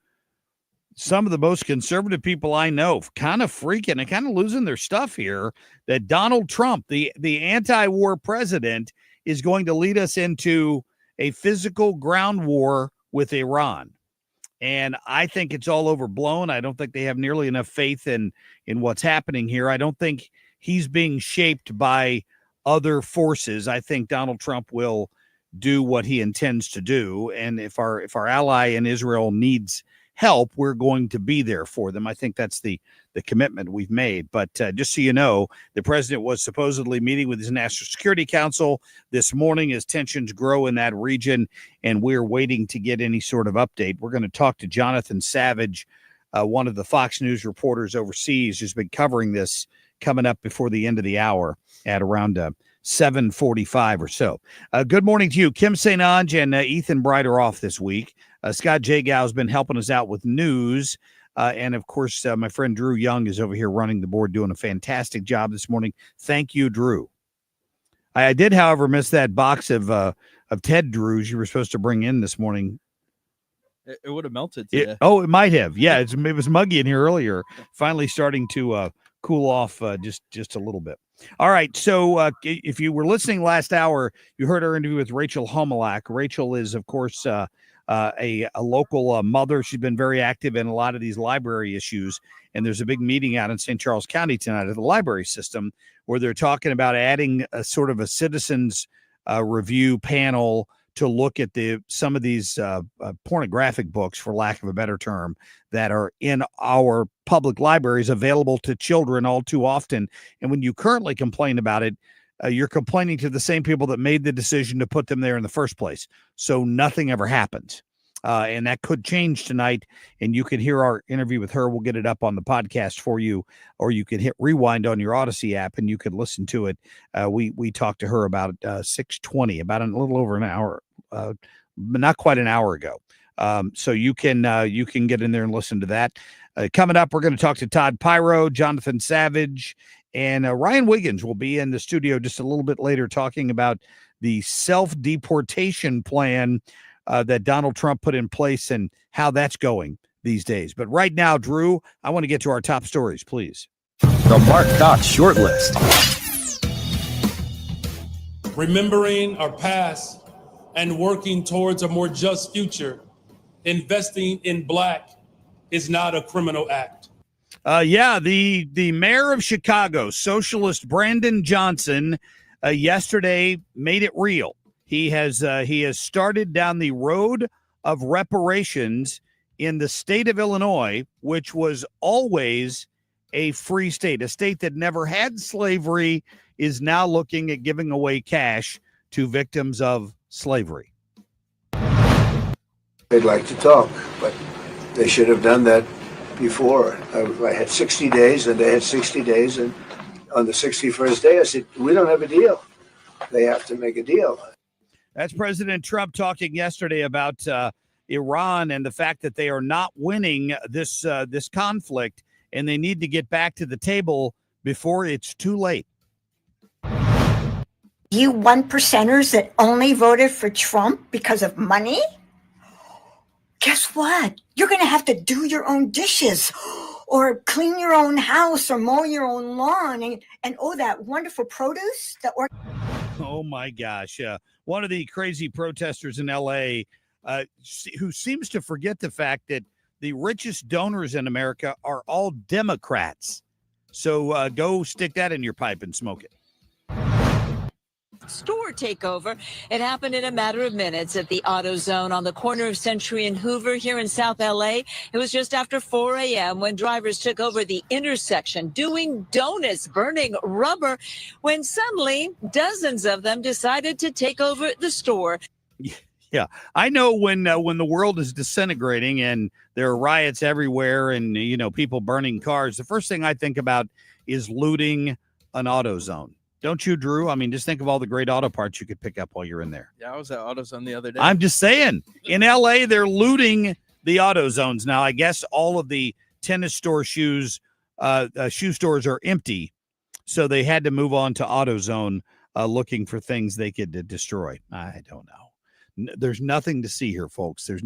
some of the most conservative people I know, kind of freaking and kind of losing their stuff here, that Donald Trump, the anti-war president, is going to lead us into a physical ground war with Iran. And I think it's all overblown. I don't think they have nearly enough faith in what's happening here. I don't think he's being shaped by other forces. I think Donald Trump will do what he intends to do. And if our ally in Israel needs help, we're going to be there for them. I think that's the commitment we've made. But just so you know, the president was supposedly meeting with his National Security Council this morning as tensions grow in that region, and we're waiting to get any sort of update. We're going to talk to Jonathan Savage, one of the Fox News reporters overseas who's been covering this, coming up before the end of the hour at around 7:45 or so. Good morning to you. Kim St. Ange and Ethan Bright are off this week. Scott Jagow has been helping us out with news. And, of course, my friend Drew Young is over here running the board, doing a fantastic job this morning. Thank you, Drew. I did, however, miss that box of Ted Drews you were supposed to bring in this morning. It would have melted today. It might have. Yeah, it was muggy in here earlier. Finally starting to cool off just a little bit. All right, so if you were listening last hour, you heard our interview with Rachel Homolak. Rachel is, of course, a local mother. She's been very active in a lot of these library issues, and there's a big meeting out in St. Charles County tonight at the library system where they're talking about adding a sort of a citizens review panel to look at some of these pornographic books, for lack of a better term, that are in our public libraries available to children all too often. And when you currently complain about it, you're complaining to the same people that made the decision to put them there in the first place. So nothing ever happens. And that could change tonight. And you can hear our interview with her. We'll get it up on the podcast for you, or you can hit rewind on your Odyssey app and you can listen to it. We talked to her about 6:20, about a little over an hour, not quite an hour ago. So you can get in there and listen to that. Coming up, we're going to talk to Todd, Piro, Jonathan Savage, and Ryan Wiggins will be in the studio just a little bit later talking about the self-deportation plan that Donald Trump put in place and how that's going these days. But right now, Drew, I want to get to our top stories, please. The Marc Cox Shortlist. Remembering our past and working towards a more just future, investing in Black is not a criminal act. The mayor of Chicago, socialist Brandon Johnson, yesterday made it real. He has started down the road of reparations in the state of Illinois, which was always a free state. A state that never had slavery is now looking at giving away cash to victims of slavery. They'd like to talk, but they should have done that before. I had 60 days, and they had 60 days, and on the 61st day, I said, we don't have a deal. They have to make a deal. That's President Trump talking yesterday about Iran and the fact that they are not winning this conflict, and they need to get back to the table before it's too late. You 1%ers that only voted for Trump because of money? Guess what? You're going to have to do your own dishes or clean your own house or mow your own lawn and that wonderful produce that we're... Oh, my gosh. One of the crazy protesters in L.A. Who seems to forget the fact that the richest donors in America are all Democrats. So go stick that in your pipe and smoke it. Store takeover. It happened in a matter of minutes at the AutoZone on the corner of Century and Hoover here in South LA. It was just after 4 a.m. when drivers took over the intersection doing donuts, burning rubber, when suddenly dozens of them decided to take over the store. Yeah, I know when the world is disintegrating and there are riots everywhere and, people burning cars, the first thing I think about is looting an AutoZone. Don't you, Drew? I mean, just think of all the great auto parts you could pick up while you're in there. Yeah, I was at AutoZone the other day. I'm just saying, in L.A., they're looting the AutoZones now. I guess all of the tennis store shoe stores are empty, so they had to move on to AutoZone looking for things they could destroy. I don't know. There's nothing to see here, folks. There's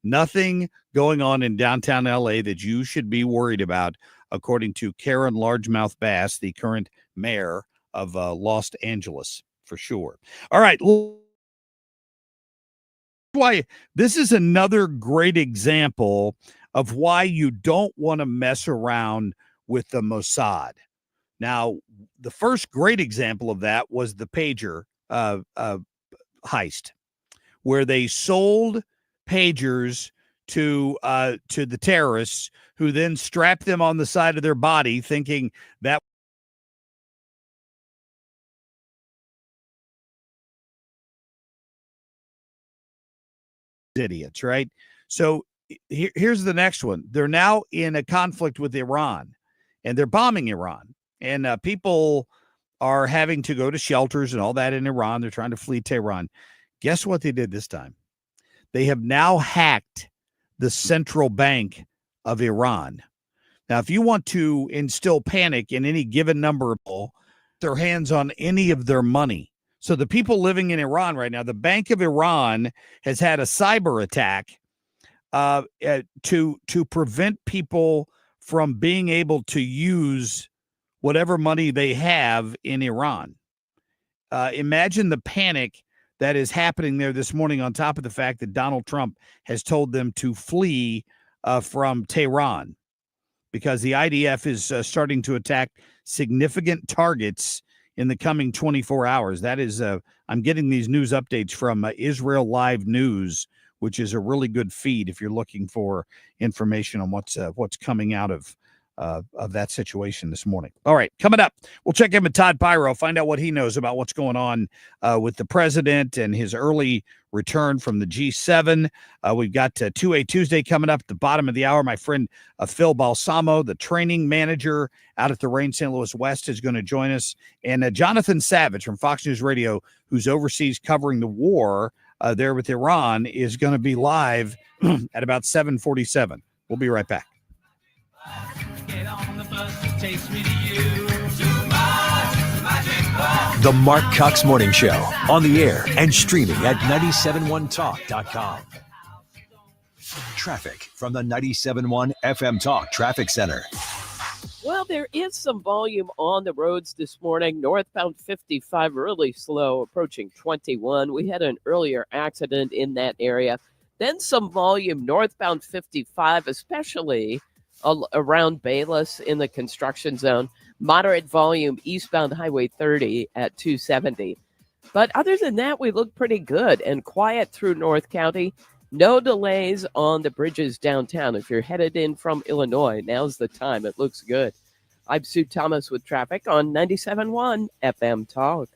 nothing going on in downtown L.A. that you should be worried about, according to Karen Largemouth Bass, the current mayor of Los Angeles, for sure. All right. Why this is another great example of why you don't want to mess around with the Mossad. Now, the first great example of that was the pager heist, where they sold pagers to the terrorists, who then strapped them on the side of their body, thinking that idiots, right? So here's the next one. They're now in a conflict with Iran, and they're bombing Iran, and people are having to go to shelters and all that in Iran. They're trying to flee Tehran. Guess what they did this time? They have now hacked the central bank of Iran. Now, if you want to instill panic in any given number of people, their hands on any of their money. So the people living in Iran right now, the Bank of Iran has had a cyber attack to prevent people from being able to use whatever money they have in Iran. Imagine the panic that is happening there this morning, on top of the fact that Donald Trump has told them to flee from Tehran, because the IDF is starting to attack significant targets in the coming 24 hours. That is, I'm getting these news updates from Israel Live News, which is a really good feed if you're looking for information on what's coming out of that situation this morning. All right, coming up, we'll check in with Todd Piro, find out what he knows about what's going on with the president and his early return from the G7. We've got 2A Tuesday coming up at the bottom of the hour. My friend Phil Balsamo, the training manager out at the Reign St. Louis West, is going to join us. And Jonathan Savage from Fox News Radio, who's overseas covering the war there with Iran is going to be live at about 7:47. We'll be right back. The Marc Cox Morning Show, on the air and streaming at 971talk.com. Traffic from the 97.1 FM Talk Traffic Center. Well, there is some volume on the roads this morning. Northbound 55 really slow, approaching 21. We had an earlier accident in that area. Then some volume northbound 55, especially around Bayless in the construction zone. Moderate volume eastbound Highway 30 at 270. But other than that, we look pretty good and quiet through North County. No delays on the bridges downtown. If you're headed in from Illinois, now's the time. It looks good. I'm Sue Thomas with traffic on 97.1 FM Talk.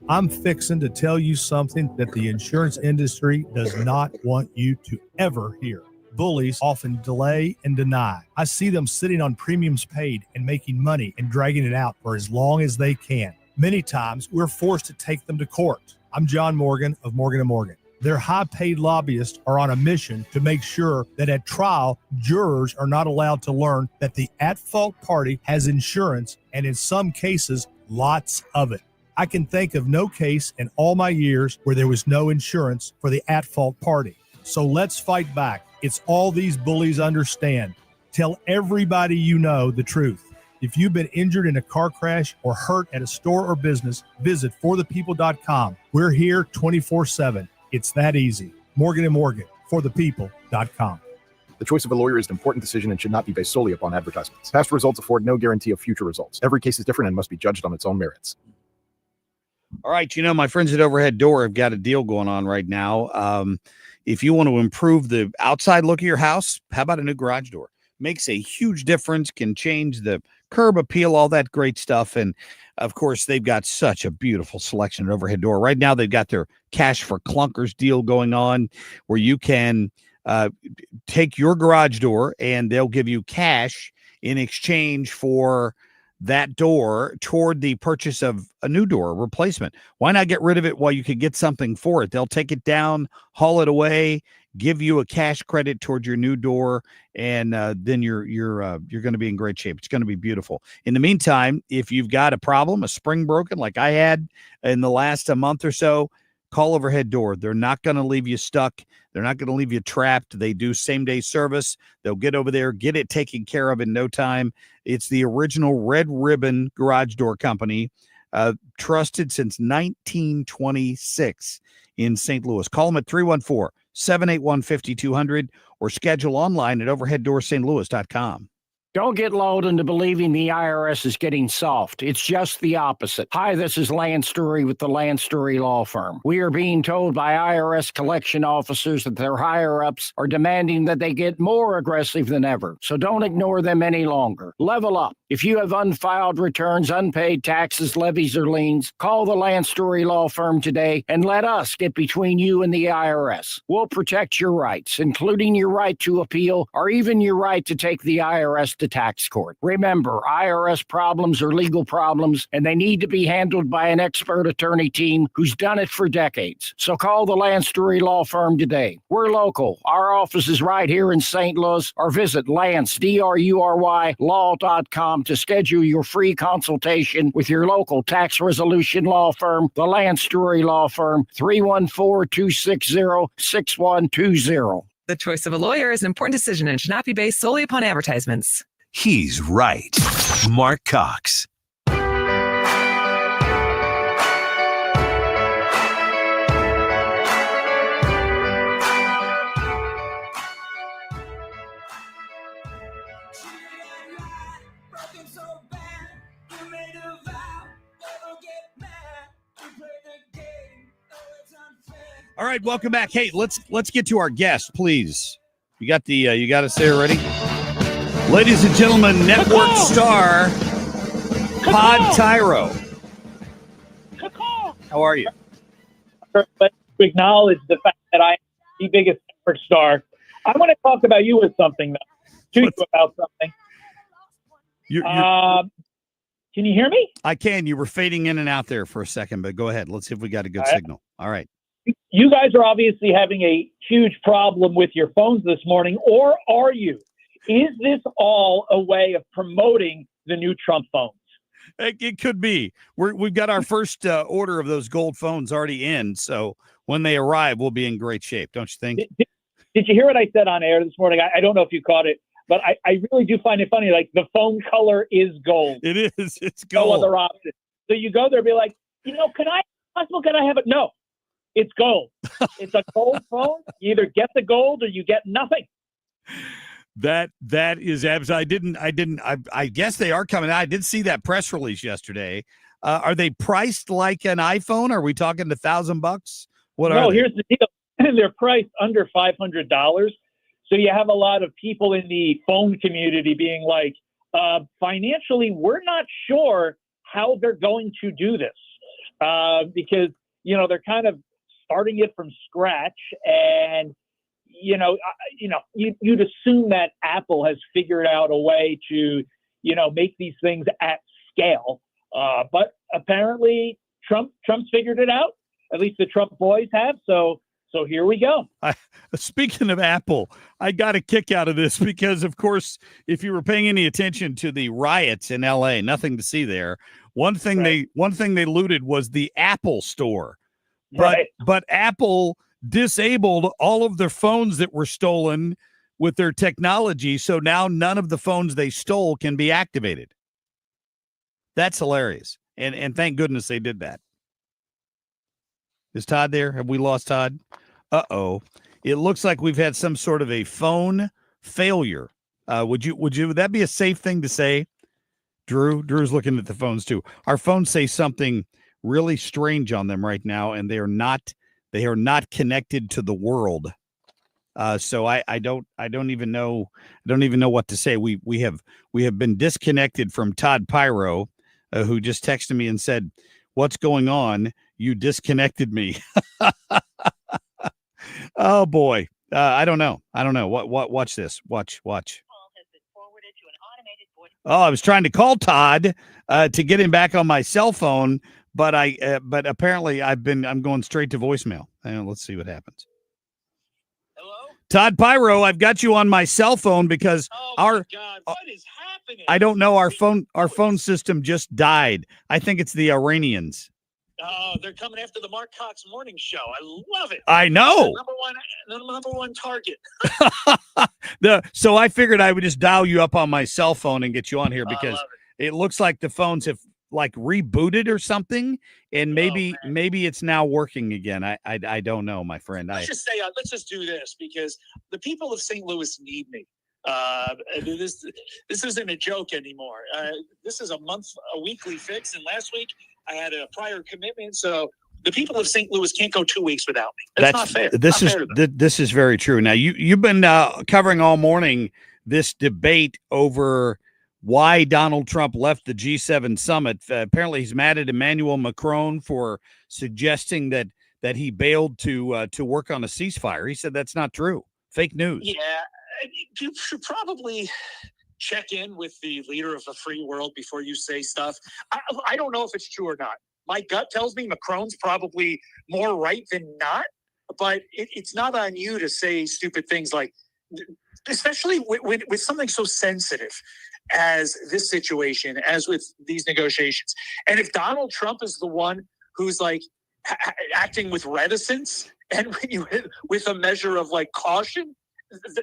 I'm fixing to tell you something that the insurance industry does not want you to ever hear. Bullies often delay and deny. I see them sitting on premiums paid and making money and dragging it out for as long as they can. Many times, we're forced to take them to court. I'm John Morgan of Morgan & Morgan. Their high-paid lobbyists are on a mission to make sure that at trial, jurors are not allowed to learn that the at-fault party has insurance, and in some cases, lots of it. I can think of no case in all my years where there was no insurance for the at-fault party. So let's fight back. It's all these bullies understand. Tell everybody you know the truth. If you've been injured in a car crash or hurt at a store or business, visit forthepeople.com. We're here 24/7. It's that easy. Morgan & Morgan, forthepeople.com. The choice of a lawyer is an important decision and should not be based solely upon advertisements. Past results afford no guarantee of future results. Every case is different and must be judged on its own merits. All right, my friends at Overhead Door have got a deal going on right now. If you want to improve the outside look of your house, how about a new garage door? Makes a huge difference, can change the curb appeal, all that great stuff. And, of course, they've got such a beautiful selection at Overhead Door. Right now, they've got their Cash for Clunkers deal going on where you can take your garage door and they'll give you cash in exchange for that door toward the purchase of a new door replacement. Why not get rid of it while you could get something for it? They'll take it down, haul it away, give you a cash credit towards your new door, and then you're going to be in great shape. It's going to be beautiful. In the meantime, if you've got a problem, a spring broken like I had in the last month or so, call Overhead Door. They're not going to leave you stuck. They're not going to leave you trapped. They do same-day service. They'll get over there, get it taken care of in no time. It's the original Red Ribbon Garage Door Company, trusted since 1926 in St. Louis. Call them at 314-781-5200 or schedule online at overheaddoorstlouis.com. Don't get lulled into believing the IRS is getting soft. It's just the opposite. Hi, this is Lance Story with the Lance Story Law Firm. We are being told by IRS collection officers that their higher-ups are demanding that they get more aggressive than ever. So don't ignore them any longer. Level up. If you have unfiled returns, unpaid taxes, levies, or liens, call the Lance Story Law Firm today and let us get between you and the IRS. We'll protect your rights, including your right to appeal or even your right to take the IRS to tax court. Remember, IRS problems are legal problems, and they need to be handled by an expert attorney team who's done it for decades. So call the Lance Story Law Firm today. We're local. Our office is right here in St. Louis, or visit Lance, DRURY, law.com to schedule your free consultation with your local tax resolution law firm, the Lance Story Law Firm, 314-260-6120. The choice of a lawyer is an important decision and should not be based solely upon advertisements. He's right. Marc Cox. All right, welcome back. Hey, let's get to our guest, please. You got us there ready? Ladies and gentlemen, network star Todd Piro. How are you? But to acknowledge the fact that I am the biggest network star, I want to talk about you with something, though. To you about something. Can you hear me? I can. You were fading in and out there for a second, but go ahead. Let's see if we got a good signal. All right. you guys are obviously having a huge problem with your phones this morning, or are you? Is this all a way of promoting the new Trump phones? It could be. We've got our first order of those gold phones already in, so when they arrive, we'll be in great shape, don't you think? Did you hear what I said on air this morning? I don't know if you caught it, but I really do find it funny. Like, the phone color is gold. It is. It's gold. No other option. So you go there and be like, can I have it? No, it's gold. It's a gold phone. You either get the gold or you get nothing. That is absolutely. I guess they are coming out. I did see that press release yesterday. Are they priced like an iPhone? Are we talking $1,000? No, here's the deal. They're priced under $500. So you have a lot of people in the phone community being like, financially, we're not sure how they're going to do this because, they're kind of starting it from scratch. And, you'd assume that Apple has figured out a way to, make these things at scale. But apparently Trump's figured it out. At least the Trump boys have. So here we go. Speaking of Apple, I got a kick out of this because, of course, if you were paying any attention to the riots in LA, nothing to see there. One thing they looted was the Apple store, but Apple disabled all of their phones that were stolen with their technology. So now none of the phones they stole can be activated. That's hilarious. And thank goodness they did that. Is Todd there? Have we lost Todd? Uh-oh. It looks like we've had some sort of a phone failure. Would that be a safe thing to say? Drew's looking at the phones too. Our phones say something really strange on them right now, and they are not connected to the world. So I don't even know what to say. We have been disconnected from Todd Piro, who just texted me and said, "What's going on? You disconnected me." Oh boy. I don't know. Watch this. Watch. Oh, I was trying to call Todd to get him back on my cell phone, but apparently I'm going straight to voicemail. Let's see what happens. Hello? Todd Piro, I've got you on my cell phone because what is happening? I don't know. Our phone system just died. I think it's the Iranians. Oh, they're coming after the Marc Cox morning show. I love it. I know. The number one target. So I figured I would just dial you up on my cell phone and get you on here because it looks like the phones have like rebooted or something, and maybe it's now working again. I don't know, my friend. Let's just do this because the people of St. Louis need me. This isn't a joke anymore. This is a weekly fix, and last week I had a prior commitment, so the people of St. Louis can't go 2 weeks without me. That's not fair. This is very true. Now you've been covering all morning this debate over why Donald Trump left the G7 summit. Apparently, he's mad at Emmanuel Macron for suggesting that he bailed to work on a ceasefire. He said that's not true. Fake news. Yeah, you should probably check in with the leader of a free world before you say stuff. I don't know if it's true or not. My gut tells me Macron's probably more right than not, but it's not on you to say stupid things like, especially with something so sensitive as this situation, as with these negotiations. And if Donald Trump is the one who's like acting with reticence and with a measure of like caution,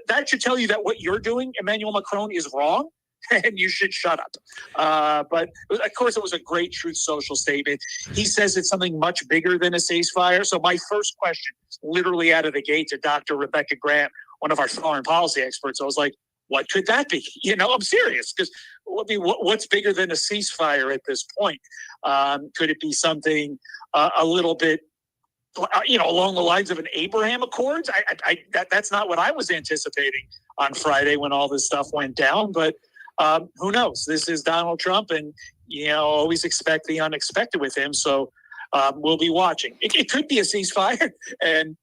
that should tell you that what you're doing, Emmanuel Macron, is wrong, and you should shut up. But of course, it was a great Truth Social statement. He says it's something much bigger than a ceasefire. So my first question, literally out of the gate, to Dr. Rebecca Graham, one of our foreign policy experts, I was like, what could that be? I'm serious, because what's bigger than a ceasefire at this point? Could it be something a little bit, along the lines of an Abraham Accords? That's not what I was anticipating on Friday when all this stuff went down. But who knows? This is Donald Trump, and always expect the unexpected with him. So we'll be watching. It could be a ceasefire, and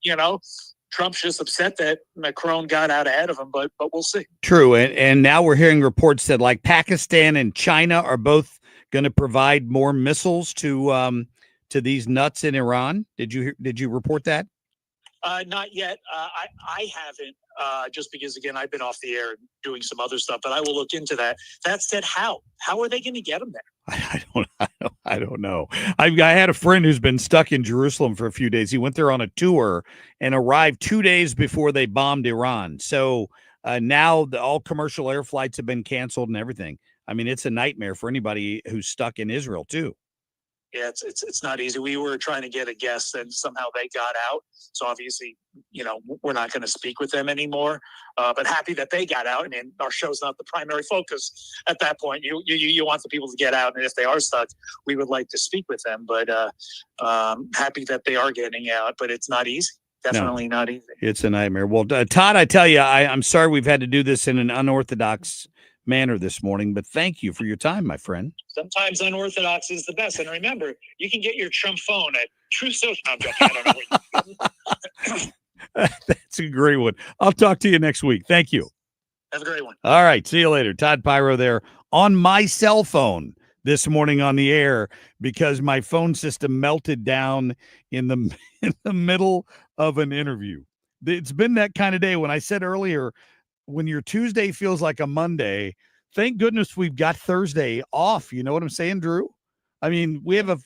Trump's just upset that Macron got out ahead of him, but we'll see. True, and now we're hearing reports that like Pakistan and China are both going to provide more missiles to these nuts in Iran. Did you report that? Not yet. I haven't, just because, again, I've been off the air doing some other stuff, but I will look into that. That said, how are they going to get them there? I don't know. I had a friend who's been stuck in Jerusalem for a few days. He went there on a tour and arrived 2 days before they bombed Iran. So now all commercial air flights have been canceled and everything. I mean, it's a nightmare for anybody who's stuck in Israel too. Yeah, it's not easy. We were trying to get a guest, and somehow they got out. So obviously, we're not going to speak with them anymore. But happy that they got out. I mean, our show's not the primary focus at that point. You want the people to get out, and if they are stuck, we would like to speak with them. But happy that they are getting out. But it's not easy. Definitely not easy. It's a nightmare. Well, Todd, I tell you, I'm sorry we've had to do this in an unorthodox manner this morning, but thank you for your time, my friend. Sometimes unorthodox is the best. And remember, you can get your Trump phone at True Social. I don't know. That's a great one. I'll talk to you next week. Thank you. Have a great one. All right. See you later. Todd Piro there on my cell phone this morning on the air because my phone system melted down in the middle of an interview. It's been that kind of day. When I said earlier, when your Tuesday feels like a Monday, thank goodness we've got Thursday off. You know what I'm saying, Drew? I mean, we have a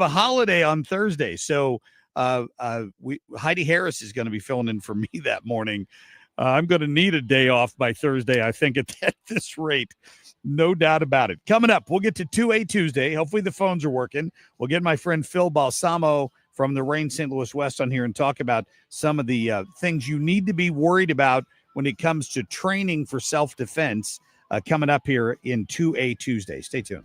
holiday on Thursday. So Heidi Harris is going to be filling in for me that morning. I'm going to need a day off by Thursday, I think, at this rate. No doubt about it. Coming up, we'll get to 2A Tuesday. Hopefully the phones are working. We'll get my friend Phil Balsamo from the Reign St. Louis West on here and talk about some of the things you need to be worried about when it comes to training for self-defense, coming up here in 2A Tuesday. Stay tuned.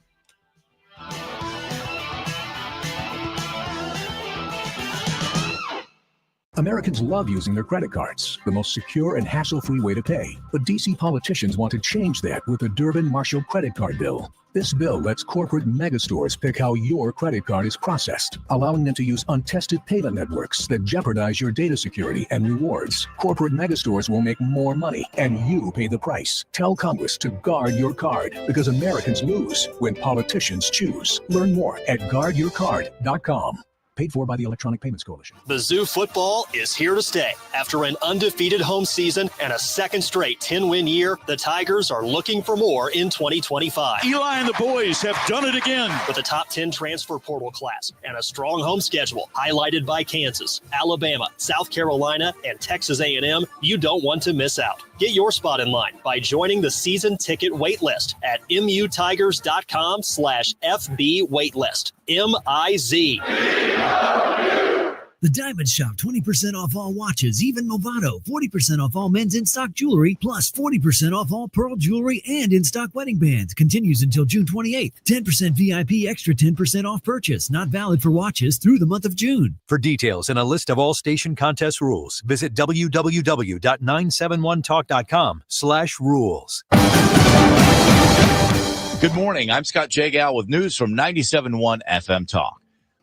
Americans love using their credit cards, the most secure and hassle-free way to pay. But D.C. politicians want to change that with the Durbin-Marshall credit card bill. This bill lets corporate megastores pick how your credit card is processed, allowing them to use untested payment networks that jeopardize your data security and rewards. Corporate megastores will make more money, and you pay the price. Tell Congress to guard your card, because Americans lose when politicians choose. Learn more at guardyourcard.com. Paid for by the Electronic Payments Coalition. Mizzou football is here to stay. After an undefeated home season and a second straight 10-win year, the Tigers are looking for more in 2025. Eli and the boys have done it again. With a top 10 transfer portal class and a strong home schedule highlighted by Kansas, Alabama, South Carolina, and Texas A&M, you don't want to miss out. Get your spot in line by joining the season ticket waitlist at mutigers.com/FB waitlist. MIZ. The Diamond Shop, 20% off all watches, even Movado, 40% off all men's in-stock jewelry, plus 40% off all pearl jewelry and in-stock wedding bands. Continues until June 28th. 10% VIP, extra 10% off purchase. Not valid for watches through the month of June. For details and a list of all station contest rules, visit www.971talk.com/rules. Good morning. I'm Scott Jagal with news from 97.1 FM Talk.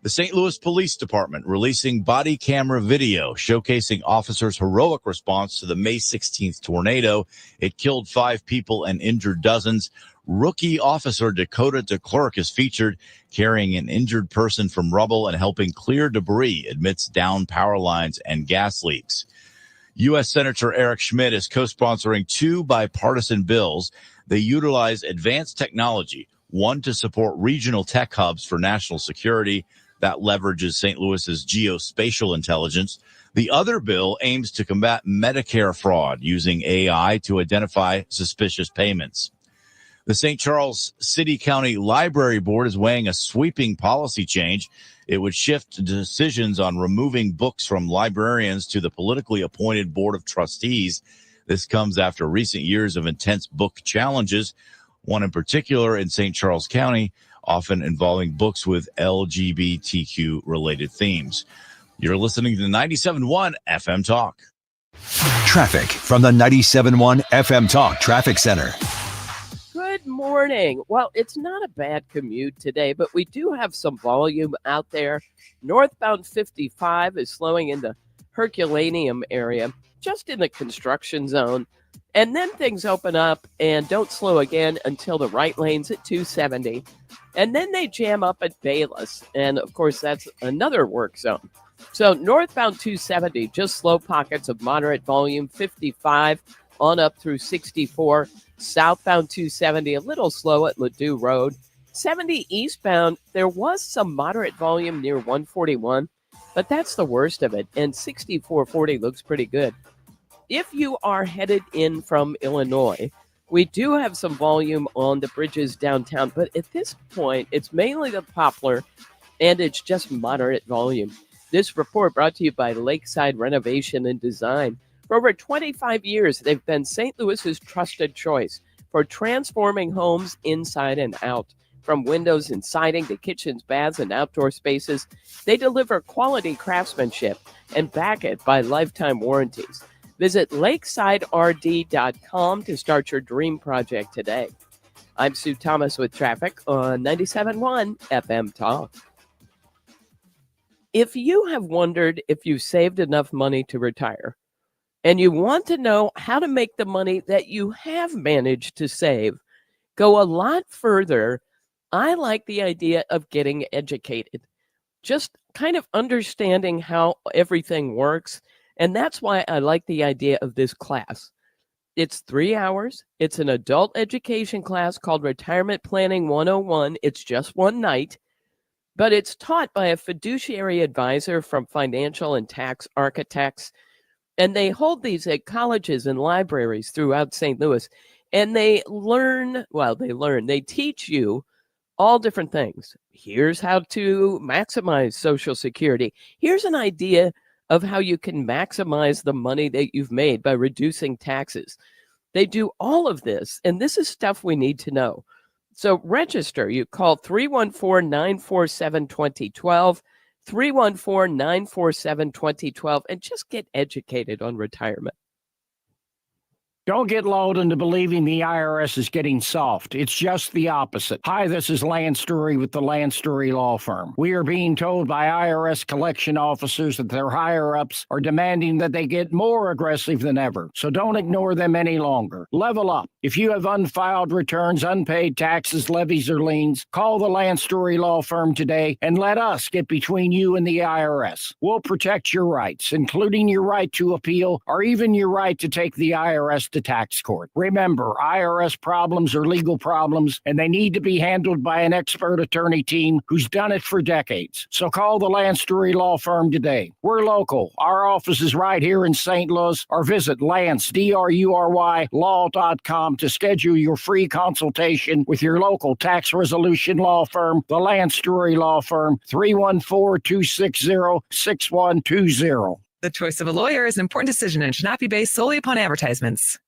The St. Louis Police Department releasing body camera video showcasing officers' heroic response to the May 16th tornado. It killed 5 people and injured dozens. Rookie officer Dakota DeClerc is featured carrying an injured person from rubble and helping clear debris amidst downed power lines and gas leaks. U.S. Senator Eric Schmidt is co-sponsoring 2 bipartisan bills. They utilize advanced technology, one to support regional tech hubs for national security that leverages St. Louis's geospatial intelligence. The other bill aims to combat Medicare fraud using AI to identify suspicious payments. The St. Charles City County Library Board is weighing a sweeping policy change. It would shift decisions on removing books from librarians to the politically appointed Board of Trustees. This comes after recent years of intense book challenges, one in particular in St. Charles County, often involving books with LGBTQ-related themes. You're listening to 97.1 FM Talk. Traffic from the 97.1 FM Talk Traffic Center. Good morning. Well, it's not a bad commute today, but we do have some volume out there. Northbound 55 is slowing in the Herculaneum area, just in the construction zone. And then things open up and don't slow again until the right lane's at 270. And then they jam up at Bayless. And, of course, that's another work zone. So northbound 270, just slow pockets of moderate volume, 55 on up through 64. Southbound 270, a little slow at Ladue Road. 70 eastbound, there was some moderate volume near 141, but that's the worst of it. And 6440 looks pretty good. If you are headed in from Illinois, we do have some volume on the bridges downtown, but at this point, it's mainly the Poplar, and it's just moderate volume. This report brought to you by Lakeside Renovation and Design. For over 25 years, they've been St. Louis's trusted choice for transforming homes inside and out. From windows and siding to kitchens, baths, and outdoor spaces, they deliver quality craftsmanship and back it by lifetime warranties. Visit lakesiderd.com to start your dream project today. I'm Sue Thomas with traffic on 97.1 FM Talk. If you have wondered if you saved enough money to retire, and you want to know how to make the money that you have managed to save go a lot further, I like the idea of getting educated, just kind of understanding how everything works. And that's why I like the idea of this class. It's 3 hours. It's an adult education class called Retirement Planning 101. It's just one night, but it's taught by a fiduciary advisor from financial and tax architects. And they hold these at colleges and libraries throughout St. Louis. And they teach you all different things. Here's how to maximize Social Security. Here's an idea of how you can maximize the money that you've made by reducing taxes. They do all of this, and this is stuff we need to know. So register. You call 314-947-2012, 314-947-2012, and just get educated on retirement. Don't get lulled into believing the IRS is getting soft. It's just the opposite. Hi, this is Lance Story with the Lance Story Law Firm. We are being told by IRS collection officers that their higher-ups are demanding that they get more aggressive than ever. So don't ignore them any longer. Level up. If you have unfiled returns, unpaid taxes, levies, or liens, call the Lance Story Law Firm today and let us get between you and the IRS. We'll protect your rights, including your right to appeal or even your right to take the IRS to tax court. Remember, IRS problems are legal problems, and they need to be handled by an expert attorney team who's done it for decades. So call the Lance Story Law Firm today. We're local. Our office is right here in St. Louis, or visit Lance, DRURY, law.com to schedule your free consultation with your local tax resolution law firm, the Lance Story Law Firm, 314-260-6120. The choice of a lawyer is an important decision and should not be based solely upon advertisements.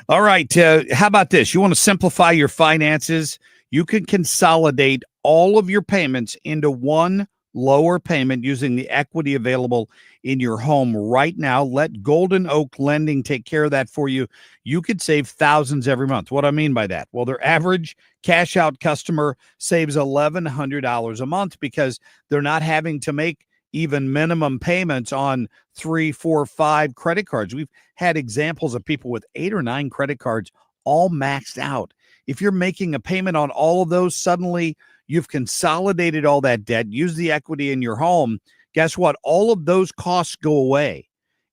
All right. How about this? You want to simplify your finances? You can consolidate all of your payments into one lower payment using the equity available in your home right now. Let Golden Oak Lending take care of that for you. You could save thousands every month. What I mean by that? Well, their average cash out customer saves $1,100 a month because they're not having to make even minimum payments on 3, 4, 5 credit cards. We've had examples of people with 8 or 9 credit cards all maxed out. If you're making a payment on all of those, suddenly you've consolidated all that debt, use the equity in your home. Guess what? All of those costs go away.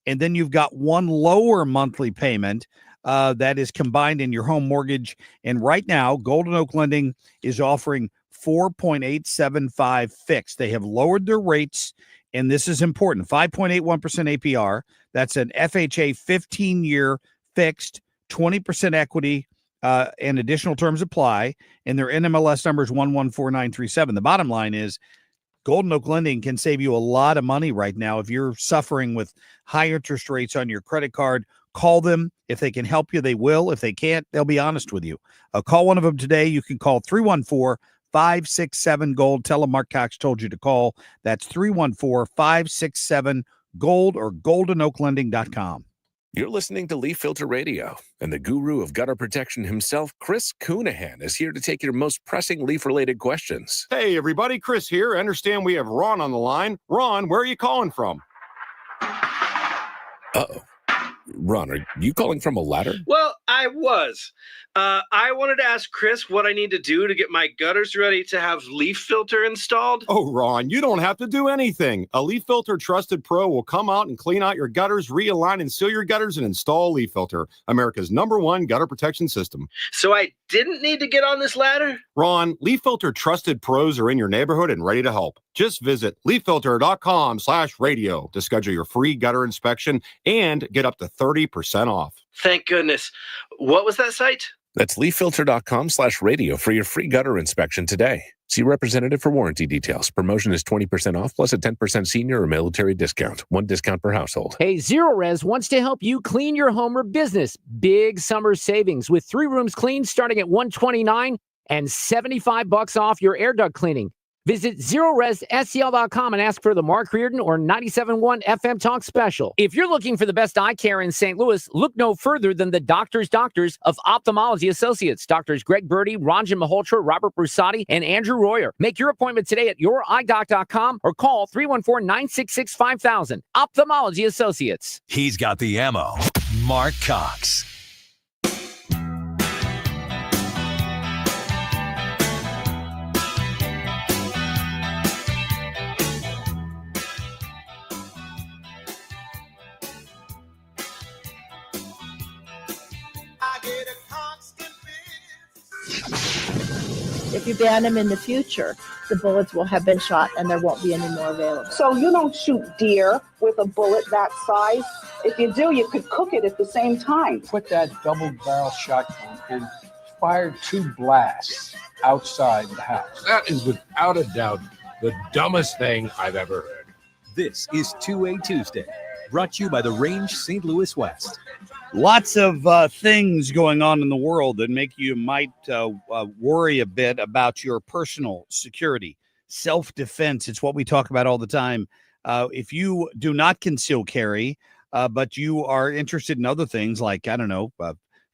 And then you've got one lower monthly payment that is combined in your home mortgage. And right now, Golden Oak Lending is offering 4.875 fixed. They have lowered their rates, and this is important. 5.81% APR. That's an FHA 15-year fixed, 20% equity, and additional terms apply. And their NMLS number is 114937. The bottom line is Golden Oak Lending can save you a lot of money right now. If you're suffering with high interest rates on your credit card, call them. If they can help you, they will. If they can't, they'll be honest with you. Call one of them today. You can call 314-567-GOLD. Tell them Marc Cox told you to call. That's 314-567-GOLD or goldenoaklending.com. You're listening to Leaf Filter Radio, and the guru of gutter protection himself, Chris Coonahan, is here to take your most pressing leaf-related questions. Hey, everybody. Chris here. I understand we have Ron on the line. Ron, where are you calling from? Uh-oh. Ron, are you calling from a ladder? Well, I was. I wanted to ask Chris what I need to do to get my gutters ready to have leaf filter installed. Oh, Ron, you don't have to do anything. A Leaf Filter Trusted Pro will come out and clean out your gutters, realign and seal your gutters, and install Leaf Filter, America's #1 gutter protection system. So I didn't need to get on this ladder? Ron, Leaf Filter Trusted Pros are in your neighborhood and ready to help. Just visit leaffilter.com/radio to schedule your free gutter inspection and get up to 30% off. Thank goodness. What was that site? That's leaffilter.com/radio for your free gutter inspection today. See representative for warranty details. Promotion is 20% off plus a 10% senior or military discount. One discount per household. Hey, Zero Res wants to help you clean your home or business. Big summer savings with 3 rooms cleaned starting at $129 and $75 off your air duct cleaning. Visit ZeroResSCL.com and ask for the Marc Reardon or 97.1 FM Talk special. If you're looking for the best eye care in St. Louis, look no further than the doctors of Ophthalmology Associates. Doctors Greg Birdie, Ranjan Malhotra, Robert Brusati, and Andrew Royer. Make your appointment today at youridoc.com or call 314-966-5000. Ophthalmology Associates. He's got the ammo. Marc Cox. If you ban them in the future, the bullets will have been shot and there won't be any more available. So you don't shoot deer with a bullet that size. If you do, you could cook it at the same time. Put that double barrel shotgun and fire 2 blasts outside the house. That is without a doubt the dumbest thing I've ever heard. This is 2A Tuesday, brought to you by the Range St. Louis West. Lots of things going on in the world that make you might worry a bit about your personal security, self-defense. It's what we talk about all the time. If you do not conceal carry, but you are interested in other things like, I don't know,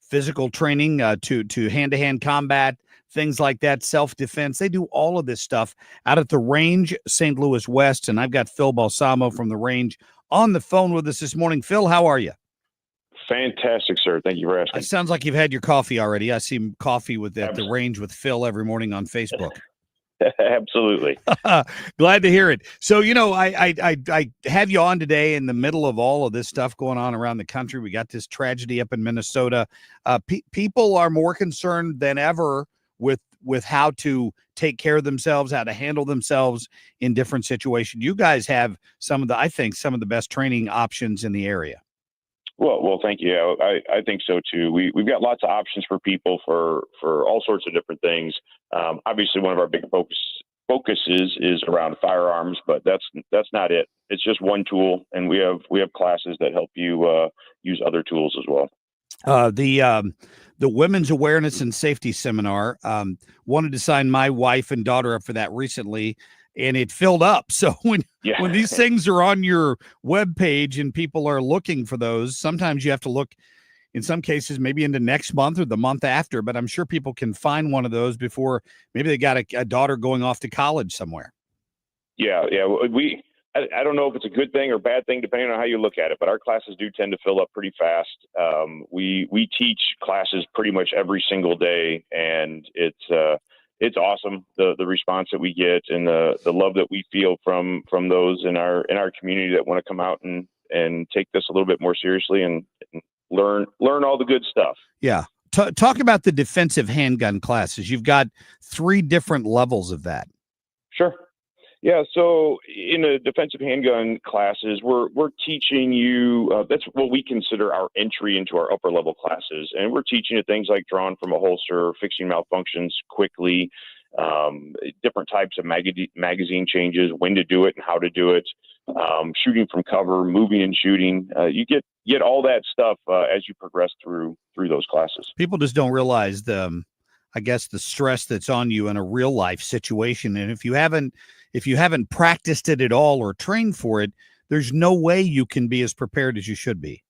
physical training to hand-to-hand combat, things like that, self-defense. They do all of this stuff out at the Range St. Louis West. And I've got Phil Balsamo from the Range on the phone with us this morning. Phil, how are you? Fantastic, sir. Thank you for asking. It sounds like you've had your coffee already. I see coffee at the Range with Phil every morning on Facebook. Absolutely. Glad to hear it. So, you know, I have you on today in the middle of all of this stuff going on around the country. We got this tragedy up in Minnesota. People are more concerned than ever with how to take care of themselves, how to handle themselves in different situations. You guys have some of the best training options in the area. Well, thank you. I think so too. We've got lots of options for people for all sorts of different things. Obviously, one of our big focuses is around firearms, but that's not it. It's just one tool, and we have classes that help you use other tools as well. The Women's Awareness and Safety Seminar, wanted to sign my wife and daughter up for that recently, and it filled up. So when these things are on your webpage and people are looking for those, sometimes you have to look, in some cases, maybe into next month or the month after, but I'm sure people can find one of those before maybe they got a daughter going off to college somewhere. Yeah. I don't know if it's a good thing or bad thing, depending on how you look at it, but our classes do tend to fill up pretty fast. We teach classes pretty much every single day, and it's awesome, the response that we get and the love that we feel from those in our community that want to come out and take this a little bit more seriously and learn all the good stuff. Yeah. Talk about the defensive handgun classes. You've got 3 different levels of that. Sure. Yeah, so in the defensive handgun classes, we're teaching you, that's what we consider our entry into our upper level classes. And we're teaching you things like drawing from a holster, fixing malfunctions quickly, different types of magazine changes, when to do it and how to do it, shooting from cover, moving and shooting. You get all that stuff as you progress through those classes. People just don't realize the stress that's on you in a real life situation. And if you haven't practiced it at all or trained for it, there's no way you can be as prepared as you should be.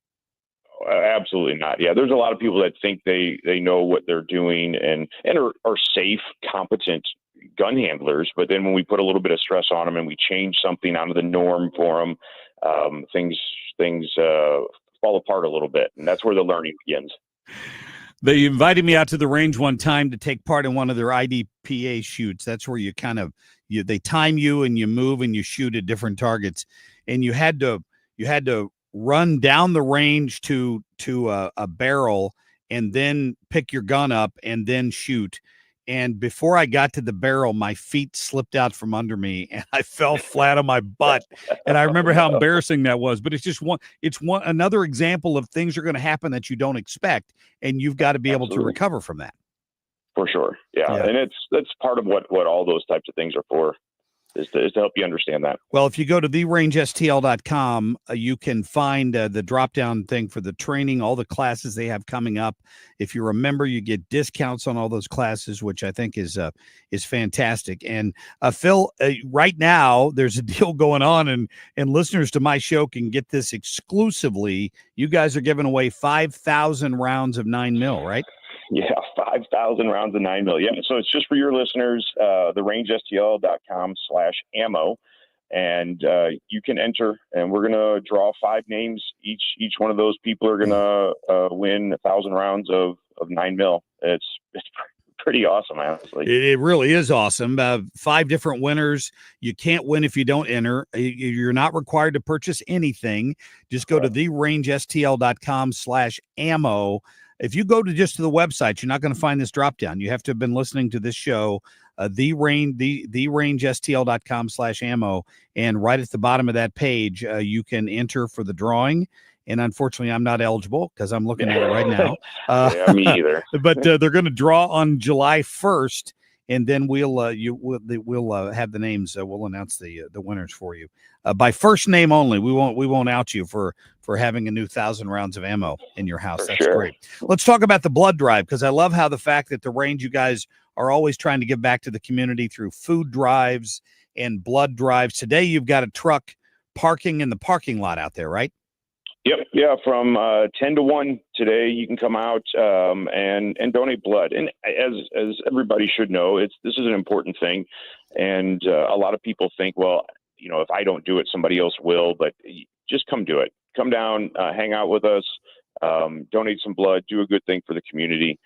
Absolutely not. Yeah, there's a lot of people that think they know what they're doing and are safe, competent gun handlers. But then when we put a little bit of stress on them and we change something out of the norm for them, things fall apart a little bit, and that's where the learning begins. They invited me out to the range one time to take part in one of their IDPA shoots. That's where you kind of they time you and you move and you shoot at different targets, and you had to run down the range to a barrel and then pick your gun up and then shoot. And before I got to the barrel, my feet slipped out from under me and I fell flat on my butt. And I remember how embarrassing that was. But it's another example of things are going to happen that you don't expect, and you've got to be able to recover from that. For sure. Yeah. And that's part of what all those types of things are for, is to help you understand that. Well, if you go to therangestl.com, you can find the drop-down thing for the training, all the classes they have coming up. If you're a member, you get discounts on all those classes, which I think is fantastic. And Phil, right now there's a deal going on, and listeners to my show can get this exclusively. You guys are giving away 5,000 rounds of 9mm, right? Yeah, 5,000 rounds of 9mm. Yeah, so it's just for your listeners, therangestl.com/ammo, and you can enter, and we're going to draw 5 names. Each one of those people are going to win 1,000 rounds of 9mm. It's pretty awesome, honestly. It really is awesome. 5 different winners. You can't win if you don't enter. You're not required to purchase anything. Just go to therangestl.com/ammo. If you go to just to the website, you're not going to find this drop down. You have to have been listening to this show, therangestl.com/ammo, and right at the bottom of that page, you can enter for the drawing. And unfortunately, I'm not eligible because I'm looking at it right now. Yeah, me either. But they're going to draw on July 1st, and then we'll have the names. We'll announce the winners for you by first name only. We won't out you for having a new 1,000 rounds of ammo in your house. That's great. Let's talk about the blood drive, because I love how the fact that the range, you guys are always trying to give back to the community through food drives and blood drives. Today, you've got a truck parking in the parking lot out there, right? Yep. Yeah. From 10 to 1 today, you can come out and donate blood. And as everybody should know, this is an important thing. And a lot of people think, well, if I don't do it, somebody else will. But just come do it. Come down, hang out with us, donate some blood, do a good thing for the community.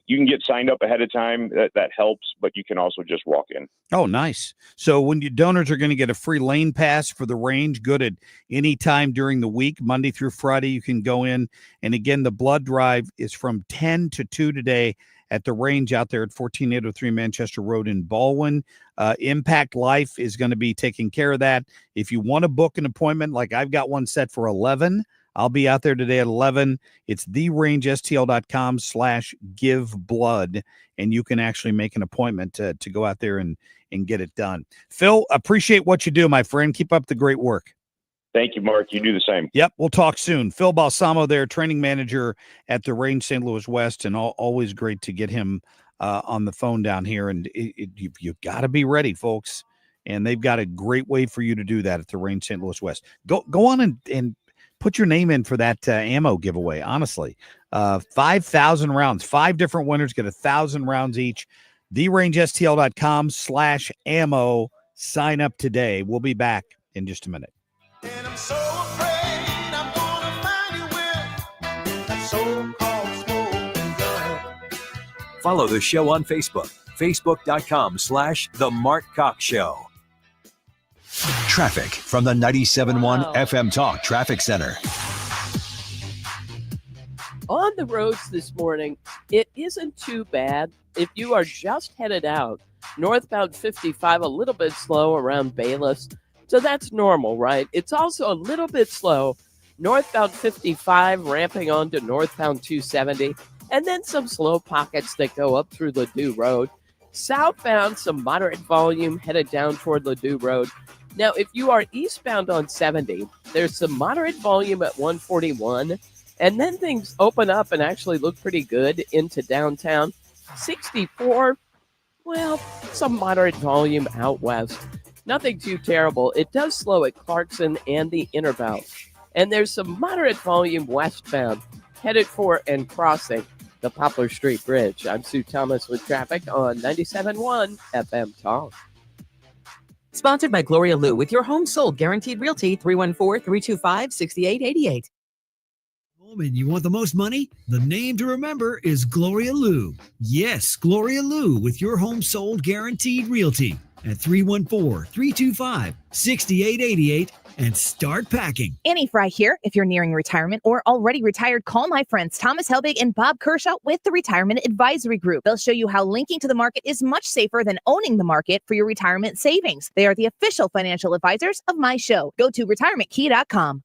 You can get signed up ahead of time. That helps, but you can also just walk in. Oh, nice. So when your donors are going to get a free lane pass for the range, good at any time during the week, Monday through Friday, you can go in. And again, the blood drive is from 10 to 2 today at the range out there at 14803 Manchester Road in Baldwin. Impact Life is going to be taking care of that. If you want to book an appointment, like I've got one set for 11, I'll be out there today at 11. It's therangestl.com/giveblood, and you can actually make an appointment to go out there and get it done. Phil, appreciate what you do, my friend. Keep up the great work. Thank you, Mark. You do the same. Yep, we'll talk soon. Phil Balsamo there, training manager at the Range St. Louis West, and always great to get him on the phone down here. And you've got to be ready, folks. And they've got a great way for you to do that at the Range St. Louis West. Go on and put your name in for that ammo giveaway. Honestly, 5,000 rounds, 5 different winners get 1,000 rounds each. therangestl.com/ammo. Sign up today. We'll be back in just a minute. And I'm so afraid I'm gonna find you with that so-called smoking gun. Follow the show on Facebook, facebook.com/The Marc Cox Show. Traffic from the 97.1 FM Talk Traffic Center. On the roads this morning, it isn't too bad. If you are just headed out, northbound 55, a little bit slow around Bayless. So that's normal, right? It's also a little bit slow northbound 55, ramping onto northbound 270, and then some slow pockets that go up through Ladue Road. Southbound, some moderate volume headed down toward Ladue Road. Now, if you are eastbound on 70, there's some moderate volume at 141, and then things open up and actually look pretty good into downtown. 64, well, some moderate volume out west. Nothing too terrible. It does slow at Clarkson and the Inner Belt. And there's some moderate volume westbound headed for and crossing the Poplar Street Bridge. I'm Sue Thomas with traffic on 97.1 FM Talk. Sponsored by Gloria Lou with your home sold guaranteed realty 314-325-6888. And you want the most money? The name to remember is Gloria Lou. Yes, Gloria Lou with your home sold guaranteed realty at 314-325-6888 and start packing. Annie Fry here. If you're nearing retirement or already retired, call my friends Thomas Helbig and Bob Kershaw with the Retirement Advisory Group. They'll show you how linking to the market is much safer than owning the market for your retirement savings. They are the official financial advisors of my show. Go to retirementkey.com.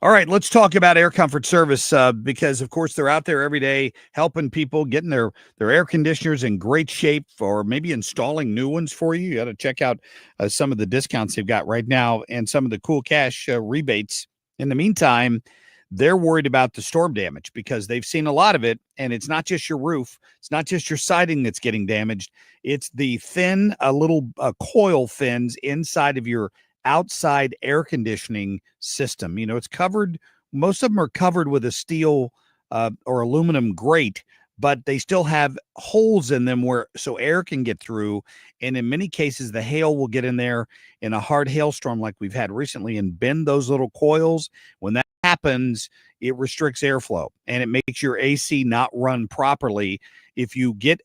All right, let's talk about Air Comfort Service because, of course, they're out there every day helping people, getting their air conditioners in great shape, or maybe installing new ones for you. You got to check out some of the discounts they've got right now and some of the cool cash rebates. In the meantime, they're worried about the storm damage because they've seen a lot of it, and it's not just your roof. It's not just your siding that's getting damaged. It's the thin, little coil fins inside of your outside air conditioning system. You know, it's covered, most of them are covered with a steel or aluminum grate, but they still have holes in them so air can get through. And in many cases, the hail will get in there in a hard hailstorm like we've had recently and bend those little coils. When that happens, it restricts airflow and it makes your AC not run properly. If you get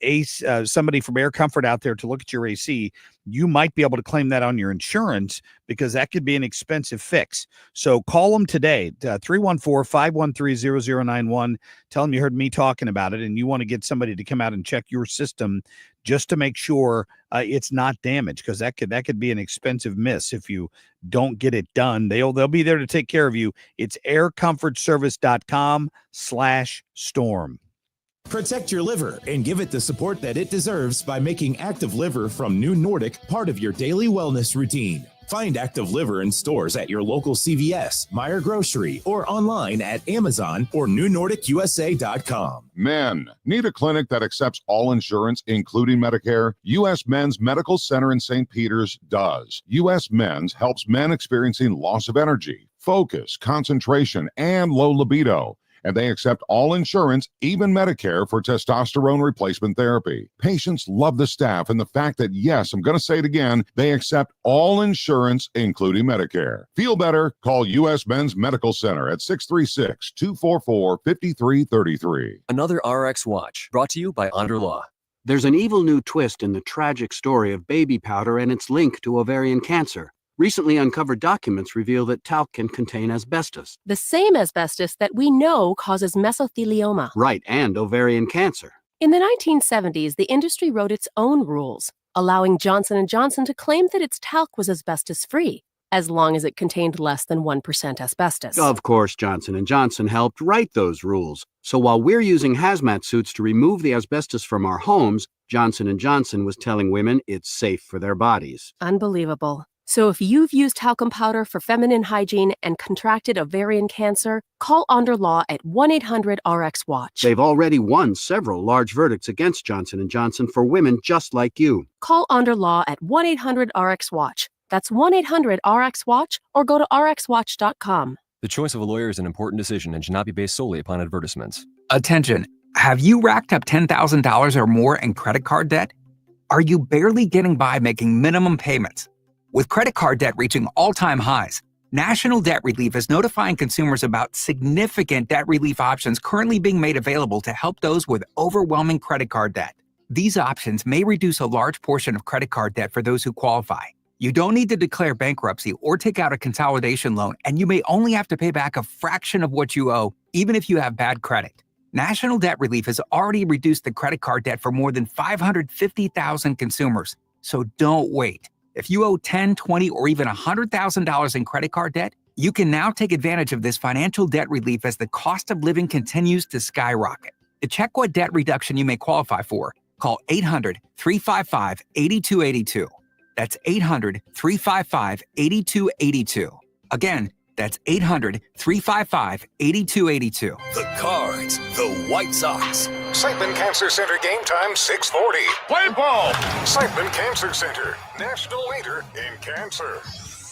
somebody from Air Comfort out there to look at your AC, you might be able to claim that on your insurance because that could be an expensive fix. So call them today, 314-513-0091. Tell them you heard me talking about it and you want to get somebody to come out and check your system just to make sure it's not damaged, because that could be an expensive miss if you don't get it done. They'll be there to take care of you. It's aircomfortservice.com/storm. Protect your liver and give it the support that it deserves by making Active Liver from New Nordic part of your daily wellness routine. Find Active Liver in stores at your local CVS, Meijer Grocery, or online at Amazon or NewNordicUSA.com. Men, need a clinic that accepts all insurance, including Medicare? U.S. Men's Medical Center in St. Peters does. U.S. Men's helps men experiencing loss of energy, focus, concentration, and low libido. And they accept all insurance, even Medicare, for testosterone replacement therapy. Patients love the staff and the fact that, yes, I'm going to say it again, they accept all insurance, including Medicare. Feel better? Call U.S. Men's Medical Center at 636-244-5333. Another RX Watch, brought to you by Under Law. There's an evil new twist in the tragic story of baby powder and its link to ovarian cancer. Recently uncovered documents reveal that talc can contain asbestos. The same asbestos that we know causes mesothelioma. Right, and ovarian cancer. In the 1970s, the industry wrote its own rules, allowing Johnson & Johnson to claim that its talc was asbestos-free, as long as it contained less than 1% asbestos. Of course, Johnson & Johnson helped write those rules. So while we're using hazmat suits to remove the asbestos from our homes, Johnson & Johnson was telling women it's safe for their bodies. Unbelievable. So if you've used talcum powder for feminine hygiene and contracted ovarian cancer, call Under Law at 1-800-RX-WATCH. They've already won several large verdicts against Johnson & Johnson for women just like you. Call Under Law at 1-800-RX-WATCH. That's 1-800-RX-WATCH or go to rxwatch.com. The choice of a lawyer is an important decision and should not be based solely upon advertisements. Attention. Have you racked up $10,000 or more in credit card debt? Are you barely getting by making minimum payments? With credit card debt reaching all-time highs, National Debt Relief is notifying consumers about significant debt relief options currently being made available to help those with overwhelming credit card debt. These options may reduce a large portion of credit card debt for those who qualify. You don't need to declare bankruptcy or take out a consolidation loan, and you may only have to pay back a fraction of what you owe, even if you have bad credit. National Debt Relief has already reduced the credit card debt for more than 550,000 consumers, so don't wait. If you owe $10,000, $20,000, or even $100,000 in credit card debt, you can now take advantage of this financial debt relief as the cost of living continues to skyrocket. To check what debt reduction you may qualify for, call 800-355-8282. That's 800-355-8282. Again, that's 800-355-8282. The Cards, the White Sox. Siteman Cancer Center game time 6:40. Play ball. Siteman Cancer Center, national leader in cancer.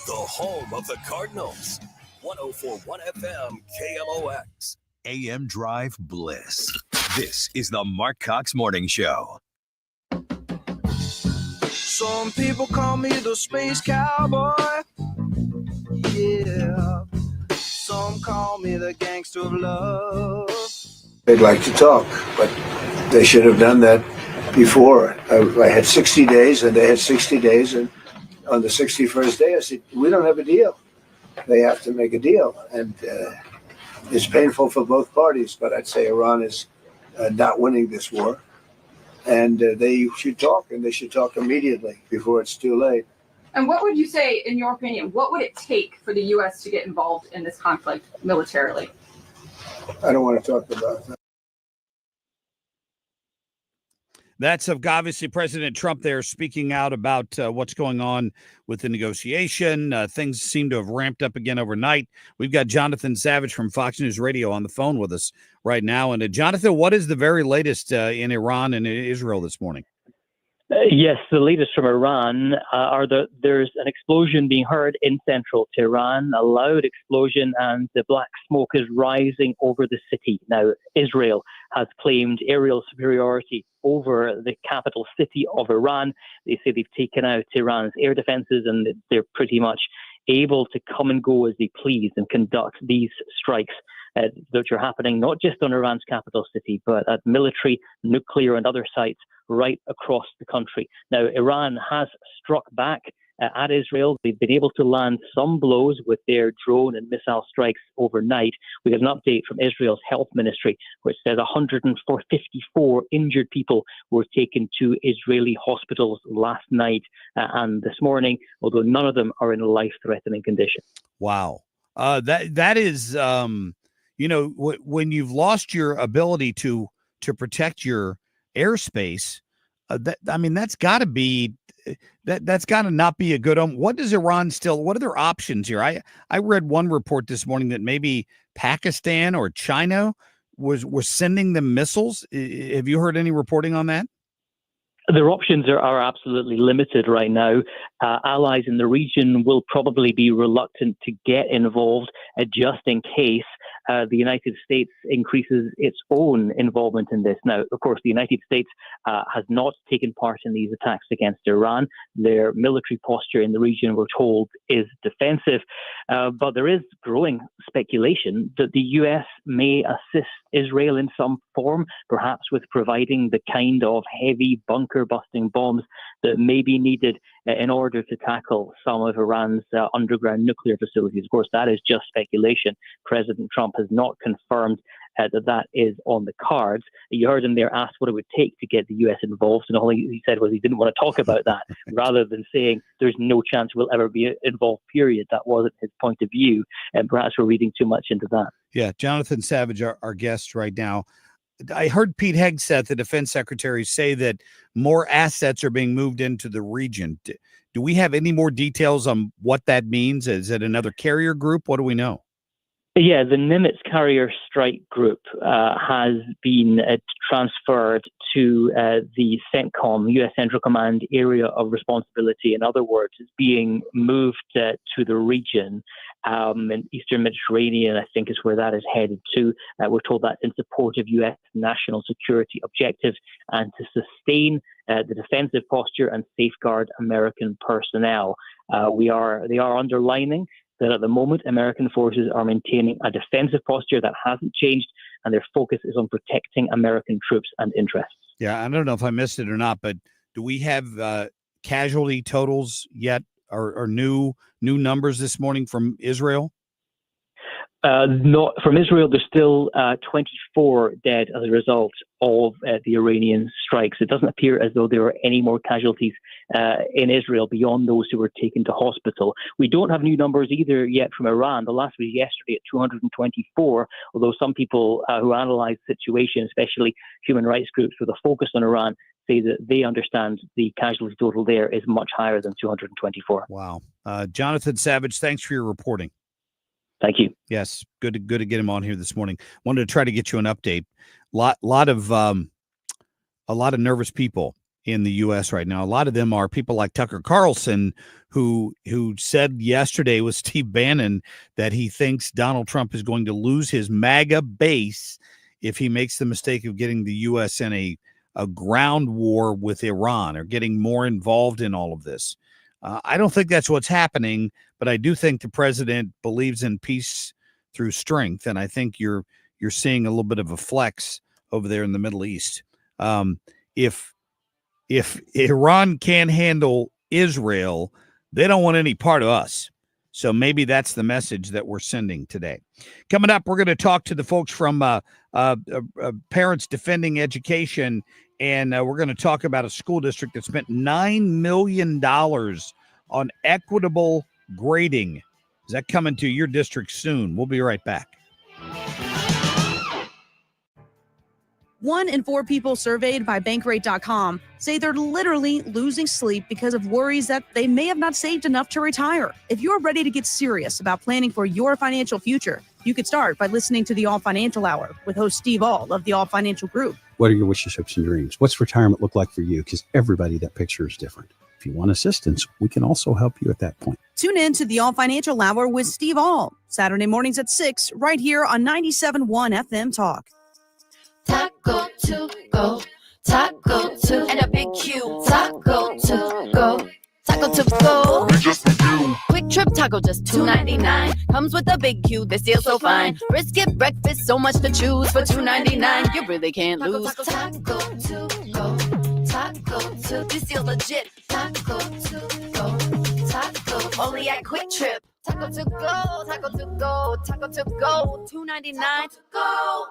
The home of the Cardinals. 104.1 FM KMOX. AM Drive Bliss. This is the Marc Cox Morning Show. Some people call me the space cowboy. Yeah. Some call me the gangster of love. They'd like to talk, but they should have done that before. I had 60 days, and they had 60 days, and on the 61st day, I said, we don't have a deal. They have to make a deal, and it's painful for both parties, but I'd say Iran is not winning this war, and they should talk, and they should talk immediately before it's too late. And what would you say, in your opinion, what would it take for the U.S. to get involved in this conflict militarily? I don't want to talk about that. That's obviously President Trump there speaking out about what's going on with the negotiation. Things seem to have ramped up again overnight. We've got Jonathan Savage from Fox News Radio on the phone with us right now. And Jonathan, what is the very latest in Iran and Israel this morning? Yes, the latest from Iran there's an explosion being heard in central Tehran, a loud explosion, and the black smoke is rising over the city. Now, Israel has claimed aerial superiority over the capital city of Iran. They say they've taken out Tehran's air defenses and they're pretty much able to come and go as they please and conduct these strikes that are happening not just on Iran's capital city, but at military, nuclear, and other sites right across the country. Now, Iran has struck back at Israel. They've been able to land some blows with their drone and missile strikes overnight. We have an update from Israel's health ministry, which says 154 injured people were taken to Israeli hospitals last night and this morning, although none of them are in a life-threatening condition. Wow. That is, when you've lost your ability to protect your airspace, that's got to be that's got to not be a good what does Iran what are their options here? I read one report this morning that maybe Pakistan or China was sending them missiles. Have you heard any reporting on that? Their options are absolutely limited right now. Allies in the region will probably be reluctant to get involved just in case the United States increases its own involvement in this. Now, of course, the United States has not taken part in these attacks against Iran. Their military posture in the region, we're told, is defensive. But there is growing speculation that the U.S. may assist Israel in some form, perhaps with providing the kind of heavy bunker-busting bombs that may be needed in order to tackle some of Iran's underground nuclear facilities. Of course, that is just speculation. President Trump has not confirmed that is on the cards. You heard him there asked what it would take to get the U.S. involved, and all he said was he didn't want to talk about that, rather than saying there's no chance we'll ever be involved, period. That wasn't his point of view, and perhaps we're reading too much into that. Yeah, Jonathan Savage, our guest right now. I heard Pete Hegseth, the defense secretary, say that more assets are being moved into the region. Do we have any more details on what that means? Is it another carrier group? What do we know? Yeah, the Nimitz Carrier Strike Group has been transferred to the CENTCOM, U.S. Central Command Area of Responsibility. In other words, it's being moved to the region. In Eastern Mediterranean, I think, is where that is headed to. We're told that's in support of U.S. national security objectives and to sustain the defensive posture and safeguard American personnel. They are underlining that at the moment, American forces are maintaining a defensive posture that hasn't changed, and their focus is on protecting American troops and interests. Yeah, I don't know if I missed it or not, but do we have casualty totals yet, or new numbers this morning from Israel? Not from Israel. There's still 24 dead as a result of the Iranian strikes. It doesn't appear as though there are any more casualties in Israel beyond those who were taken to hospital. We don't have new numbers either yet from Iran. The last was yesterday at 224, although some people who analyze the situation, especially human rights groups with a focus on Iran, say that they understand the casualty total there is much higher than 224. Wow. Jonathan Savage, thanks for your reporting. Thank you. Yes, good to get him on here this morning. Wanted to try to get you an update. A lot of nervous people in the U.S. right now. A lot of them are people like Tucker Carlson, who said yesterday with Steve Bannon that he thinks Donald Trump is going to lose his MAGA base if he makes the mistake of getting the U.S. in a ground war with Iran or getting more involved in all of this. I don't think that's what's happening, but I do think the president believes in peace through strength, and I think you're seeing a little bit of a flex over there in the Middle East. If Iran can't handle Israel, they don't want any part of us. So maybe that's the message that we're sending today. Coming up, we're going to talk to the folks from Parents Defending Education, and we're going to talk about a school district that spent $9 million on equitable grading. Is that coming to your district soon? We'll be right back. 1 in 4 people surveyed by Bankrate.com say they're literally losing sleep because of worries that they may have not saved enough to retire. If you're ready to get serious about planning for your financial future, you could start by listening to the All Financial Hour with host Steve Auld of the All Financial Group. What are your wishes, hopes, and dreams? What's retirement look like for you? Because everybody, that picture is different. If you want assistance, we can also help you at that point. Tune in to the All Financial Hour with Steve Auld, Saturday mornings at 6, right here on 97.1 FM Talk. Taco to go, taco to, and a big Q. Taco to go, taco to go. Quick Trip Taco just $2.99. Comes with a big Q. This deal so fine. Brisket breakfast, so much to choose for $2.99. You really can't lose. Taco to go, taco to. This deal legit. Taco to go, taco. Only at Quick Trip. Taco to go, taco to go, taco to go. $2.99 to go.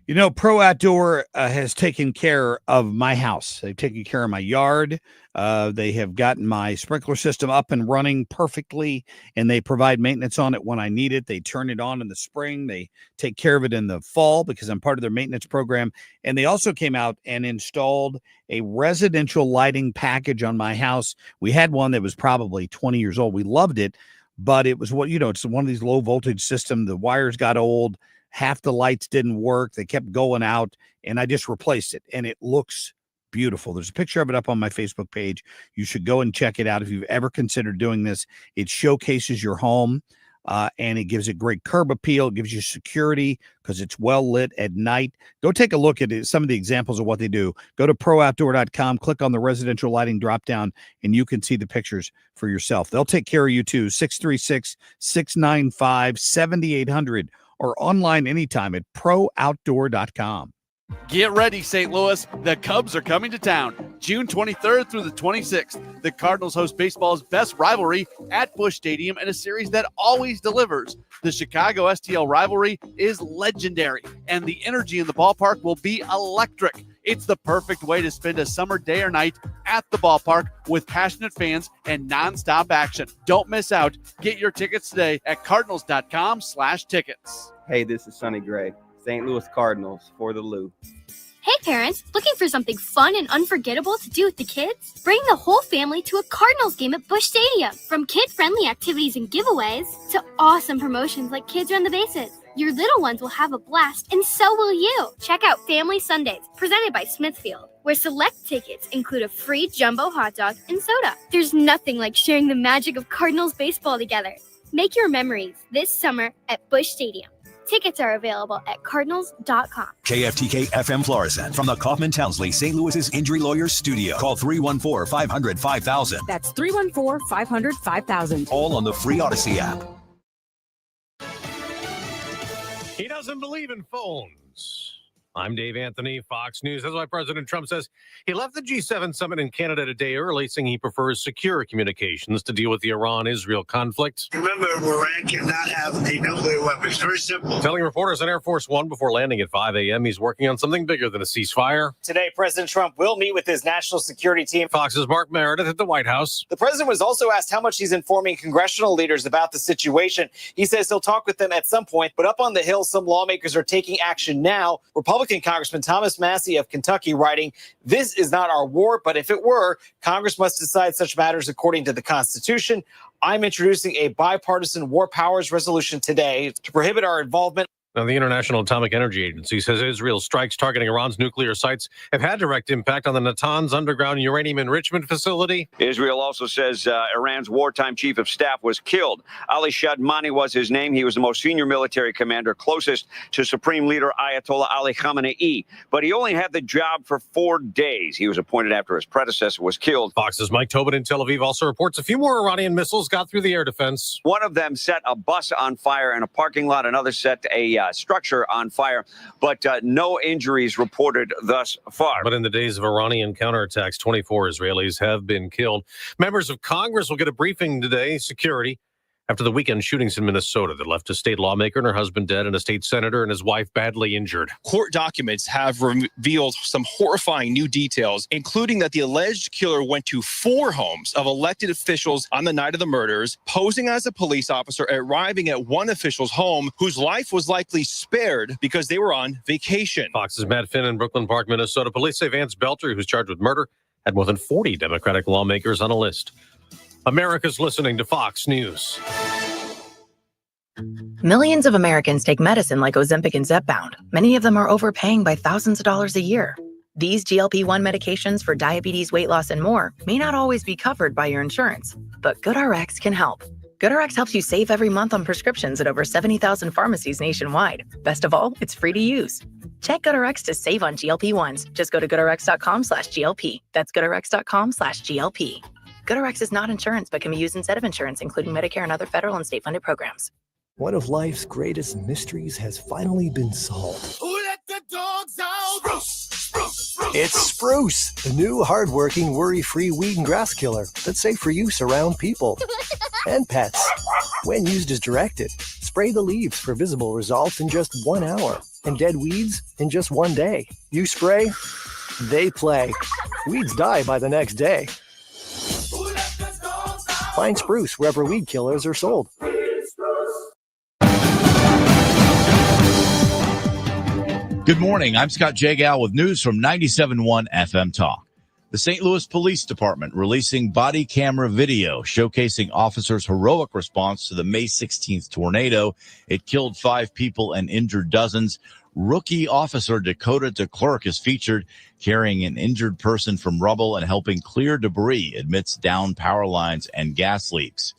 You know, Pro Outdoor has taken care of my house. They've taken care of my yard. They have gotten my sprinkler system up and running perfectly, and they provide maintenance on it when I need it. They turn it on in the spring. They take care of it in the fall because I'm part of their maintenance program. And they also came out and installed a residential lighting package on my house. We had one that was probably 20 years old. We loved it, but it was it's one of these low voltage systems. The wires got old. Half the lights didn't work. They kept going out, and I just replaced it, and it looks beautiful. There's a picture of it up on my Facebook page. You should go and check it out if you've ever considered doing this. It showcases your home, and it gives it great curb appeal. It gives you security because it's well lit at night. Go take a look at some of the examples of what they do. Go to prooutdoor.com, click on the residential lighting drop-down, and you can see the pictures for yourself. They'll take care of you, too. 636-695-7800. or online anytime at prooutdoor.com. Get ready, St. Louis. The Cubs are coming to town June 23rd through the 26th. The Cardinals host baseball's best rivalry at Busch Stadium in a series that always delivers. The Chicago STL rivalry is legendary, and the energy in the ballpark will be electric. It's the perfect way to spend a summer day or night at the ballpark with passionate fans and nonstop action. Don't miss out. Get your tickets today at cardinals.com/tickets. Hey, this is Sonny Gray, St. Louis Cardinals for the Lou. Hey parents, looking for something fun and unforgettable to do with the kids? Bring the whole family to a Cardinals game at Busch Stadium. From kid-friendly activities and giveaways to awesome promotions like Kids Run the Bases. Your little ones will have a blast, and so will you. Check out Family Sundays, presented by Smithfield, where select tickets include a free jumbo hot dog and soda. There's nothing like sharing the magic of Cardinals baseball together. Make your memories this summer at Busch Stadium. Tickets are available at cardinals.com. KFTK FM Florissant from the Kaufman Townsley St. Louis's Injury Lawyers Studio. Call 314-500-5000. That's 314-500-5000. All on the free Odyssey app. He doesn't believe in phones. I'm Dave Anthony, Fox News. That's why President Trump says he left the G7 summit in Canada a day early, saying he prefers secure communications to deal with the Iran-Israel conflict. Remember, Iran cannot have a nuclear weapon. It's very simple. Telling reporters on Air Force One before landing at 5 a.m. he's working on something bigger than a ceasefire. Today, President Trump will meet with his national security team. Fox's Marc Meredith at the White House. The president was also asked how much he's informing congressional leaders about the situation. He says he'll talk with them at some point, but up on the Hill, some lawmakers are taking action now. Republican Congressman Thomas Massie of Kentucky writing, "This is not our war, but if it were, Congress must decide such matters according to the Constitution. I'm introducing a bipartisan war powers resolution today to prohibit our involvement." Now, the International Atomic Energy Agency says Israel's strikes targeting Iran's nuclear sites have had direct impact on the Natanz underground uranium enrichment facility. Israel also says Iran's wartime chief of staff was killed. Ali Shadmani was his name. He was the most senior military commander closest to Supreme Leader Ayatollah Ali Khamenei. But he only had the job for 4 days. He was appointed after his predecessor was killed. Fox's Mike Tobin in Tel Aviv also reports a few more Iranian missiles got through the air defense. One of them set a bus on fire in a parking lot. Another set a structure on fire, but no injuries reported thus far. But in the days of Iranian counterattacks, 24 Israelis have been killed. Members of Congress will get a briefing today, security, after the weekend shootings in Minnesota that left a state lawmaker and her husband dead and a state senator and his wife badly injured. Court documents have revealed some horrifying new details, including that the alleged killer went to 4 homes of elected officials on the night of the murders, posing as a police officer, arriving at one official's home whose life was likely spared because they were on vacation. Fox's Matt Finn in Brooklyn Park, Minnesota. Police say Vance Belter, who's charged with murder, had more than 40 Democratic lawmakers on a list. America's listening to Fox News. Millions of Americans take medicine like Ozempic and Zepbound. Many of them are overpaying by thousands of dollars a year. These GLP-1 medications for diabetes, weight loss, and more may not always be covered by your insurance, but GoodRx can help. GoodRx helps you save every month on prescriptions at over 70,000 pharmacies nationwide. Best of all, it's free to use. Check GoodRx to save on GLP-1s. Just go to GoodRx.com/GLP. That's GoodRx.com/GLP. GoodRx is not insurance, but can be used instead of insurance, including Medicare and other federal and state-funded programs. One of life's greatest mysteries has finally been solved. Who let the dogs out? Spruce. It's Spruce, the new hardworking, worry-free weed and grass killer that's safe for use around people and pets. When used as directed, spray the leaves for visible results in just 1 hour and dead weeds in just 1 day. You spray, they play. Weeds die by the next day. Find Spruce wherever weed killers are sold. Good morning. I'm Scott Jagal with news from 97.1 FM Talk. The St. Louis Police Department releasing body camera video showcasing officers' heroic response to the May 16th tornado. It killed 5 people and injured dozens. Rookie officer Dakota DeClerc is featured carrying an injured person from rubble and helping clear debris amidst downed power lines and gas leaks.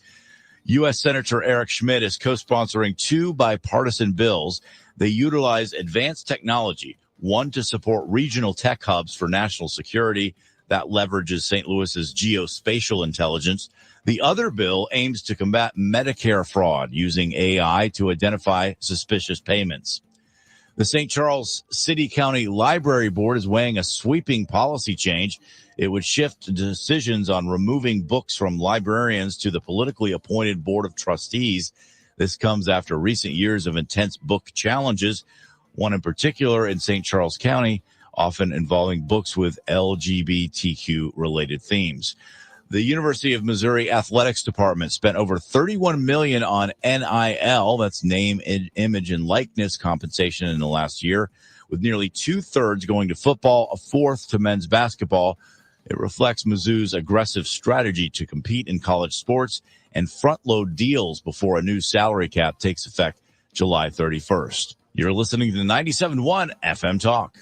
U.S. Senator Eric Schmidt is co-sponsoring 2 bipartisan bills. They utilize advanced technology, one to support regional tech hubs for national security that leverages St. Louis's geospatial intelligence. The other bill aims to combat Medicare fraud using AI to identify suspicious payments. The St. Charles City County Library Board is weighing a sweeping policy change. It would shift decisions on removing books from librarians to the politically appointed Board of Trustees. This comes after recent years of intense book challenges, one in particular in St. Charles County, often involving books with LGBTQ-related themes. The University of Missouri Athletics Department spent over $31 million on NIL, that's name, image, and likeness compensation in the last year, with nearly 2/3 going to football, 1/4 to men's basketball. It reflects Mizzou's aggressive strategy to compete in college sports and front-load deals before a new salary cap takes effect July 31st. You're listening to 97.1 FM Talk.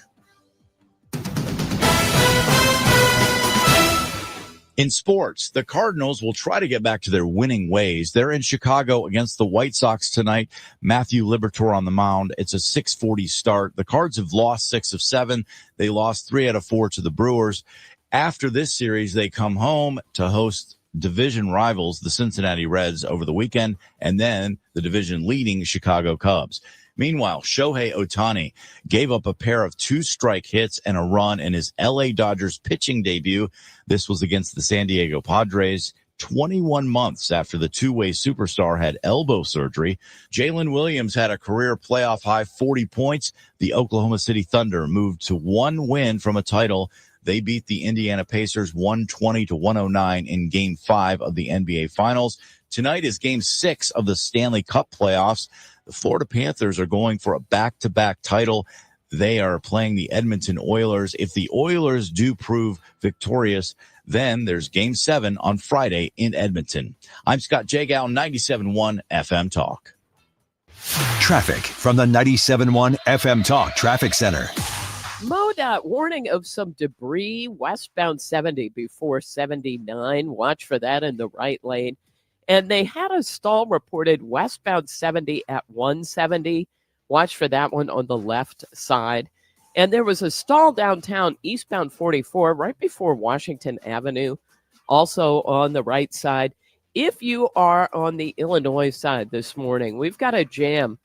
In sports, the Cardinals will try to get back to their winning ways. They're in Chicago against the White Sox tonight. Matthew Liberatore on the mound. It's a 6:40 start. The Cards have lost 6 of 7. They lost 3 out of 4 to the Brewers. After this series, they come home to host division rivals, the Cincinnati Reds, over the weekend, and then the division-leading Chicago Cubs. Meanwhile, Shohei Ohtani gave up a pair of 2-strike hits and a run in his L.A. Dodgers pitching debut. This was against the San Diego Padres, 21 months after the two-way superstar had elbow surgery. Jalen Williams had a career playoff-high 40 points. The Oklahoma City Thunder moved to 1 win from a title. They beat the Indiana Pacers 120-109 in Game 5 of the NBA Finals. Tonight is Game 6 of the Stanley Cup playoffs. The Florida Panthers are going for a back-to-back title. They are playing the Edmonton Oilers. If the Oilers do prove victorious, then there's Game 7 on Friday in Edmonton. I'm Scott Jagal, 97.1 FM Talk. Traffic from the 97.1 FM Talk Traffic Center. MoDOT warning of some debris westbound 70 before 79. Watch for that in the right lane. And they had a stall reported westbound 70 at 170. Watch for that one on the left side. And there was a stall downtown eastbound 44 right before Washington Avenue, also on the right side. If you are on the Illinois side this morning, we've got a jam.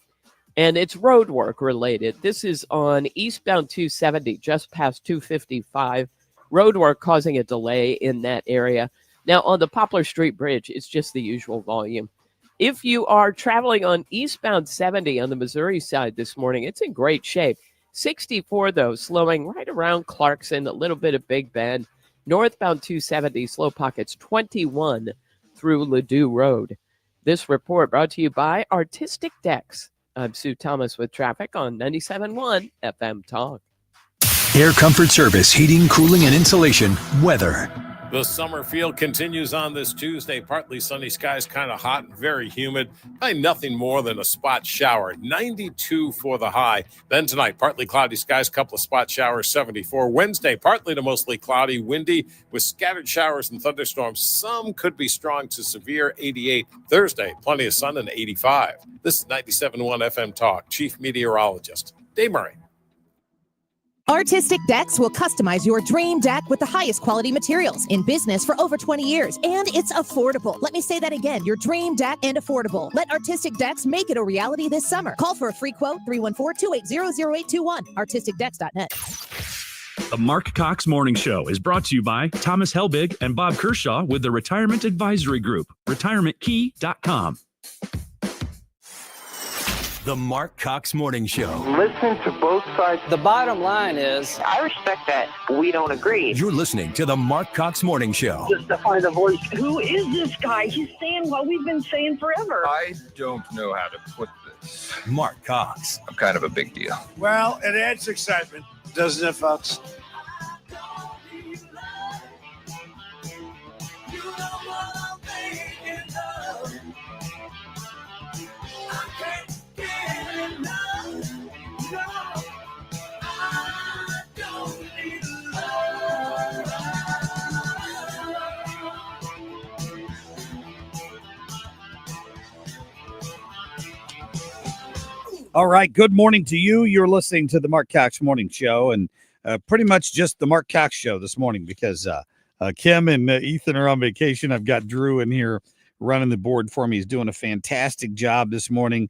And it's road work related. This is on eastbound 270, just past 255. Road work causing a delay in that area. Now, on the Poplar Street Bridge, it's just the usual volume. If you are traveling on eastbound 70 on the Missouri side this morning, it's in great shape. 64, though, slowing right around Clarkson, a little bit of Big Bend. Northbound 270, slow pockets 21 through Ladue Road. This report brought to you by Artistic Decks. I'm Sue Thomas with traffic on 97.1 FM Talk. Air Comfort Service, heating, cooling, and insulation. Weather. The summer feel continues on this Tuesday. Partly sunny skies, kind of hot and very humid. Probably nothing more than a spot shower. 92 for the high. Then tonight, partly cloudy skies, couple of spot showers, 74. Wednesday, partly to mostly cloudy, windy with scattered showers and thunderstorms. Some could be strong to severe, 88. Thursday, plenty of sun and 85. This is 97.1 FM Talk. Chief Meteorologist Dave Murray. Artistic Decks will customize your dream deck with the highest quality materials in business for over 20 years. And it's affordable. Let me say that again. Your dream deck and affordable. Let Artistic Decks make it a reality this summer. Call for a free quote, 314-280-0821. ArtisticDecks.net. The Marc Cox Morning Show is brought to you by Thomas Helbig and Bob Kershaw with the Retirement Advisory Group, retirementkey.com. The Marc Cox Morning Show. Listen to both sides. The bottom line is, I respect that we don't agree. You're listening to the Marc Cox Morning Show. Just to find a voice. Who is this guy? He's saying what we've been saying forever. I don't know how to put this. Marc Cox. I'm kind of a big deal. Well, it adds excitement, doesn't it, folks? All right. Good morning to you. You're listening to the Marc Cox Morning Show, and pretty much just the Marc Cox Show this morning because Kim and Ethan are on vacation. I've got Drew in here running the board for me. He's doing a fantastic job this morning.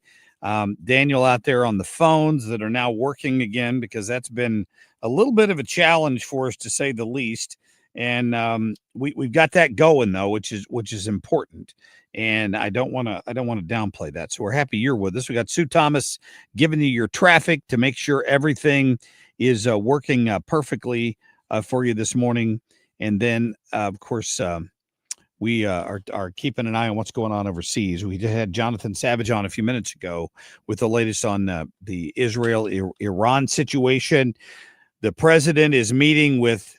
Daniel out there on the phones that are now working again because that's been a little bit of a challenge for us to say the least. And we've got that going though, which is important. And I don't want to downplay that. So we're happy you're with us. We got Sue Thomas giving you your traffic to make sure everything is working perfectly for you this morning. And then, of course, we are keeping an eye on what's going on overseas. We had Jonathan Savage on a few minutes ago with the latest on the Israel-Iran situation. The president is meeting with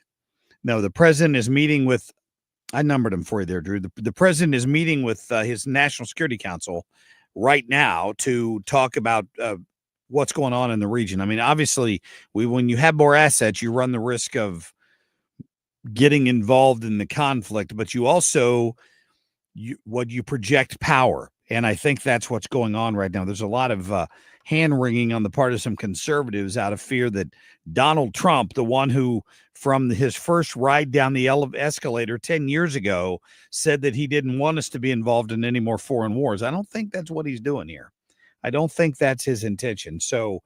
I numbered them for you there, Drew. The president is meeting with his National Security Council right now to talk about what's going on in the region. I mean, obviously, when you have more assets, you run the risk of getting involved in the conflict, but you also you project power. And I think that's what's going on right now. There's a lot of hand-wringing on the part of some conservatives out of fear that Donald Trump, the one who from his first ride down the escalator 10 years ago said that he didn't want us to be involved in any more foreign wars. I don't think that's what he's doing here. I don't think that's his intention. So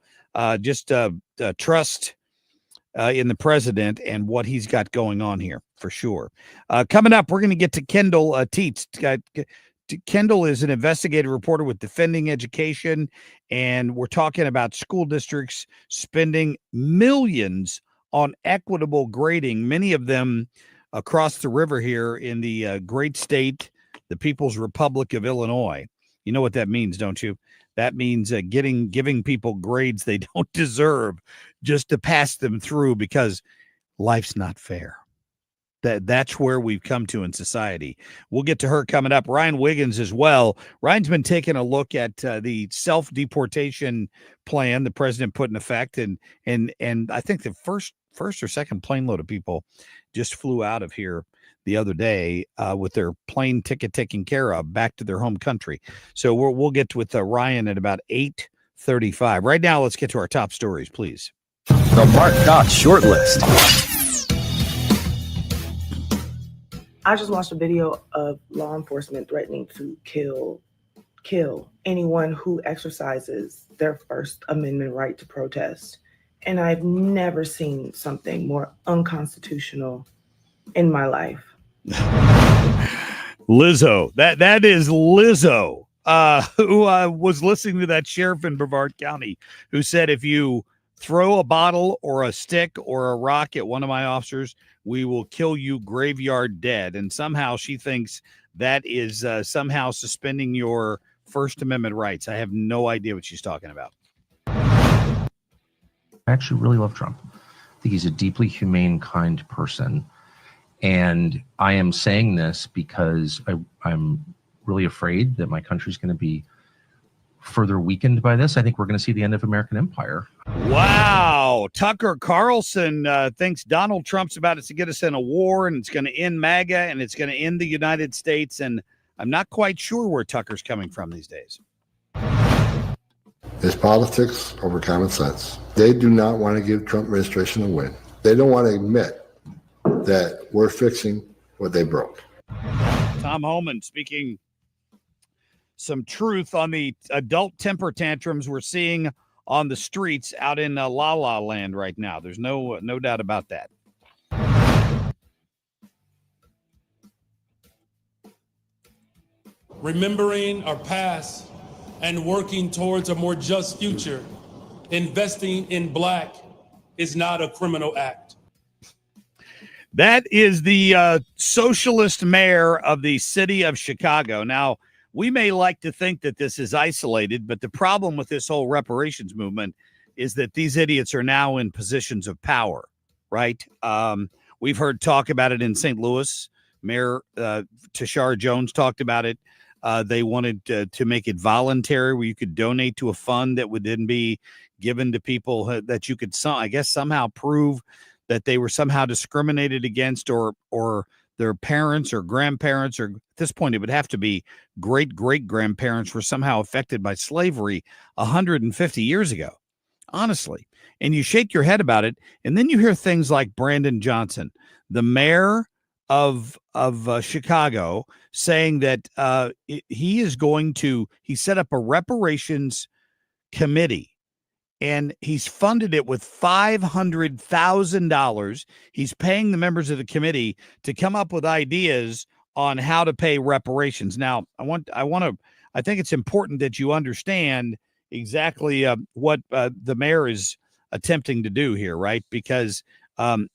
just trust in the president and what he's got going on here for sure. Coming up, we're going to get to Kendall Tietz. Kendall is an investigative reporter with Defending Education, and we're talking about school districts spending millions on equitable grading, many of them across the river here in the great state, the People's Republic of Illinois. You know what that means, don't you? That means giving people grades they don't deserve just to pass them through because life's not fair. That's where we've come to in society. We'll get to her coming up. Ryan Wiggins as well. Ryan's been taking a look at the self-deportation plan the president put in effect, and I think the first or second plane load of people just flew out of here the other day with their plane ticket taken care of back to their home country. So we'll get with Ryan at about 8:35. Right now, let's get to our top stories, please. The Marc Cox short list. I just watched a video of law enforcement threatening to kill anyone who exercises their First Amendment right to protest. And I've never seen something more unconstitutional in my life. Lizzo. That is Lizzo, who was listening to that sheriff in Brevard County who said, if you throw a bottle or a stick or a rock at one of my officers, we will kill you graveyard dead. And somehow she thinks that is somehow suspending your First Amendment rights. I have no idea what she's talking about. I actually really love Trump. I think he's a deeply humane, kind person. And I am saying this because I'm really afraid that my country's going to be further weakened by this. I think we're going to see the end of American empire. Wow. Tucker Carlson thinks Donald Trump's about to get us in a war, and it's going to end MAGA, and it's going to end the United States. And I'm not quite sure where Tucker's coming from these days. It's politics over common sense. They do not want to give Trump administration a win. They don't want to admit that we're fixing what they broke. Tom Homan speaking some truth on the adult temper tantrums we're seeing on the streets out in La La Land right now. There's no doubt about that. Remembering our past and working towards a more just future, investing in Black is not a criminal act. That is the socialist mayor of the city of Chicago. Now, we may like to think that this is isolated, but the problem with this whole reparations movement is that these idiots are now in positions of power, right? We've heard talk about it in St. Louis. Mayor Tashara Jones talked about it. They wanted to make it voluntary, where you could donate to a fund that would then be given to people that you could, I guess, somehow prove that they were somehow discriminated against, or their parents or grandparents, or at this point it would have to be great-great-grandparents, were somehow affected by slavery 150 years ago, honestly. And you shake your head about it, and then you hear things like Brandon Johnson, the mayor of Chicago, saying that he set up a reparations committee, and he's funded it with $500,000. He's paying the members of the committee to come up with ideas on how to pay reparations. Now, I think it's important that you understand exactly what the mayor is attempting to do here, right? Because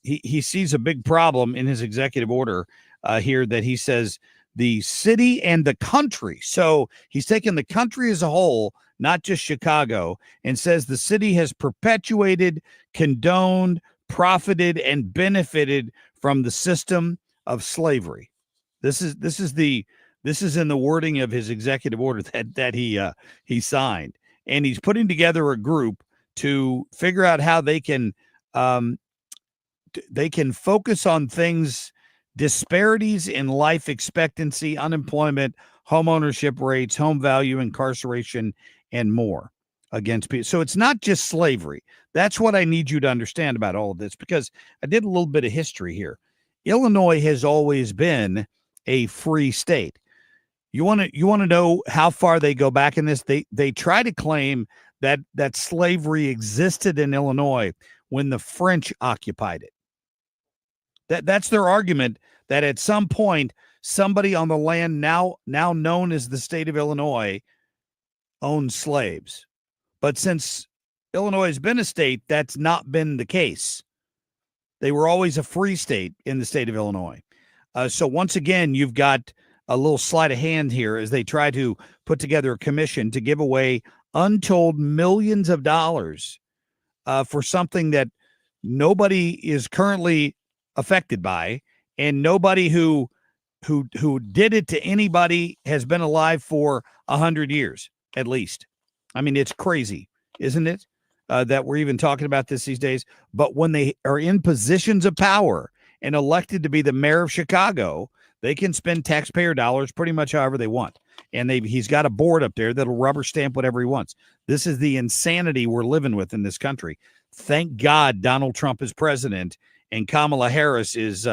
he sees a big problem in his executive order here, that he says the city and the country. So he's taken the country as a whole, not just Chicago, and says the city has perpetuated, condoned, profited, and benefited from the system of slavery. This is in the wording of his executive order that he signed, and he's putting together a group to figure out how they can focus on things, disparities in life expectancy, unemployment, home ownership rates, home value, incarceration, and more against people. So it's not just slavery. That's what I need you to understand about all of this, because I did a little bit of history here. Illinois has always been a free state. You want to know how far they go back in this? They try to claim that slavery existed in Illinois when the French occupied it. That's their argument, that at some point somebody on the land now known as the state of Illinois owned slaves. But since Illinois has been a state, that's not been the case. They were always a free state in the state of Illinois. So once again, you've got a little sleight of hand here as they try to put together a commission to give away untold millions of dollars for something that nobody is currently affected by, and nobody who did it to anybody has been alive for 100 years at least. I mean, it's crazy, isn't it? That we're even talking about this these days. But when they are in positions of power and elected to be the mayor of Chicago, they can spend taxpayer dollars pretty much however they want. And he's got a board up there that'll rubber stamp whatever he wants. This is the insanity we're living with in this country. Thank God Donald Trump is president and Kamala Harris is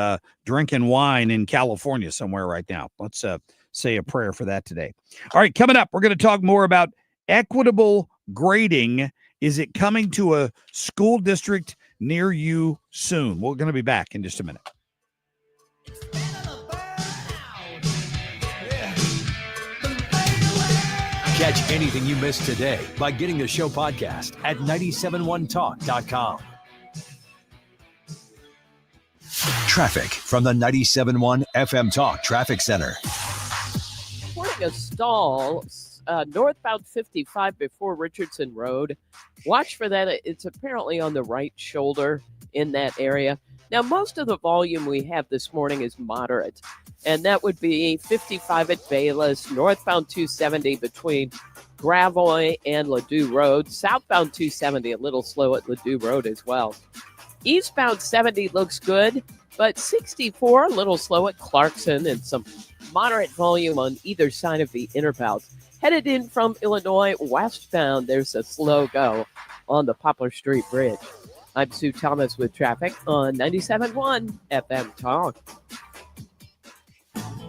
drinking wine in California somewhere right now. Let's say a prayer for that today. All right, coming up, we're going to talk more about equitable grading. Is it coming to a school district near you soon? We're going to be back in just a minute. Catch anything you missed today by getting the show podcast at 971talk.com. Traffic from the 97.1 FM Talk Traffic Center. Reporting a stall northbound 55 before Richardson Road. Watch for that. It's apparently on the right shoulder in that area. Now, most of the volume we have this morning is moderate, and that would be 55 at Bayless, northbound 270 between Gravois and Ladue Road, southbound 270 a little slow at Ladue Road as well. Eastbound 70 looks good, but 64 a little slow at Clarkson and some moderate volume on either side of the inner belt. Headed in from Illinois westbound, there's a slow go on the Poplar Street Bridge. I'm Sue Thomas with traffic on 97.1 FM Talk.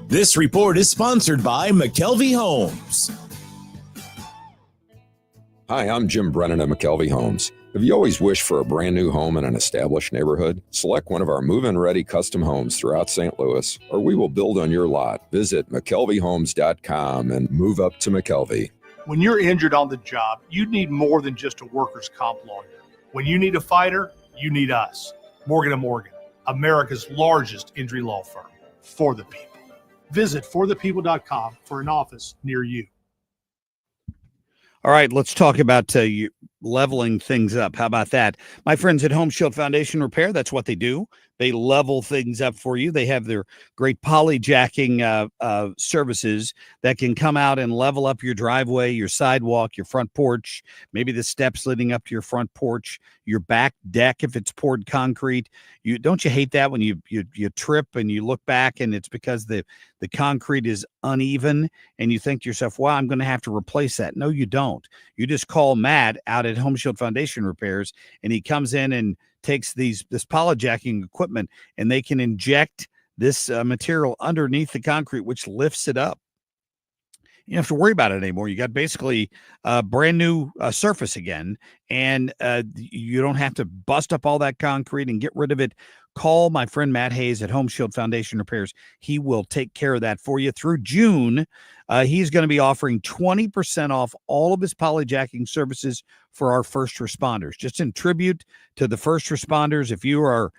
This report is sponsored by McKelvey Homes. Hi, I'm Jim Brennan at McKelvey Homes. Have you always wished for a brand new home in an established neighborhood? Select one of our move-in ready custom homes throughout St. Louis, or we will build on your lot. Visit McKelveyhomes.com and move up to McKelvey. When you're injured on the job, you need more than just a workers' comp lawyer. When you need a fighter, you need us. Morgan & Morgan, America's largest injury law firm. For the people. Visit forthepeople.com for an office near you. All right, let's talk about you leveling things up. How about that? My friends at Home Shield Foundation Repair, that's what they do. They level things up for you. They have their great polyjacking services that can come out and level up your driveway, your sidewalk, your front porch, maybe the steps leading up to your front porch, your back deck if it's poured concrete. Don't you hate that when you trip and you look back and it's because the concrete is uneven and you think to yourself, well, I'm going to have to replace that. No, you don't. You just call Matt out at Home Shield Foundation Repairs and he comes in and takes this polyjacking equipment and they can inject this material underneath the concrete, which lifts it up. You don't have to worry about it anymore. You got basically a brand new surface again, and you don't have to bust up all that concrete and get rid of it. Call my friend Matt Hayes at Home Shield Foundation Repairs. He will take care of that for you. Through June, he's going to be offering 20% off all of his polyjacking services for our first responders. Just in tribute to the first responders, if you are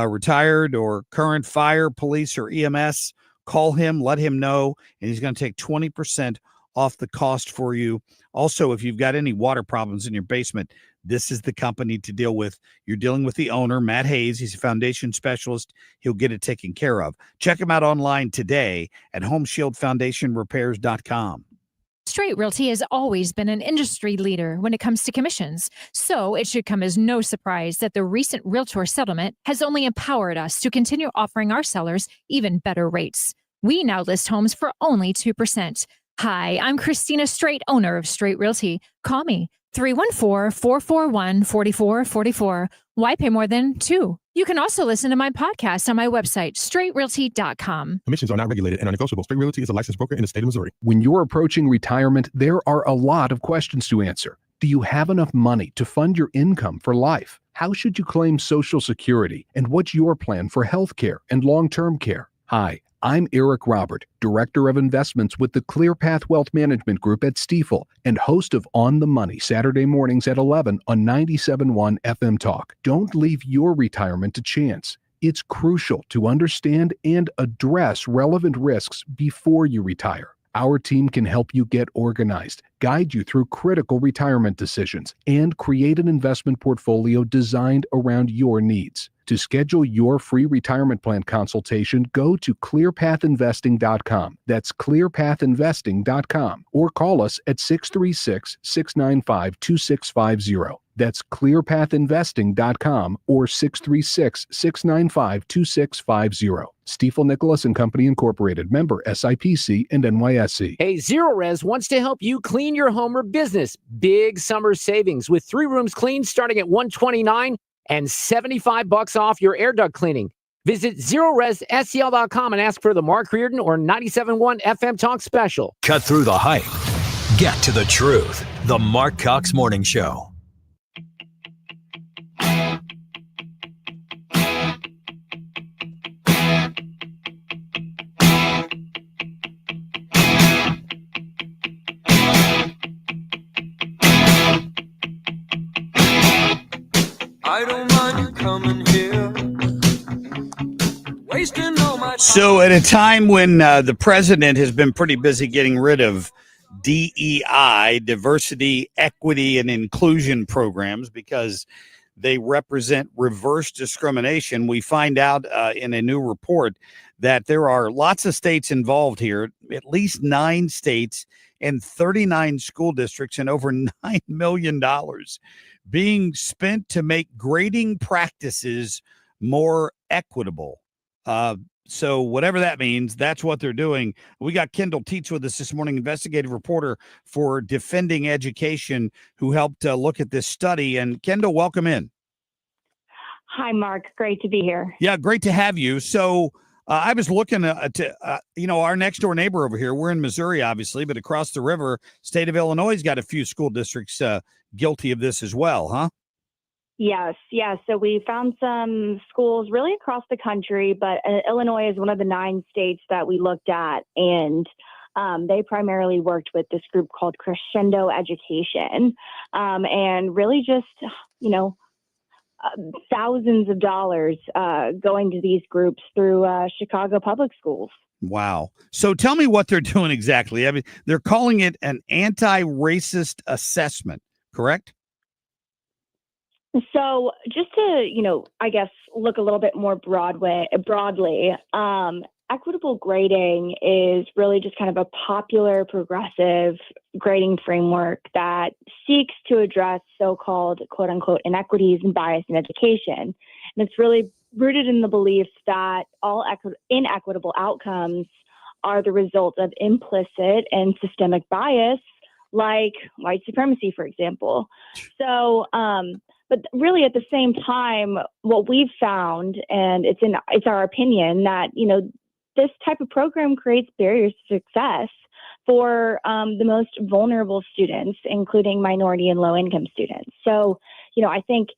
retired or current fire, police, or EMS, call him, let him know, and he's going to take 20% off the cost for you. Also, if you've got any water problems in your basement, this is the company to deal with. You're dealing with the owner, Matt Hayes. He's a foundation specialist. He'll get it taken care of. Check him out online today at homeshieldfoundationrepairs.com. Straight Realty has always been an industry leader when it comes to commissions, so it should come as no surprise that the recent Realtor settlement has only empowered us to continue offering our sellers even better rates. We now list homes for only 2%. Hi, I'm Christina Straight, owner of Straight Realty. Call me, 314-441-4444. Why pay more than 2? You can also listen to my podcast on my website, straightrealty.com. Commissions are not regulated and are negotiable. Straight Realty is a licensed broker in the state of Missouri. When you're approaching retirement, there are a lot of questions to answer. Do you have enough money to fund your income for life? How should you claim Social Security? And what's your plan for health care and long-term care? Hi, I'm Eric Robert, Director of Investments with the ClearPath Wealth Management Group at Stifel and host of On the Money Saturday mornings at 11 on 97.1 FM Talk. Don't leave your retirement to chance. It's crucial to understand and address relevant risks before you retire. Our team can help you get organized, guide you through critical retirement decisions, and create an investment portfolio designed around your needs. To schedule your free retirement plan consultation, go to clearpathinvesting.com. That's clearpathinvesting.com, or call us at 636-695-2650. That's clearpathinvesting.com or 636-695-2650. Stiefel Nicholas and Company Incorporated, member SIPC and NYSE. Hey, Zero Res wants to help you clean your home or business. Big summer savings with 3 rooms cleaned starting at $129 and $75 off your air duct cleaning. Visit ZeroResSCL.com and ask for the Marc Reardon or 97.1 FM Talk special. Cut through the hype. Get to the truth. The Marc Cox Morning Show. I don't mind you coming here, wasting all my time. So at a time when the president has been pretty busy getting rid of DEI, diversity, equity, and inclusion programs because they represent reverse discrimination, we find out in a new report that there are lots of states involved here, at least 9 states and 39 school districts, and over $9 million being spent to make grading practices more equitable. So whatever that means, that's what they're doing. We got Kendall Tietz with us this morning, investigative reporter for Defending Education, who helped look at this study. And Kendall, welcome in. Hi, Mark. Great to be here. Yeah, great to have you. So I was looking to our next door neighbor over here. We're in Missouri, obviously, but across the river, state of Illinois has got a few school districts guilty of this as well, huh? Yes. So we found some schools really across the country, but Illinois is one of the 9 states that we looked at, and they primarily worked with this group called Crescendo Education, and really just, thousands of dollars going to these groups through Chicago public schools. Wow. So tell me what they're doing exactly. I mean, they're calling it an anti-racist assessment, correct? So just to, I guess, look a little bit more broadly, equitable grading is really just kind of a popular progressive grading framework that seeks to address so-called quote unquote inequities and bias in education. And it's really rooted in the belief that all inequitable outcomes are the result of implicit and systemic bias, like white supremacy, for example. So, but really at the same time, what we've found, and it's our opinion that, this type of program creates barriers to success for the most vulnerable students, including minority and low-income students. So, I think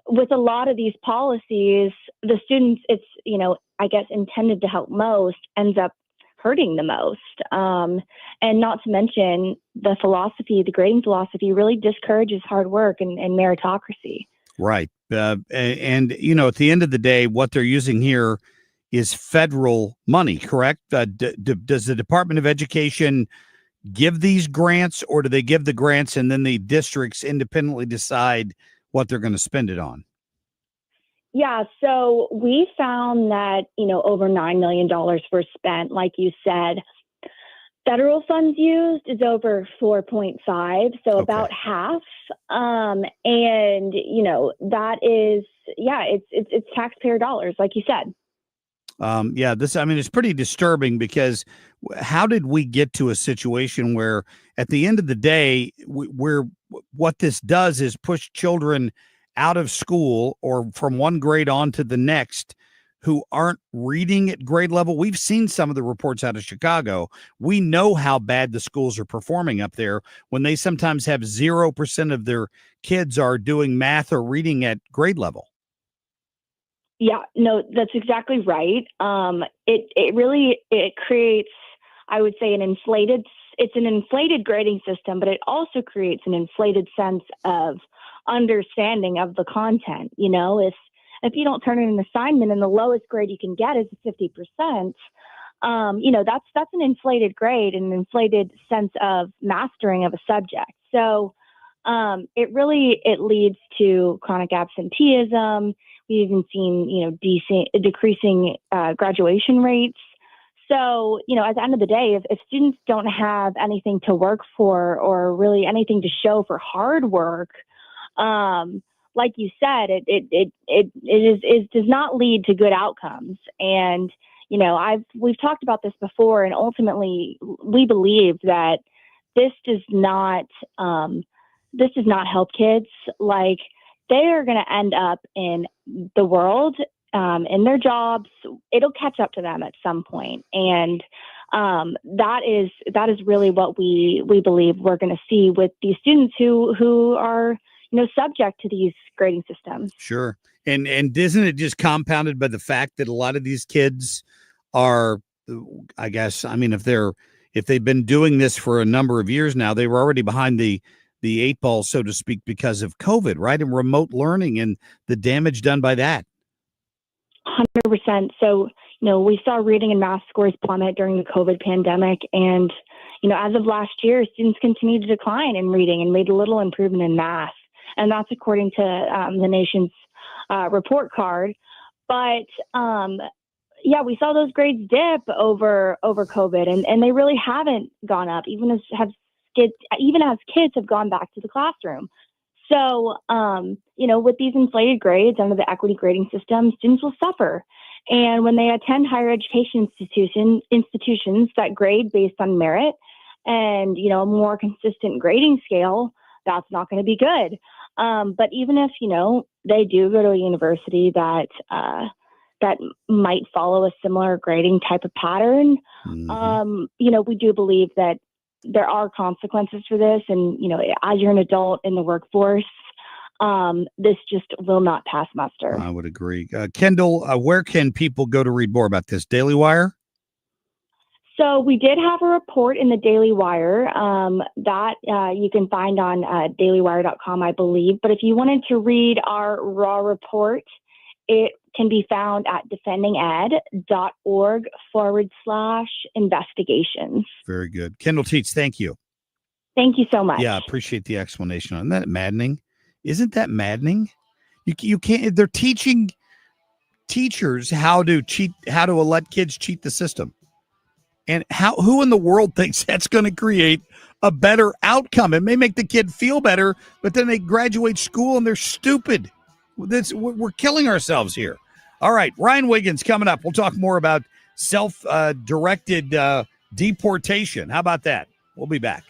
with a lot of these policies, the students it's, I guess intended to help most ends up hurting the most. And not to mention the grading philosophy really discourages hard work and meritocracy. Right. And, at the end of the day, what they're using here is federal money, correct? Does the Department of Education give these grants, or do they give the grants and then the districts independently decide what they're going to spend it on? Yeah, so we found that, over $9 million were spent, like you said. Federal funds used is over 4.5, so about half. And, that is, it's taxpayer dollars, like you said. It's pretty disturbing, because how did we get to a situation where at the end of the day, what this does is push children out of school or from one grade on to the next who aren't reading at grade level? We've seen some of the reports out of Chicago. We know how bad the schools are performing up there when they sometimes have 0% of their kids are doing math or reading at grade level. Yeah, no, that's exactly right. It creates, I would say, it's an inflated grading system, but it also creates an inflated sense of understanding of the content. If you don't turn in an assignment and the lowest grade you can get is 50%, that's an inflated grade and an inflated sense of mastering of a subject. So it leads to chronic absenteeism, We've even seen, decreasing graduation rates. So, at the end of the day, if students don't have anything to work for or really anything to show for hard work, like you said, it does not lead to good outcomes. And, we've talked about this before, and ultimately we believe that this does not help kids. Like, they are going to end up in the world, in their jobs. It'll catch up to them at some point. And that is really what we believe we're going to see with these students who are, subject to these grading systems. Sure. And isn't it just compounded by the fact that a lot of these kids are, I guess, I mean, if they've been doing this for a number of years now, they were already behind the eight ball, so to speak, because of COVID, right? And remote learning and the damage done by that. 100%. So, we saw reading and math scores plummet during the COVID pandemic. And, as of last year, students continued to decline in reading and made little improvement in math. And that's according to the nation's report card. But, we saw those grades dip over COVID, and they really haven't gone up, even as kids have gone back to the classroom. So, with these inflated grades under the equity grading system, students will suffer. And when they attend higher education institutions that grade based on merit and, a more consistent grading scale, that's not going to be good. But even if, they do go to a university that might follow a similar grading type of pattern, we do believe that there are consequences for this. And, as you're an adult in the workforce, this just will not pass muster. I would agree. Kendall, where can people go to read more about this? Daily Wire? So we did have a report in the Daily Wire that you can find on dailywire.com, I believe. But if you wanted to read our raw report, it can be found at defendinged.org/investigations. Very good. Kendall Tietz, thank you. Thank you so much. Yeah, appreciate the explanation. Isn't that maddening? Isn't that maddening? You can't, they're teaching teachers how to let kids cheat the system. And who in the world thinks that's going to create a better outcome? It may make the kid feel better, but then they graduate school and they're stupid. We're killing ourselves here. All right, Ryan Wiggins coming up. We'll talk more about self-directed deportation. How about that? We'll be back.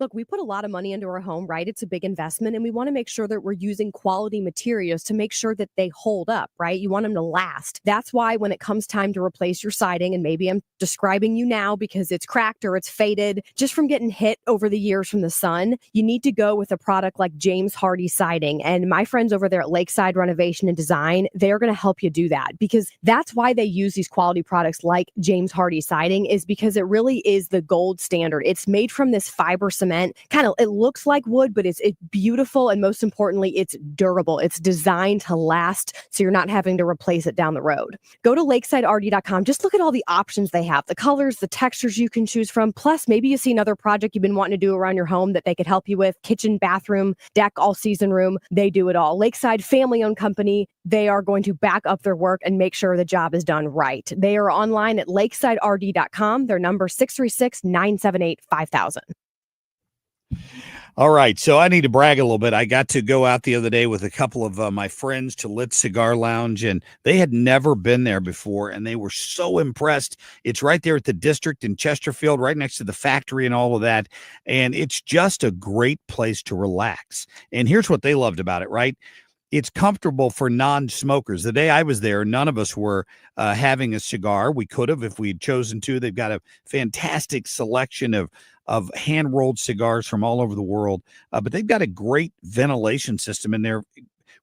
Look, we put a lot of money into our home, right? It's a big investment, and we want to make sure that we're using quality materials to make sure that they hold up, right? You want them to last. That's why when it comes time to replace your siding, and maybe I'm describing you now because it's cracked or it's faded, just from getting hit over the years from the sun, you need to go with a product like James Hardie Siding. And my friends over there at Lakeside Renovation and Design, they're going to help you do that, because that's why they use these quality products like James Hardie Siding, is because it really is the gold standard. It's made from this fiber cement. It looks like wood, but it's beautiful, and most importantly, it's durable. It's designed to last, so you're not having to replace it down the road. Go to lakesiderd.com. Just look at all the options they have, the colors, the textures you can choose from. Plus, maybe you see another project you've been wanting to do around your home that they could help you with. Kitchen, bathroom, deck, all-season room. They do it all. Lakeside, family-owned company. They are going to back up their work and make sure the job is done right. They are online at lakesiderd.com. Their number 636-978-5000. All right, so I need to brag a little bit. I got to go out the other day with a couple of my friends to Lit Cigar Lounge, and they had never been there before, and they were so impressed. It's right there at the District in Chesterfield, right next to the factory and all of that, and it's just a great place to relax. And here's what they loved about it, right? It's comfortable for non-smokers. The day I was there, none of us were having a cigar. We could have if we had chosen to. They've got a fantastic selection of hand-rolled cigars from all over the world. But they've got a great ventilation system in there,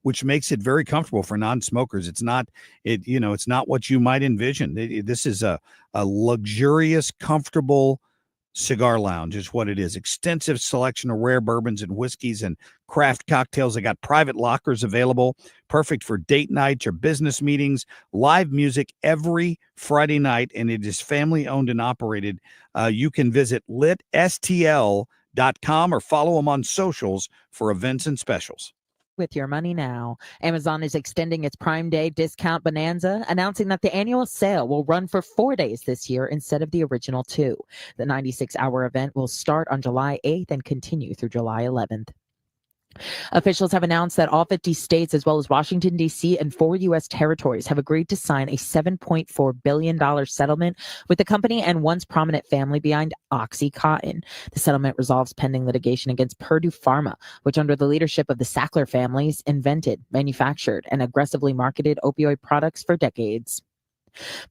which makes it very comfortable for non-smokers. It's not what you might envision. This is a luxurious, comfortable cigar lounge is what it is. Extensive selection of rare bourbons and whiskeys and craft cocktails. They got private lockers available, perfect for date nights or business meetings. Live music every Friday night, and it is family owned and operated. You can visit litstl.com or follow them on socials for events and specials. with your money now. Amazon is extending its Prime Day discount bonanza, announcing that the annual sale will run for 4 days this year instead of the original 2. The 96-hour event will start on July 8th and continue through July 11th. Officials have announced that all 50 states, as well as Washington, D.C., and 4 U.S. territories have agreed to sign a $7.4 billion settlement with the company and once prominent family behind OxyContin. The settlement resolves pending litigation against Purdue Pharma, which under the leadership of the Sackler families invented, manufactured, and aggressively marketed opioid products for decades.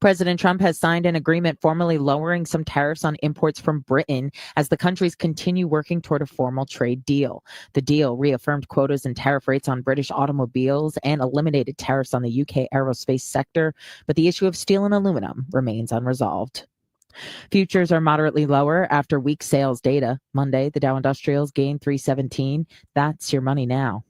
President Trump has signed an agreement formally lowering some tariffs on imports from Britain as the countries continue working toward a formal trade deal. The deal reaffirmed quotas and tariff rates on British automobiles and eliminated tariffs on the UK aerospace sector, but the issue of steel and aluminum remains unresolved. Futures are moderately lower after weak sales data. Monday, the Dow Industrials gained 317. That's your money now.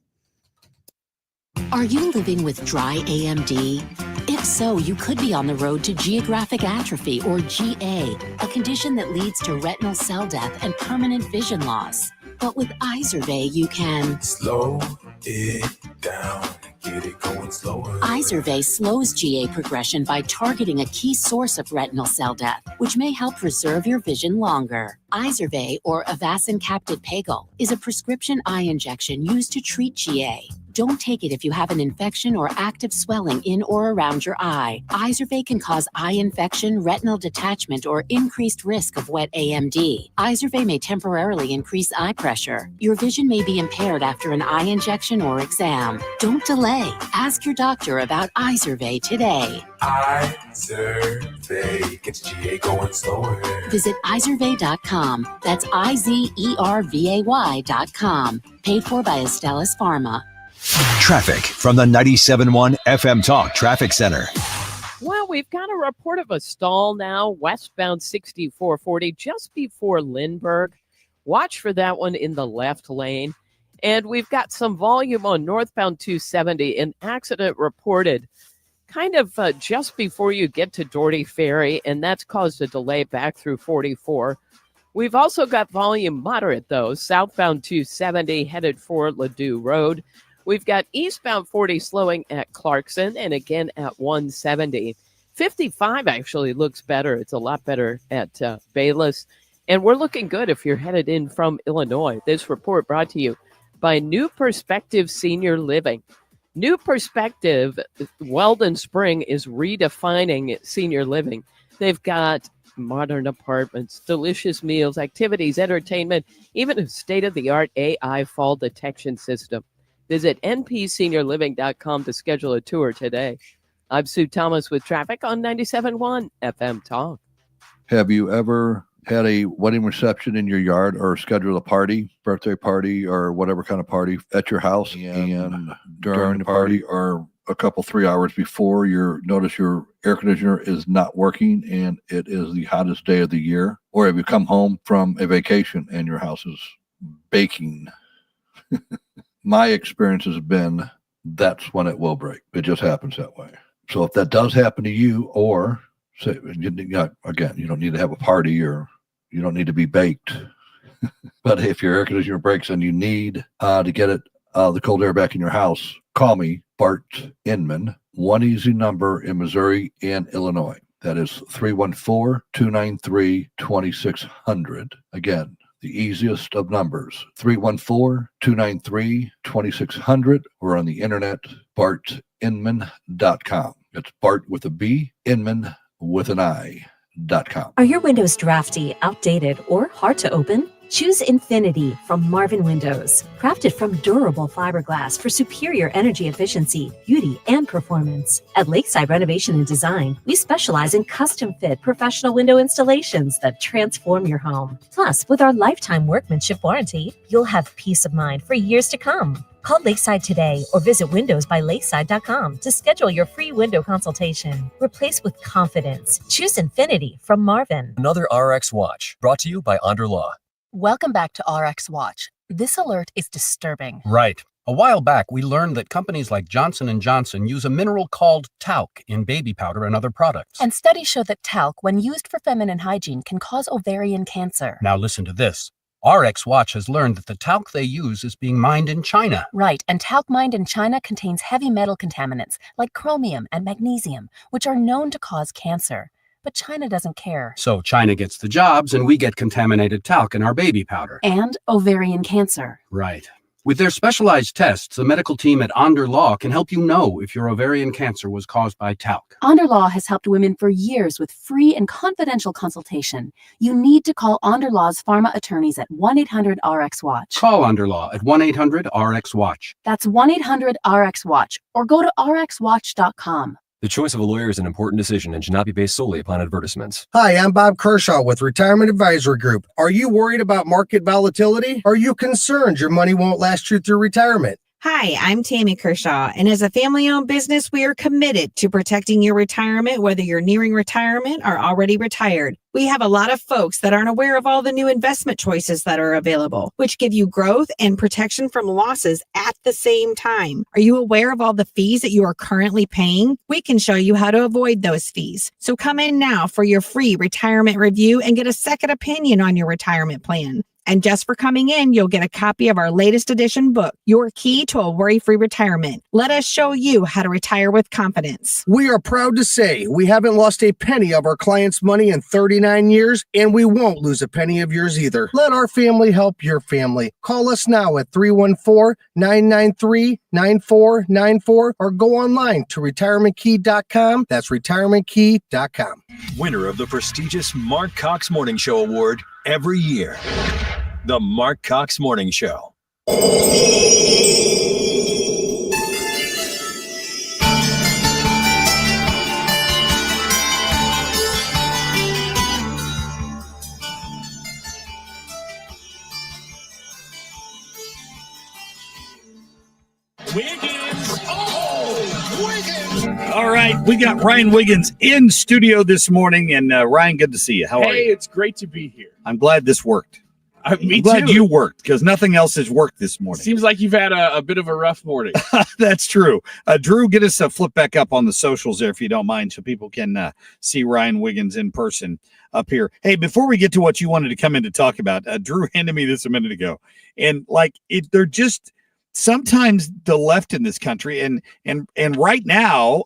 Are you living with dry AMD? If so, you could be on the road to geographic atrophy, or GA, a condition that leads to retinal cell death and permanent vision loss. But with Izervay, you can slow it down, get it going slower. Izervay slows GA progression by targeting a key source of retinal cell death, which may help preserve your vision longer. Izervay, or Avastin Capted Pagal, is a prescription eye injection used to treat GA. Don't take it if you have an infection or active swelling in or around your eye. Izervay can cause eye infection, retinal detachment, or increased risk of wet AMD. Izervay may temporarily increase eye pressure. Your vision may be impaired after an eye injection or exam. Don't delay. Ask your doctor about Izervay today. Izervay gets GA going slower. Visit Izervay.com. That's IZERVAY.com. Paid for by Astellas Pharma. Traffic from the 97.1 FM Talk Traffic Center. Well, we've got a report of a stall now, westbound 6440, just before Lindbergh. Watch for that one in the left lane. And we've got some volume on northbound 270, an accident reported kind of just before you get to Doherty Ferry, and that's caused a delay back through 44. We've also got volume moderate, though, southbound 270 headed for Ladue Road. We've got eastbound 40 slowing at Clarkson and again at 170. 55 actually looks better. It's a lot better at Bayless. And we're looking good if you're headed in from Illinois. This report brought to you by New Perspective Senior Living. New Perspective, Weldon Spring, is redefining senior living. They've got modern apartments, delicious meals, activities, entertainment, even a state-of-the-art AI fall detection system. Visit npseniorliving.com to schedule a tour today. I'm Sue Thomas with traffic on 97.1 FM Talk. Have you ever had a wedding reception in your yard or scheduled a party, birthday party, or whatever kind of party at your house, and during the party or a couple, 3 hours before, notice your air conditioner is not working and it is the hottest day of the year? Or have you come home from a vacation and your house is baking? My experience has been that's when it will break. It just happens that way. So if that does happen to you, or say, again, you don't need to have a party or you don't need to be baked. But if your air conditioner breaks and you need to get the cold air back in your house, call me, Bart Inman. One easy number in Missouri and Illinois. That is 314-293-2600. Again, the easiest of numbers, 314-293-2600. We're on the internet, bartinman.com. It's Bart with a B, Inman with an I.com. Are your windows drafty, outdated, or hard to open? Choose Infinity from Marvin Windows. Crafted from durable fiberglass for superior energy efficiency, beauty, and performance. At Lakeside Renovation and Design, we specialize in custom-fit professional window installations that transform your home. Plus, with our lifetime workmanship warranty, you'll have peace of mind for years to come. Call Lakeside today or visit windowsbylakeside.com to schedule your free window consultation. Replace with confidence. Choose Infinity from Marvin. Another RX Watch, brought to you by Under Law. Welcome back to RX Watch. This alert is disturbing. Right. A while back, we learned that companies like Johnson & Johnson use a mineral called talc in baby powder and other products. And studies show that talc, when used for feminine hygiene, can cause ovarian cancer. Now listen to this. RX Watch has learned that the talc they use is being mined in China. Right, and talc mined in China contains heavy metal contaminants like chromium and magnesium, which are known to cause cancer. But China doesn't care. So China gets the jobs and we get contaminated talc in our baby powder. And ovarian cancer. Right. With their specialized tests, the medical team at Onder Law can help you know if your ovarian cancer was caused by talc. Onder Law has helped women for years with free and confidential consultation. You need to call Onder Law's pharma attorneys at 1-800-RX-WATCH. Call Onder Law at 1-800-RX-WATCH. That's 1-800-RX-WATCH or go to rxwatch.com. The choice of a lawyer is an important decision and should not be based solely upon advertisements. Hi, I'm Bob Kershaw with Retirement Advisory Group. Are you worried about market volatility? Are you concerned your money won't last you through retirement? Hi, I'm Tammy Kershaw, and as a family-owned business, we are committed to protecting your retirement, whether you're nearing retirement or already retired. We have a lot of folks that aren't aware of all the new investment choices that are available, which give you growth and protection from losses at the same time. Are you aware of all the fees that you are currently paying? We can show you how to avoid those fees. So come in now for your free retirement review and get a second opinion on your retirement plan. And just for coming in, you'll get a copy of our latest edition book, Your Key to a Worry-Free Retirement. Let us show you how to retire with confidence. We are proud to say we haven't lost a penny of our clients' money in 39 years, and we won't lose a penny of yours either. Let our family help your family. Call us now at 314-993-9494 or go online to retirementkey.com. That's retirementkey.com. Winner of the prestigious Marc Cox Morning Show Award every year. The Marc Cox Morning Show. Wiggins. Oh, Wiggins. All right. We got Ryan Wiggins in studio this morning. And Ryan, good to see you. How are you? Hey, it's great to be here. I'm glad this worked. Me I'm glad too. you worked because nothing else has worked this morning. Seems like you've had a bit of a rough morning. That's true. Drew, get us a flip back up on the socials there if you don't mind so people can see Ryan Wiggins in person up here. Hey, before we get to what you wanted to come in to talk about, Drew handed me this a minute ago. And they're just sometimes the left in this country and right now,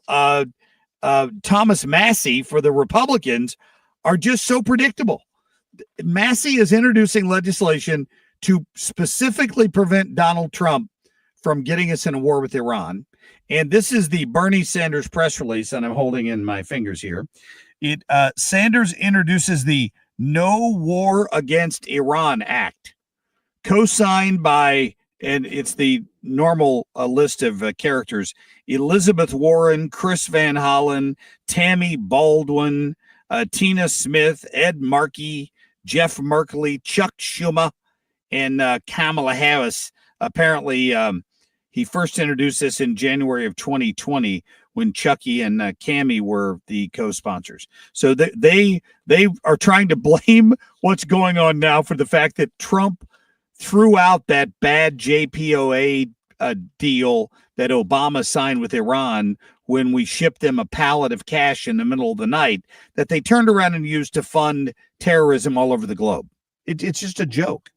Thomas Massey for the Republicans are just so predictable. Massey is introducing legislation to specifically prevent Donald Trump from getting us in a war with Iran. And this is the Bernie Sanders press release, and I'm holding in my fingers here. Sanders introduces the No War Against Iran Act, co-signed by, and it's the normal list of characters, Elizabeth Warren, Chris Van Hollen, Tammy Baldwin, Tina Smith, Ed Markey, Jeff Merkley, Chuck Schumer, and Kamala Harris. Apparently, he first introduced this in January of 2020 when Chucky and Cammie were the co-sponsors. So they are trying to blame what's going on now for the fact that Trump threw out that bad JPOA deal that Obama signed with Iran when we shipped them a pallet of cash in the middle of the night that they turned around and used to fund terrorism all over the globe. It's just a joke.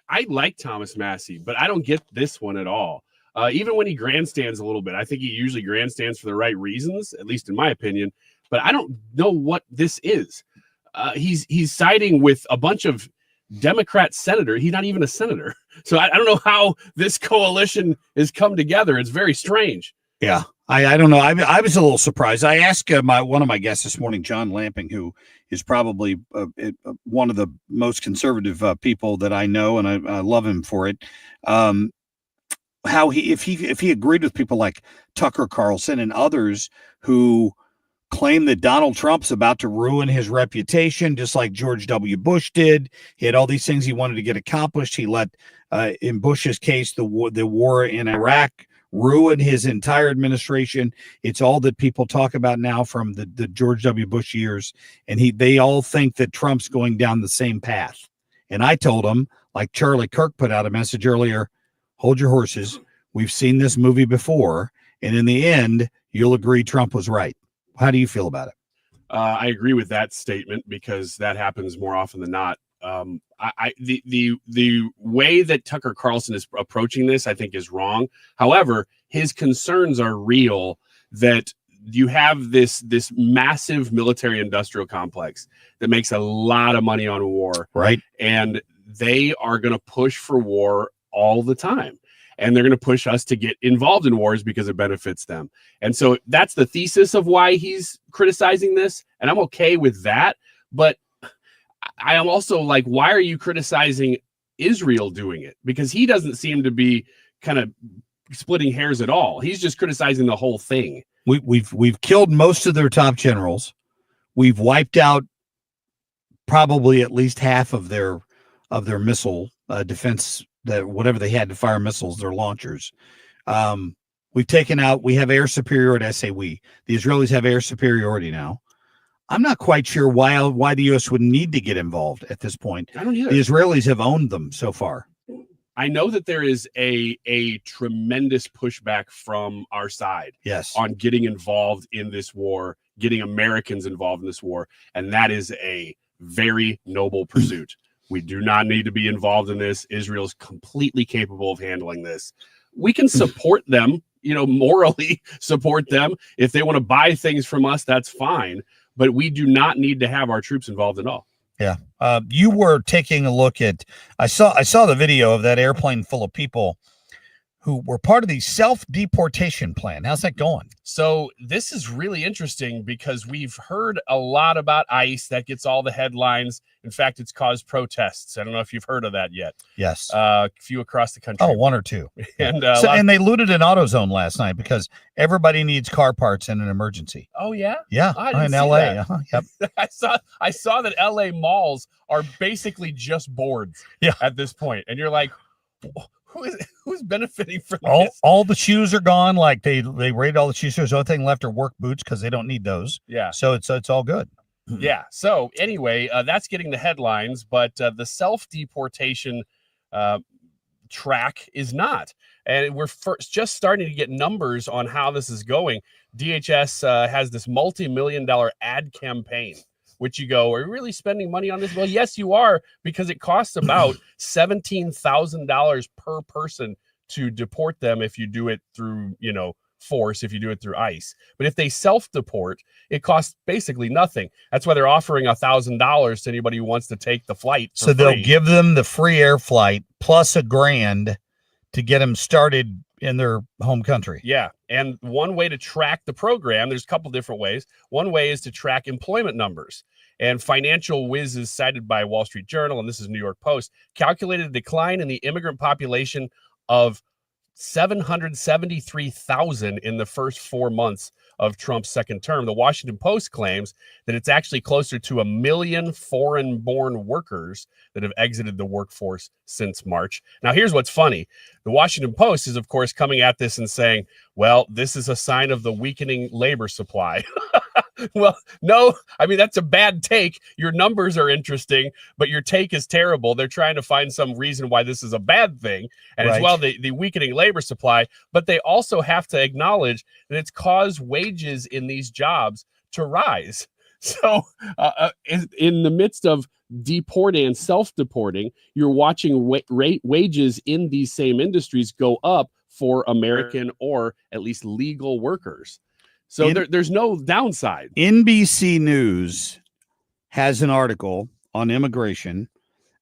I like Thomas Massey, but I don't get this one at all. Even when he grandstands a little bit, I think he usually grandstands for the right reasons, at least in my opinion. But I don't know what this is. He's siding with a bunch of Democrat senator. He's not even a senator. So I don't know how this coalition has come together. It's very strange. Yeah, I don't know. I was a little surprised. I asked one of my guests this morning, John Lamping, who is probably one of the most conservative people that I know, and I love him for it. How if he agreed with people like Tucker Carlson and others who claim that Donald Trump's about to ruin his reputation, just like George W. Bush did. He had all these things he wanted to get accomplished. He let, in Bush's case, the war in Iraq ruin his entire administration. It's all that people talk about now from the George W. Bush years. And they all think that Trump's going down the same path. And I told him, like Charlie Kirk put out a message earlier, hold your horses. We've seen this movie before. And in the end, you'll agree Trump was right. How do you feel about it? I agree with that statement because that happens more often than not. The way that Tucker Carlson is approaching this, I think, is wrong. However, his concerns are real that you have this massive military industrial complex that makes a lot of money on war. Right. And they are going to push for war all the time. And they're going to push us to get involved in wars because it benefits them. And so that's the thesis of why he's criticizing this. And I'm okay with that. But I am also like, why are you criticizing Israel doing it? Because he doesn't seem to be kind of splitting hairs at all. He's just criticizing the whole thing. We've killed most of their top generals. We've wiped out probably at least half of their missile defense, that whatever they had to fire missiles, their launchers. We've taken out. We have air superiority. I say we. The Israelis have air superiority now. I'm not quite sure why the U.S. would need to get involved at this point. I don't either. The Israelis have owned them so far. I know that there is a tremendous pushback from our side, yes, on getting involved in this war, getting Americans involved in this war, and that is a very noble pursuit. We do not need to be involved in this. Israel is completely capable of handling this. We can support them, morally support them. If they want to buy things from us, that's fine. But we do not need to have our troops involved at all. Yeah. You were taking a look at, I saw the video of that airplane full of people who were part of the self-deportation plan. How's that going? So this is really interesting because we've heard a lot about ICE. That gets all the headlines. In fact, it's caused protests. I don't know if you've heard of that yet. Yes. A few across the country. Oh, one or two. And and they looted an AutoZone last night because everybody needs car parts in an emergency. Oh yeah? Yeah, I didn't in see LA. that. Yep. I saw that LA malls are basically just boards at this point. And you're like, who's benefiting from this? All the shoes are gone. Like they raided all the shoes. There's no thing left are work boots because they don't need those. Yeah. So it's all good. Yeah. So anyway, that's getting the headlines, but the self-deportation track is not. And we're just starting to get numbers on how this is going. DHS has this multi-million-dollar ad campaign, which you go, are you really spending money on this? Well, yes, you are, because it costs about $17,000 per person to deport them if you do it through, force, if you do it through ICE. But if they self-deport, it costs basically nothing. That's why they're offering $1,000 to anybody who wants to take the flight. So they'll give them the free air flight plus $1,000 to get them started in their home country. Yeah. And one way to track the program, there's a couple different ways. One way is to track employment numbers. And Financial Whiz is cited by Wall Street Journal, and this is New York Post, calculated a decline in the immigrant population of 773,000 in the first 4 months of Trump's second term. The Washington Post claims that it's actually closer to 1 million foreign-born workers that have exited the workforce since March. Now, here's what's funny. The Washington Post is, of course, coming at this and saying, well, this is a sign of the weakening labor supply. Well, no, I mean, that's a bad take. Your numbers are interesting, but your take is terrible. They're trying to find some reason why this is a bad thing. And as well, the weakening labor supply, but they also have to acknowledge that it's caused wages in these jobs to rise. So in the midst of deporting and self-deporting, you're watching wages in these same industries go up for American or at least legal workers. So there's no downside. NBC News has an article on immigration,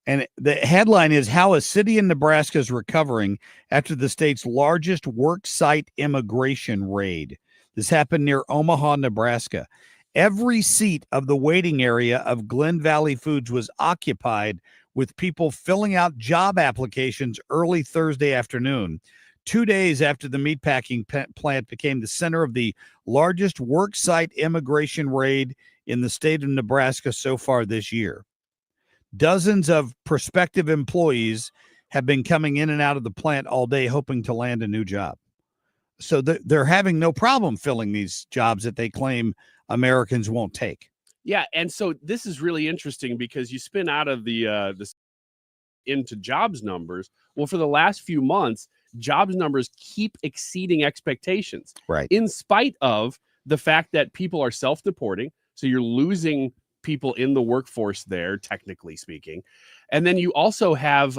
and the headline is How a City in Nebraska is Recovering After the State's Largest Worksite Immigration Raid. This happened near Omaha, Nebraska. Every seat of the waiting area of Glen Valley Foods was occupied with people filling out job applications early Thursday afternoon, 2 days after the meatpacking plant became the center of the largest worksite immigration raid in the state of Nebraska so far this year. Dozens of prospective employees have been coming in and out of the plant all day hoping to land a new job. So they're having no problem filling these jobs that they claim Americans won't take. Yeah, and so this is really interesting because you spin out of the into jobs numbers. Well, for the last few months, jobs numbers keep exceeding expectations. Right. In spite of the fact that people are self-deporting, so you're losing people in the workforce there, technically speaking. And then you also have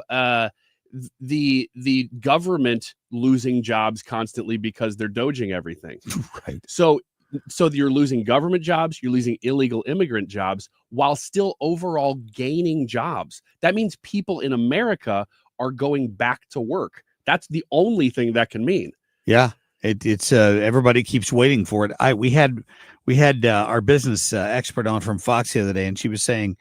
the government losing jobs constantly because they're dodging everything. Right. So you're losing government jobs, you're losing illegal immigrant jobs while still overall gaining jobs. That means people in America are going back to work. That's the only thing that can mean. Yeah. It's everybody keeps waiting for it. We had our business expert on from Fox the other day, and she was saying,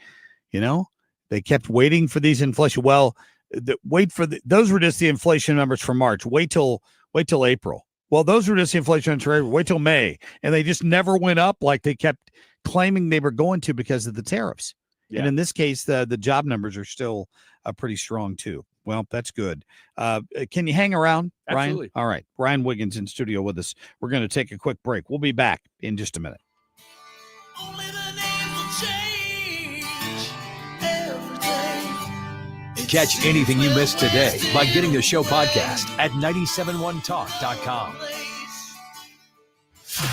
they kept waiting for these inflation. Well, those were just the inflation numbers for March. Wait till April. Well, those were just the inflation numbers for April. Wait till May, and they just never went up like they kept claiming they were going to because of the tariffs. Yeah. And in this case, the job numbers are still pretty strong too. Well, that's good. Can you hang around, Brian? Absolutely. All right. Brian Wiggins in studio with us. We're going to take a quick break. We'll be back in just a minute. Catch anything you missed today by getting the show podcast at 971talk.com.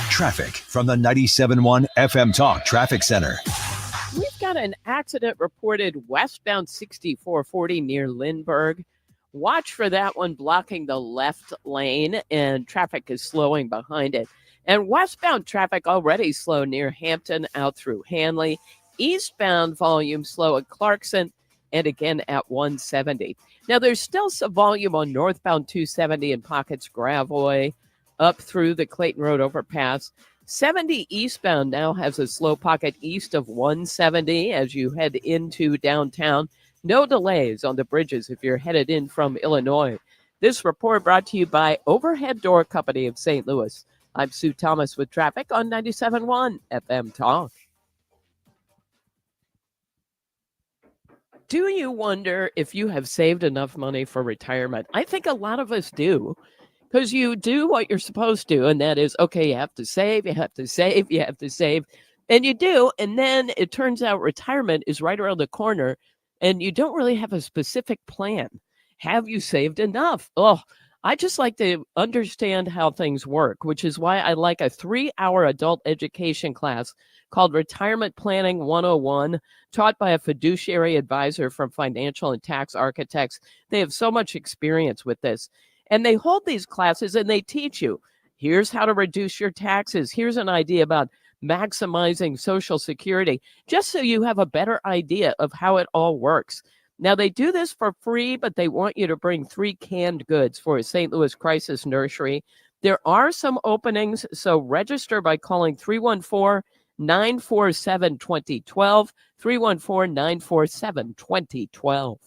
Traffic from the 97.1 FM Talk Traffic Center. We've got an accident reported westbound 6440 near Lindbergh. Watch for that one blocking the left lane, and traffic is slowing behind it. And westbound traffic already slow near Hampton out through Hanley. Eastbound volume slow at Clarkson and again at 170. Now, there's still some volume on northbound 270 in pockets Gravois up through the Clayton Road overpass. 70 eastbound now has a slow pocket east of 170 as you head into downtown. No delays on the bridges if you're headed in from Illinois. This report brought to you by Overhead Door Company of St. Louis. I'm Sue Thomas with traffic on 97.1 FM Talk. Do you wonder if you have saved enough money for retirement? I think a lot of us do. Because you do what you're supposed to, and that is, okay, you have to save, you have to save, you have to save, and you do, and then it turns out retirement is right around the corner, and you don't really have a specific plan. Have you saved enough? Oh, I just like to understand how things work, which is why I like a 3-hour adult education class called Retirement Planning 101, taught by a fiduciary advisor from Financial and Tax Architects. They have so much experience with this. And they hold these classes and they teach you, here's how to reduce your taxes. Here's an idea about maximizing Social Security, just so you have a better idea of how it all works. Now, they do this for free, but they want you to bring 3 canned goods for a St. Louis Crisis Nursery. There are some openings, so register by calling 314-947-2012, 314-947-2012.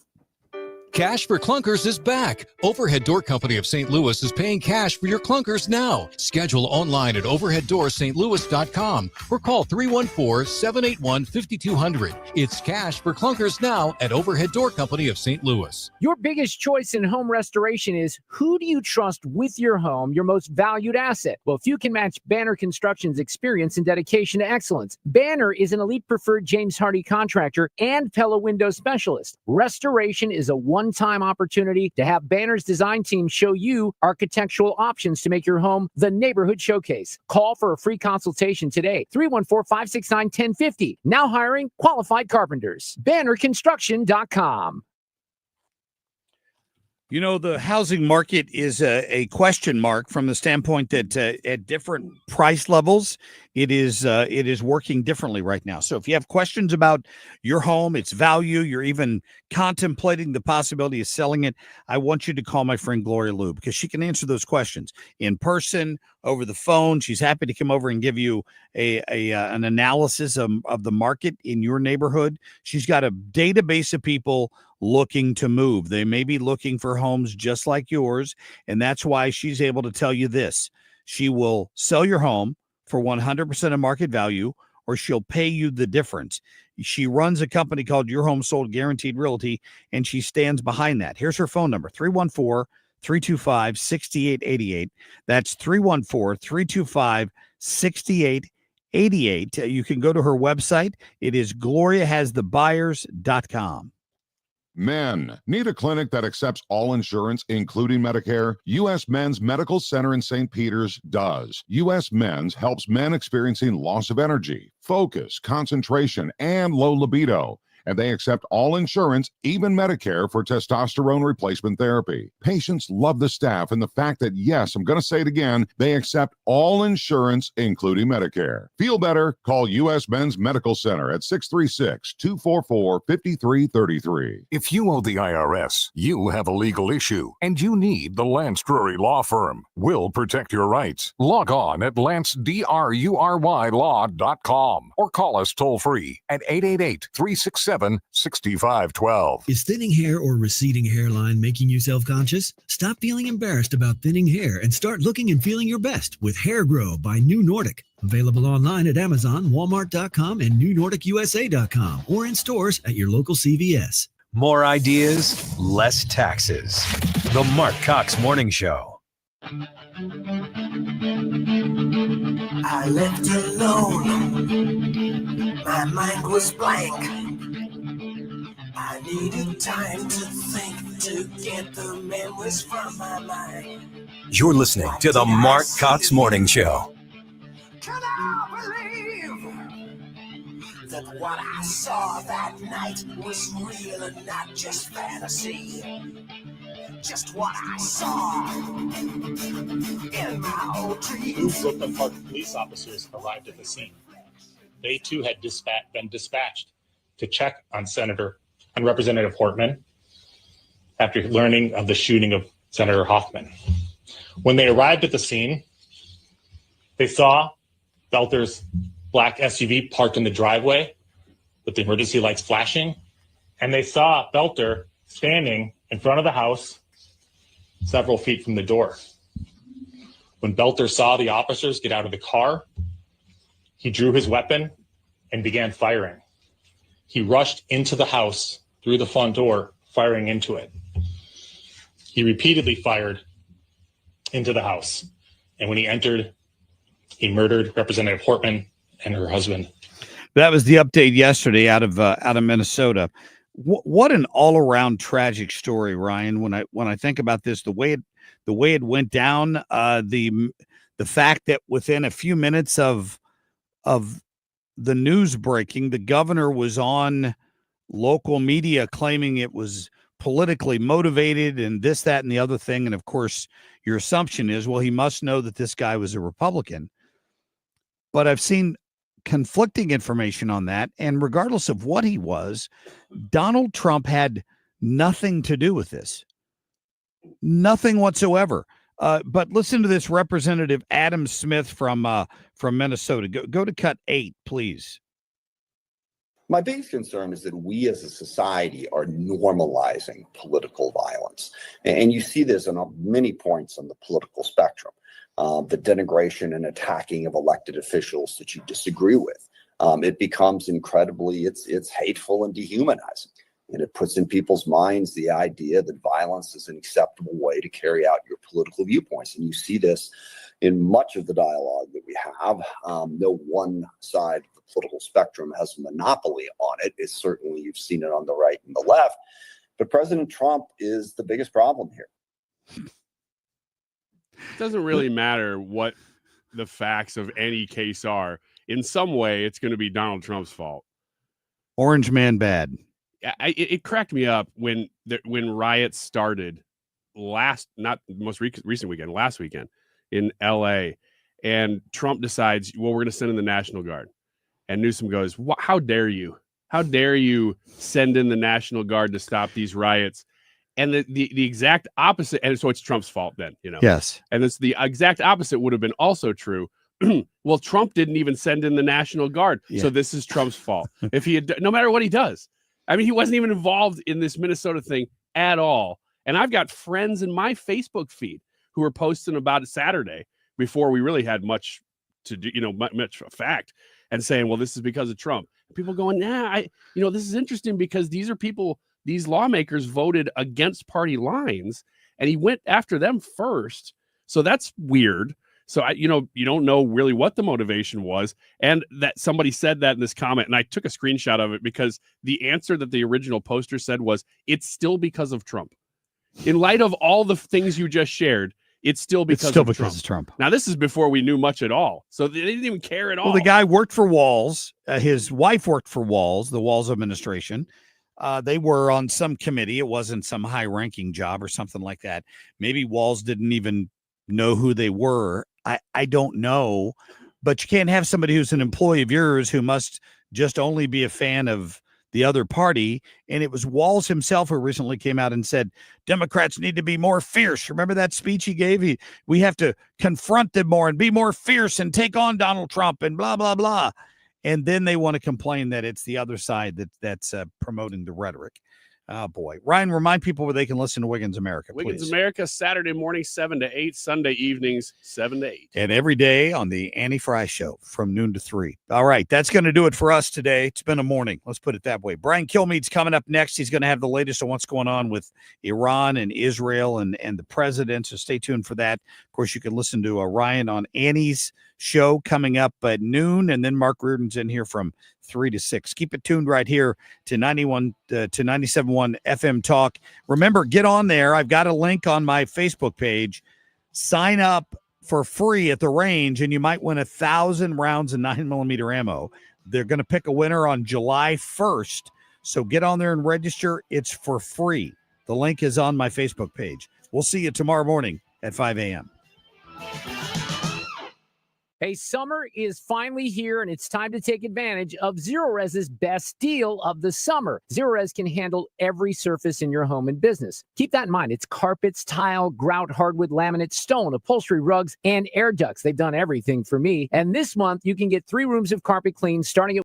Cash for Clunkers is back. Overhead Door Company of St. Louis is paying cash for your clunkers now. Schedule online at overheaddoorsstlouis.com or call 314-781-5200. It's cash for clunkers now at Overhead Door Company of St. Louis. Your biggest choice in home restoration is, who do you trust with your home, your most valued asset? Well, if you can match Banner Construction's experience and dedication to excellence. Banner is an elite preferred James Hardie contractor and Pella window specialist. Restoration is a one-time opportunity to have Banner's design team show you architectural options to make your home the neighborhood showcase. Call for a free consultation today. 314-569-1050. Now hiring qualified carpenters. BannerConstruction.com. You know, the housing market is a question mark from the standpoint that at different price levels, it is working differently right now. So if you have questions about your home, its value, you're even contemplating the possibility of selling it, I want you to call my friend Gloria Liu, because she can answer those questions in person, over the phone. She's happy to come over and give you an analysis of the market in your neighborhood. She's got a database of people looking to move. They may be looking for homes just like yours, and that's why she's able to tell you this. She will sell your home for 100% of market value, or she'll pay you the difference. She runs a company called Your Home Sold Guaranteed Realty, and she stands behind that. Here's her phone number, 314-325-6888. That's 314-325-6888. You can go to her website. It is gloriahasthebuyers.com. Men. Need a clinic that accepts all insurance, including Medicare? U.S. Men's Medical Center in St. Peters does. U.S. Men's helps men experiencing loss of energy, focus, concentration, and low libido. And they accept all insurance, even Medicare, for testosterone replacement therapy. Patients love the staff and the fact that, yes, I'm going to say it again, they accept all insurance, including Medicare. Feel better? Call U.S. Men's Medical Center at 636-244-5333. If you owe the IRS, you have a legal issue, and you need the Lance Drury Law Firm. We'll protect your rights. Log on at lancedrurylaw.com or call us toll-free at 888-367-6512. Is thinning hair or receding hairline making you self-conscious? Stop feeling embarrassed about thinning hair and start looking and feeling your best with Hair Grow by New Nordic. Available online at Amazon, Walmart.com, and NewNordicUSA.com, or in stores at your local CVS. More ideas, less taxes. The Marc Cox Morning Show. I left alone. My mind was blank. I needed time to think to get the memories from my mind. You're listening to the Marc Cox Morning Show. Can I believe that what I saw that night was real and not just fantasy? Just what I saw in my old dreams. Two Brooklyn Park police officers arrived at the scene. They too had been dispatched to check on Representative Hortman after learning of the shooting of Senator Hoffman. When they arrived at the scene, they saw Belter's black SUV parked in the driveway with the emergency lights flashing, and they saw Belter standing in front of the house several feet from the door. When Belter saw the officers get out of the car, he drew his weapon and began firing. He rushed into the house through the front door, firing into it. He repeatedly fired into the house. And when he entered, he murdered Representative Hortman and her husband. That was the update yesterday out of Minnesota. What an all-around tragic story, Ryan. When I think about this, the way it went down, the fact that within a few minutes of the news breaking, the governor was on local media claiming it was politically motivated and this, that, and the other thing. And of course, your assumption is, well, he must know that this guy was a Republican. But I've seen conflicting information on that. And regardless of what he was, Donald Trump had nothing to do with this. Nothing whatsoever. But listen to this Representative Adam Smith from Minnesota. Go to cut 8, please. My biggest concern is that we as a society are normalizing political violence. And you see this on many points on the political spectrum. The denigration and attacking of elected officials that you disagree with. It becomes incredibly, it's hateful and dehumanizing. And it puts in people's minds the idea that violence is an acceptable way to carry out your political viewpoints. And you see this in much of the dialogue that we have. No one side of the political spectrum has a monopoly on it. It's certainly, you've seen it on the right and the left. But President Trump is the biggest problem here. It doesn't really matter what the facts of any case are. In some way, it's going to be Donald Trump's fault. Orange man bad. It cracked me up when riots started last weekend in LA, and Trump decides, well, we're going to send in the National Guard. And Newsom goes, how dare you? How dare you send in the National Guard to stop these riots? And the exact opposite, and so it's Trump's fault then, Yes. And it's the exact opposite would have been also true. Well, Trump didn't even send in the National Guard, so this is Trump's fault. If he had, no matter what he does. I mean, he wasn't even involved in this Minnesota thing at all. And I've got friends in my Facebook feed who were posting about it Saturday before we really had much to do, much fact, and saying, well, this is because of Trump. People going, this is interesting because these are people, these lawmakers voted against party lines and he went after them first. So that's weird. So you don't know really what the motivation was, and that somebody said that in this comment, and I took a screenshot of it because the answer that the original poster said was, "It's still because of Trump." In light of all the things you just shared, it's still because of Trump. Now, this is before we knew much at all, so they didn't even care at all. Well, the guy worked for Walz. His wife worked for Walz, the Walz administration. They were on some committee. It wasn't some high-ranking job or something like that. Maybe Walz didn't even know who they were. I don't know, but you can't have somebody who's an employee of yours who must just only be a fan of the other party. And it was Walz himself who recently came out and said, Democrats need to be more fierce. Remember that speech he gave? We have to confront them more and be more fierce and take on Donald Trump and blah, blah, blah. And then they want to complain that it's the other side that's promoting the rhetoric. Oh, boy. Ryan, remind people where they can listen to Wiggins America, please. Wiggins America, Saturday morning, 7 to 8, Sunday evenings, 7 to 8. And every day on the Annie Fry Show from noon to 3. All right, that's going to do it for us today. It's been a morning. Let's put it that way. Brian Kilmeade's coming up next. He's going to have the latest on what's going on with Iran and Israel and the president, so stay tuned for that. Of course, you can listen to Ryan on Annie's show coming up at noon, and then Marc Reardon's in here from 3 to 6. Keep it tuned right here to 91 to 97.1 FM Talk. Remember, get on there. I've got a link on my Facebook page. Sign up for free at the range, and you might win 1,000 rounds of 9mm ammo. They're going to pick a winner on July 1st, so get on there and register. It's for free. The link is on my Facebook page. We'll see you tomorrow morning at 5 a.m. Hey, summer is finally here, and it's time to take advantage of Zerorez's best deal of the summer. Zerorez can handle every surface in your home and business. Keep that in mind. It's carpets, tile, grout, hardwood, laminate, stone, upholstery, rugs, and air ducts. They've done everything for me. And this month, you can get 3 rooms of carpet clean starting at